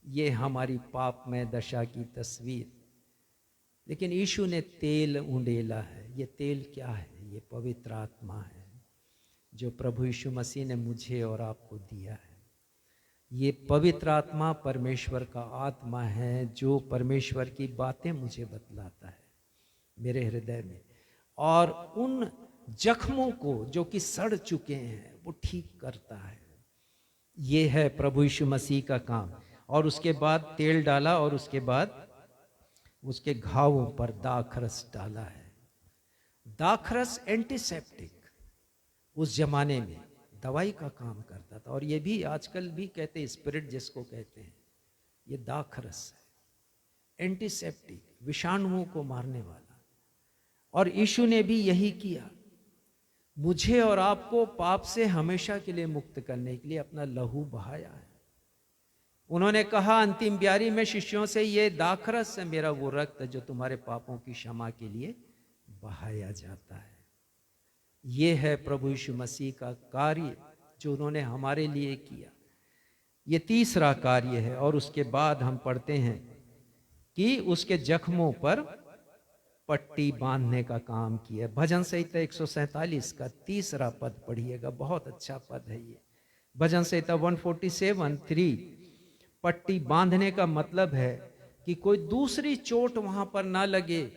[SPEAKER 1] ये हमारी पाप में दशा की तस्वीर। लेकिन यीशु ने तेल उंडेला है। ये तेल क्या है? ये पवित्र आत्मा है जो प्रभु यीशु मसीह ने मुझे और आपको दिया है। ये पवित्र आत्मा परमेश्वर का आत्मा है जो परमेश्वर की बातें मुझे बतलाता है मेरे हृदय में, और उन जख्मों को जो कि सड़ चुके हैं वो ठीक करता है। ये है प्रभु यीशु मसीह का काम। और उसके बाद तेल डाला और उसके बाद उसके घावों पर दाखरस डाला है। दाखरस एंटीसेप्टिक उस जमाने में दवाई का काम करता था, और ये भी आजकल भी कहते हैं, स्पिरिट जिसको कहते हैं, ये दाखरस है, एंटीसेप्टिक, विषाणुओं को मारने वाला। और यीशु ने भी यही किया, मुझे और आपको पाप से हमेशा के लिए मुक्त करने के लिए अपना लहू बहाया है। उन्होंने कहा अंतिम ब्यारी में शिष्यों से, ये दाखरस है मेरा वो रक्त जो तुम्हारे पापों की क्षमा के लिए बहाया जाता है। ये है प्रभु यीशु मसीह का कार्य जो उन्होंने हमारे लिए किया। ये तीसरा कार्य है। और उसके बाद हम पढ़ते हैं कि उसके जख्मों पर पट्टी बांधने का काम किया। भजन संहिता 147 का 3रा पद पढ़िएगा, बहुत अच्छा पद है ये। भजन संहिता 147:3, पट्टी बांधने का मतलब है कि कोई दूसरी चोट वहां पर ना लगे।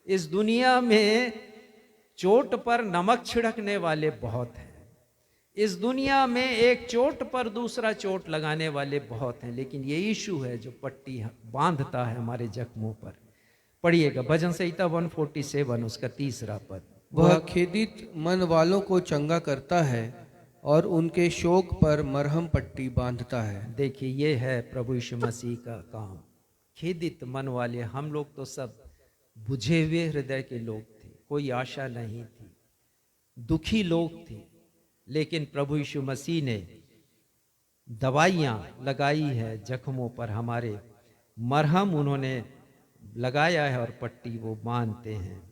[SPEAKER 1] इस दुनिया में चोट पर नमक छिड़कने वाले बहुत हैं, इस दुनिया में एक चोट पर दूसरा चोट लगाने वाले बहुत हैं, लेकिन ये यीशु है जो पट्टी बांधता है हमारे जख्मों पर। पढ़िएगा भजन संहिता 147 उसका 3रा पद।
[SPEAKER 4] वह खेदित मन वालों को चंगा करता है और उनके शोक पर मरहम पट्टी बांधता है।
[SPEAKER 1] देखिए ये है प्रभु यीशु मसीह का काम। खेदित मन वाले, हम लोग तो सब बुझे हुए हृदय के लोग थे, कोई आशा नहीं थी, दुखी लोग थे, लेकिन प्रभु यीशु मसीह ने दवाइयाँ लगाई है जख्मों पर, हमारे मरहम उन्होंने लगाया है और पट्टी वो बांधते हैं।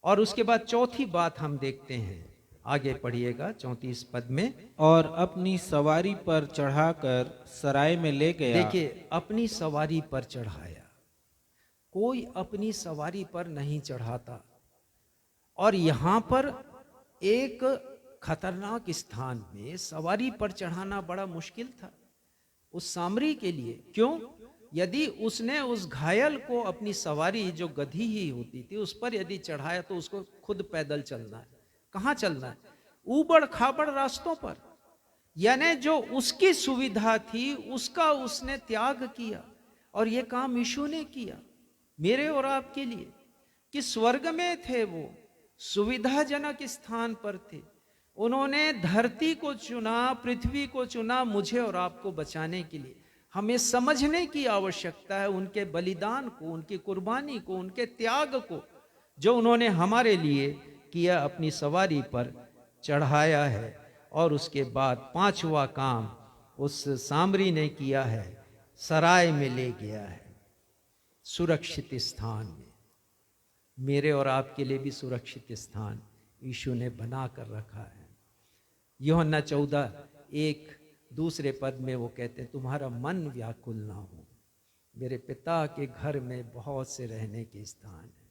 [SPEAKER 1] और उसके बाद चौथी बात हम देखते हैं, आगे पढ़िएगा 34 पद में।
[SPEAKER 3] और अपनी सवारी पर चढ़ाकर सराय में ले गया।
[SPEAKER 1] देखिए, अपनी सवारी पर चढ़ाया। कोई अपनी सवारी पर नहीं चढ़ाता। और यहां पर एक खतरनाक स्थान में सवारी पर चढ़ाना बड़ा मुश्किल था उस सामरी के लिए। क्यों? यदि उसने उस घायल को अपनी सवारी, जो गधी ही होती थी, उस पर यदि चढ़ाया तो उसको खुद पैदल चलना है। कहाँ चलना है? ऊबड़ खाबड़ रास्तों पर। यानी जो उसकी सुविधा थी उसका उसने त्याग किया। और ये काम यीशु ने किया मेरे और आपके लिए, कि स्वर्ग में थे वो, सुविधाजनक स्थान पर थे। उन्होंने धरती को चुना, पृथ्वी को चुना मुझे और आपको बचाने के लिए। हमें समझने की आवश्यकता है उनके बलिदान को, उनकी कुर्बानी को, उनके त्याग को, जो उन्होंने हमारे लिए किया, अपनी सवारी पर चढ़ाया है। और उसके बाद पांचवा काम उस सामरी ने किया है, सराय में ले गया है, सुरक्षित स्थान में। मेरे और आपके लिए भी सुरक्षित स्थान यीशु ने बना कर रखा है। यूहन्ना 14:1 दूसरे पद में वो कहते हैं, तुम्हारा मन व्याकुल ना हो, मेरे पिता के घर में बहुत से रहने के स्थान है,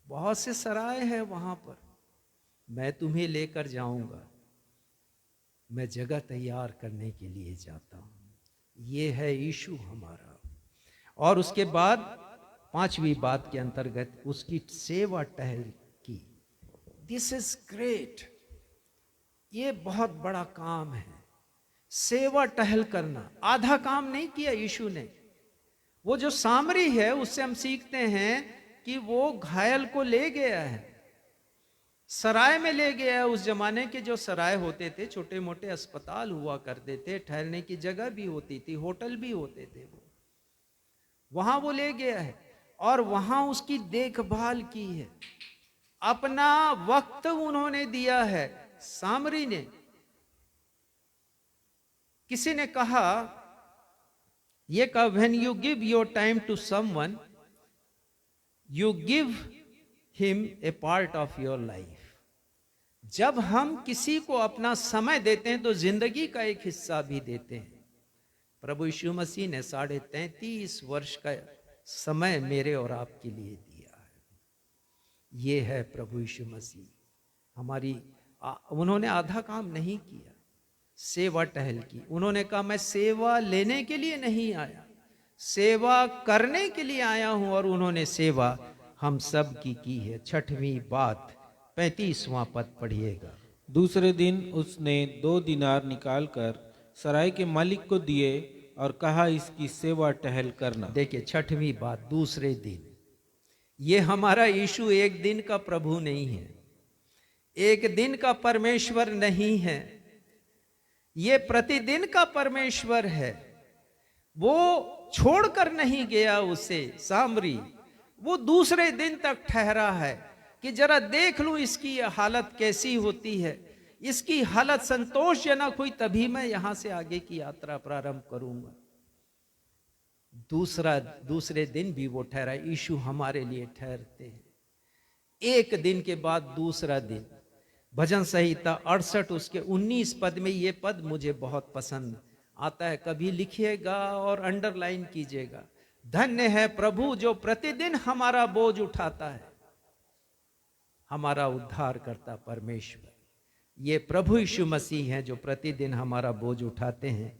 [SPEAKER 1] बहुत से सराय है वहां पर, मैं तुम्हें लेकर जाऊंगा, मैं जगह तैयार करने के लिए जाता हूं। ये है यीशु हमारा। और उसके बाद पांचवी बात के अंतर्गत उसकी सेवा टहल की। दिस इज ग्रेट, ये बहुत बड़ा काम है, सेवा टहल करना। आधा काम नहीं किया यीशु ने। वो जो सामरी है उससे हम सीखते हैं कि वो घायल को ले गया है, सराय में ले गया है। उस जमाने के जो सराय होते थे, छोटे मोटे अस्पताल हुआ करते थे, ठहरने की जगह भी होती थी, होटल भी होते थे, वो वहां वो ले गया है और वहां उसकी देखभाल की है। अपना वक्त उन्होंने दिया है। सामरी ने, किसी ने कहा, ये कहा, when you give your time to someone you give him a part of your life. जब हम किसी को अपना समय देते हैं तो जिंदगी का एक हिस्सा भी देते हैं। प्रभु यीशु मसीह ने 33.5 वर्ष का समय मेरे और आपके लिए दिया है। ये है प्रभु यीशु मसीह हमारी। उन्होंने आधा काम नहीं किया, सेवा टहल की। उन्होंने कहा, मैं सेवा लेने के लिए नहीं आया, सेवा करने के लिए आया हूं। और उन्होंने सेवा हम सब की है। छठवीं बात 35वां पद पढ़िएगा।
[SPEAKER 3] दूसरे दिन उसने 2 दीनार निकालकर सराय के मालिक को दिए और कहा, इसकी सेवा टहल करना।
[SPEAKER 1] देखिए, छठवीं बात, दूसरे दिन। ये हमारा यीशु एक दिन का प्रभु नहीं है, एक दिन का परमेश्वर नहीं है, ये प्रतिदिन का परमेश्वर है। वो छोड़कर नहीं गया उसे, सामरी। वो दूसरे दिन तक ठहरा है कि जरा देख लूं इसकी हालत कैसी होती है। इसकी हालत संतोषजनक हुई तभी मैं यहां से आगे की यात्रा प्रारंभ करूंगा। दूसरे दिन भी वो ठहरा। यीशु हमारे लिए ठहरते हैं। एक दिन के बाद दूसरा दिन। भजन संहिता 68 उसके 19 पद में ये पद मुझे बहुत पसंद आता है, कभी लिखिएगा और अंडरलाइन कीजिएगा। धन्य है प्रभु जो प्रतिदिन हमारा बोझ उठाता है, हमारा उद्धार करता परमेश्वर। ये प्रभु यीशु मसीह हैं जो प्रतिदिन हमारा बोझ उठाते हैं।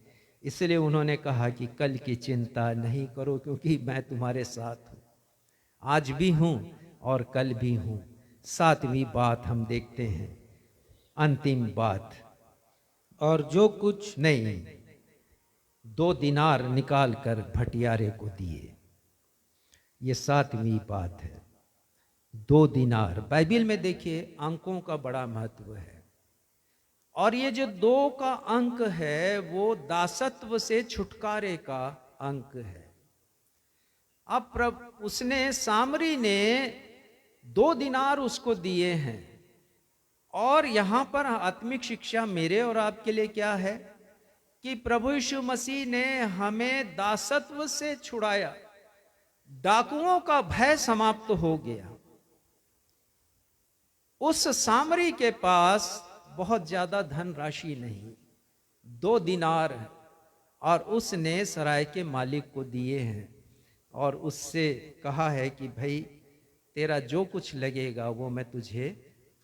[SPEAKER 1] इसलिए उन्होंने कहा कि कल की चिंता नहीं करो, क्योंकि मैं तुम्हारे साथ हूं, आज भी हूं और कल भी हूं। 7वीं बात हम देखते हैं, अंतिम बात।
[SPEAKER 3] और जो कुछ
[SPEAKER 1] नहीं, 2 दीनार निकाल कर भटियारे को दिए। ये 7वीं बात है, 2 दीनार। बाइबल में देखिए अंकों का बड़ा महत्व है। और ये जो 2 का अंक है वो दासत्व से छुटकारे का अंक है। अब उसने, सामरी ने 2 दीनार उसको दिए हैं। और यहां पर आत्मिक शिक्षा मेरे और आपके लिए क्या है कि प्रभु यीशु मसीह ने हमें दासत्व से छुड़ाया। डाकुओं का भय समाप्त हो गया। उस सामरी के पास बहुत ज्यादा धनराशि नहीं, 2 दिनार, और उसने सराय के मालिक को दिए हैं और उससे कहा है कि भाई तेरा जो कुछ लगेगा वो मैं तुझे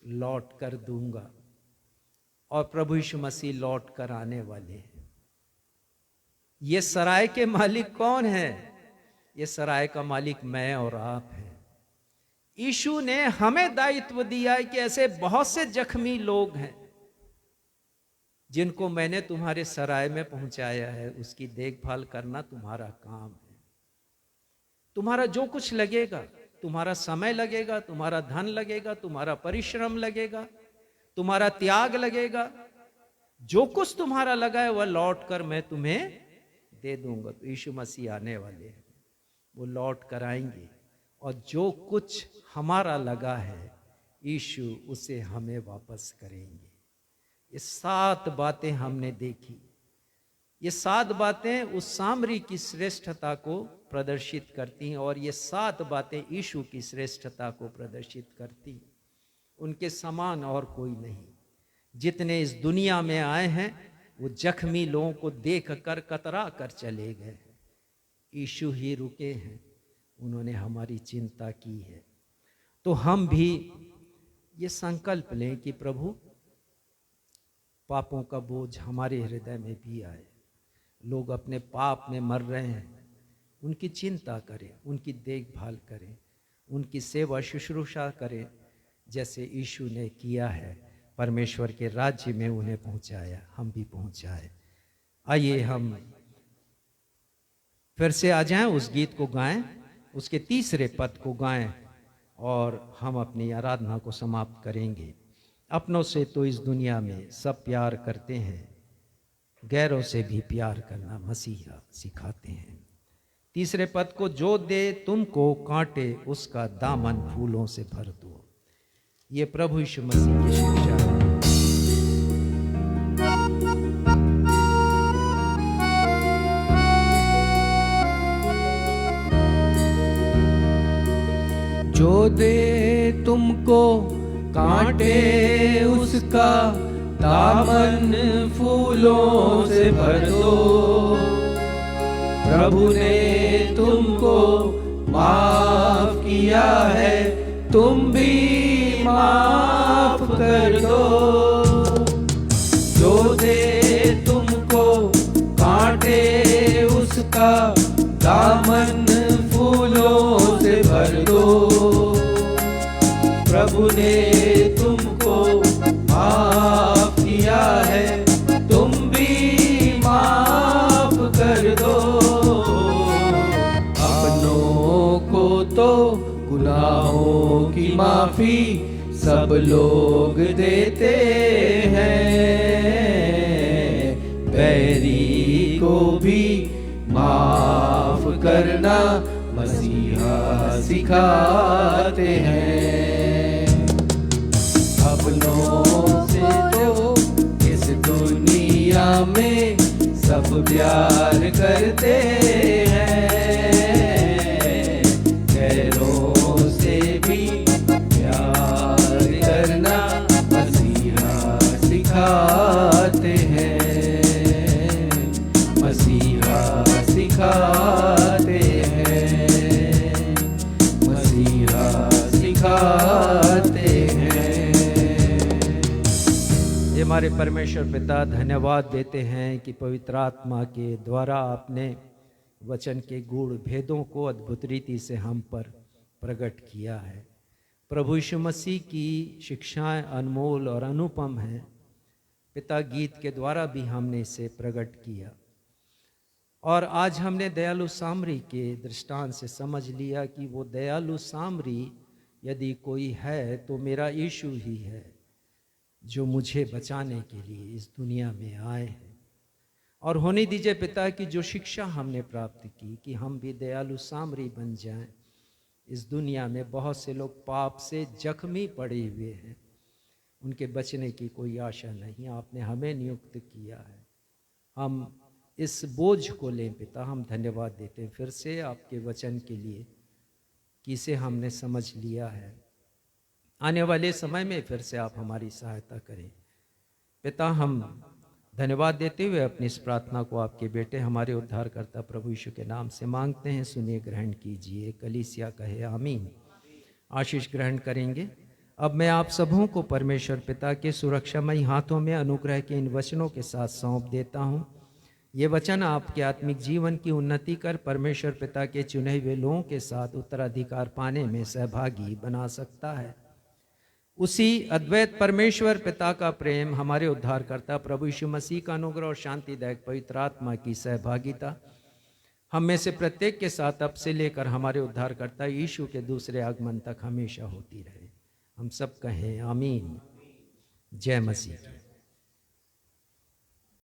[SPEAKER 1] लौट कर दूंगा। और प्रभु यीशु मसीह लौट कर आने वाले हैं। ये सराय के मालिक कौन है? ये सराय का मालिक मैं और आप हैं। यीशु ने हमें दायित्व दिया है कि ऐसे बहुत से जख्मी लोग हैं जिनको मैंने तुम्हारे सराय में पहुंचाया है, उसकी देखभाल करना तुम्हारा काम है। तुम्हारा जो कुछ लगेगा, तुम्हारा समय लगेगा, तुम्हारा धन लगेगा, तुम्हारा परिश्रम लगेगा, तुम्हारा त्याग लगेगा, जो कुछ तुम्हारा लगा है वह लौट कर मैं तुम्हें दे दूंगा। तो यीशु मसीह आने वाले हैं, वो लौट कर आएंगे और जो कुछ हमारा लगा है यीशु उसे हमें वापस करेंगे। ये 7 बातें हमने देखी। ये 7 बातें उस सामरी की श्रेष्ठता को प्रदर्शित करती हैं और ये 7 बातें यीशु की श्रेष्ठता को प्रदर्शित करती हैं। उनके समान और कोई नहीं। जितने इस दुनिया में आए हैं वो जख्मी लोगों को देख कर कतरा कर चले गए। यीशु ही रुके हैं, उन्होंने हमारी चिंता की है। तो हम भी ये संकल्प लें कि प्रभु पापों का बोझ हमारे हृदय में भी आए। लोग अपने पाप में मर रहे हैं, उनकी चिंता करें, उनकी देखभाल करें, उनकी सेवा शुश्रूषा करें, जैसे यीशु ने किया है। परमेश्वर के राज्य में उन्हें पहुंचाया, हम भी पहुंचाए। आइए हम फिर से आ जाएं, उस गीत को गाएं, उसके तीसरे पद को गाएं और हम अपनी आराधना को समाप्त करेंगे। अपनों से तो इस दुनिया में सब प्यार करते हैं, गैरों से भी प्यार करना मसीहा सिखाते हैं। तीसरे पद को, जो दे तुमको कांटे उसका दामन फूलों से भर दो। ये प्रभु यीशु मसीह की शिक्षा है।
[SPEAKER 4] जो दे तुमको कांटे उसका दामन फूलों से भर दो। प्रभु ने तुमको माफ किया है, तुम भी माफ कर दो। जो दे तुमको कांटे उसका दामन फूलों से भर दो। प्रभु ने तुमको माफ किया है, तुम भी माफ कर दो। अपनों को तो गुनाहों की माफी सब लोग देते हैं, बैरी को भी माफ करना मसीहा सिखाते हैं। अपनों से तो इस दुनिया में सब प्यार करते हैं, गैरों से भी प्यार करना मसीहा सिखाते हैं, मसीहा सिखाते हैं, मसीहा सिखाते हैं।
[SPEAKER 1] ये हमारे परमेश्वर पिता, धन्यवाद देते हैं कि पवित्र आत्मा के द्वारा आपने वचन के गूढ़ भेदों को अद्भुत रीति से हम पर प्रकट किया है। प्रभु यीशु मसीह की शिक्षाएं अनमोल और अनुपम हैं। पिता, गीत के द्वारा भी हमने इसे प्रकट किया और आज हमने दयालु सामरी के दृष्टांत से समझ लिया कि वो दयालु सामरी यदि कोई है तो मेरा यीशु ही है, जो मुझे बचाने के लिए इस दुनिया में आए हैं। और होने दीजिए पिता कि जो शिक्षा हमने प्राप्त की कि हम भी दयालु सामरी बन जाएं। इस दुनिया में बहुत से लोग पाप से जख्मी पड़े हुए हैं, उनके बचने की कोई आशा नहीं। आपने हमें नियुक्त किया है, हम इस बोझ को लें पिता। हम धन्यवाद देते हैं फिर से आपके वचन के लिए कि इसे हमने समझ लिया है। आने वाले समय में फिर से आप हमारी सहायता करें। पिता, हम धन्यवाद देते हुए अपनी इस प्रार्थना को आपके बेटे हमारे उद्धारकर्ता प्रभु यीशु के नाम से मांगते हैं। सुनिए, ग्रहण कीजिए। कलीसिया कहे आमीन। आशीष ग्रहण करेंगे। अब मैं आप सबों को परमेश्वर पिता के सुरक्षामयी हाथों में अनुग्रह के इन वचनों के साथ सौंप देता हूँ। ये वचन आपके आत्मिक जीवन की उन्नति कर परमेश्वर पिता के चुने हुए लोगों के साथ उत्तराधिकार पाने में सहभागी बना सकता है। उसी अद्वैत परमेश्वर पिता का प्रेम, हमारे उद्धारकर्ता प्रभु यीशु मसीह का अनुग्रह और शांतिदायक पवित्र आत्मा की सहभागिता हम में से प्रत्येक के साथ अब से लेकर हमारे उद्धारकर्ता यीशु के दूसरे आगमन तक हमेशा होती रहे। हम सब कहें आमीन। जय मसीह।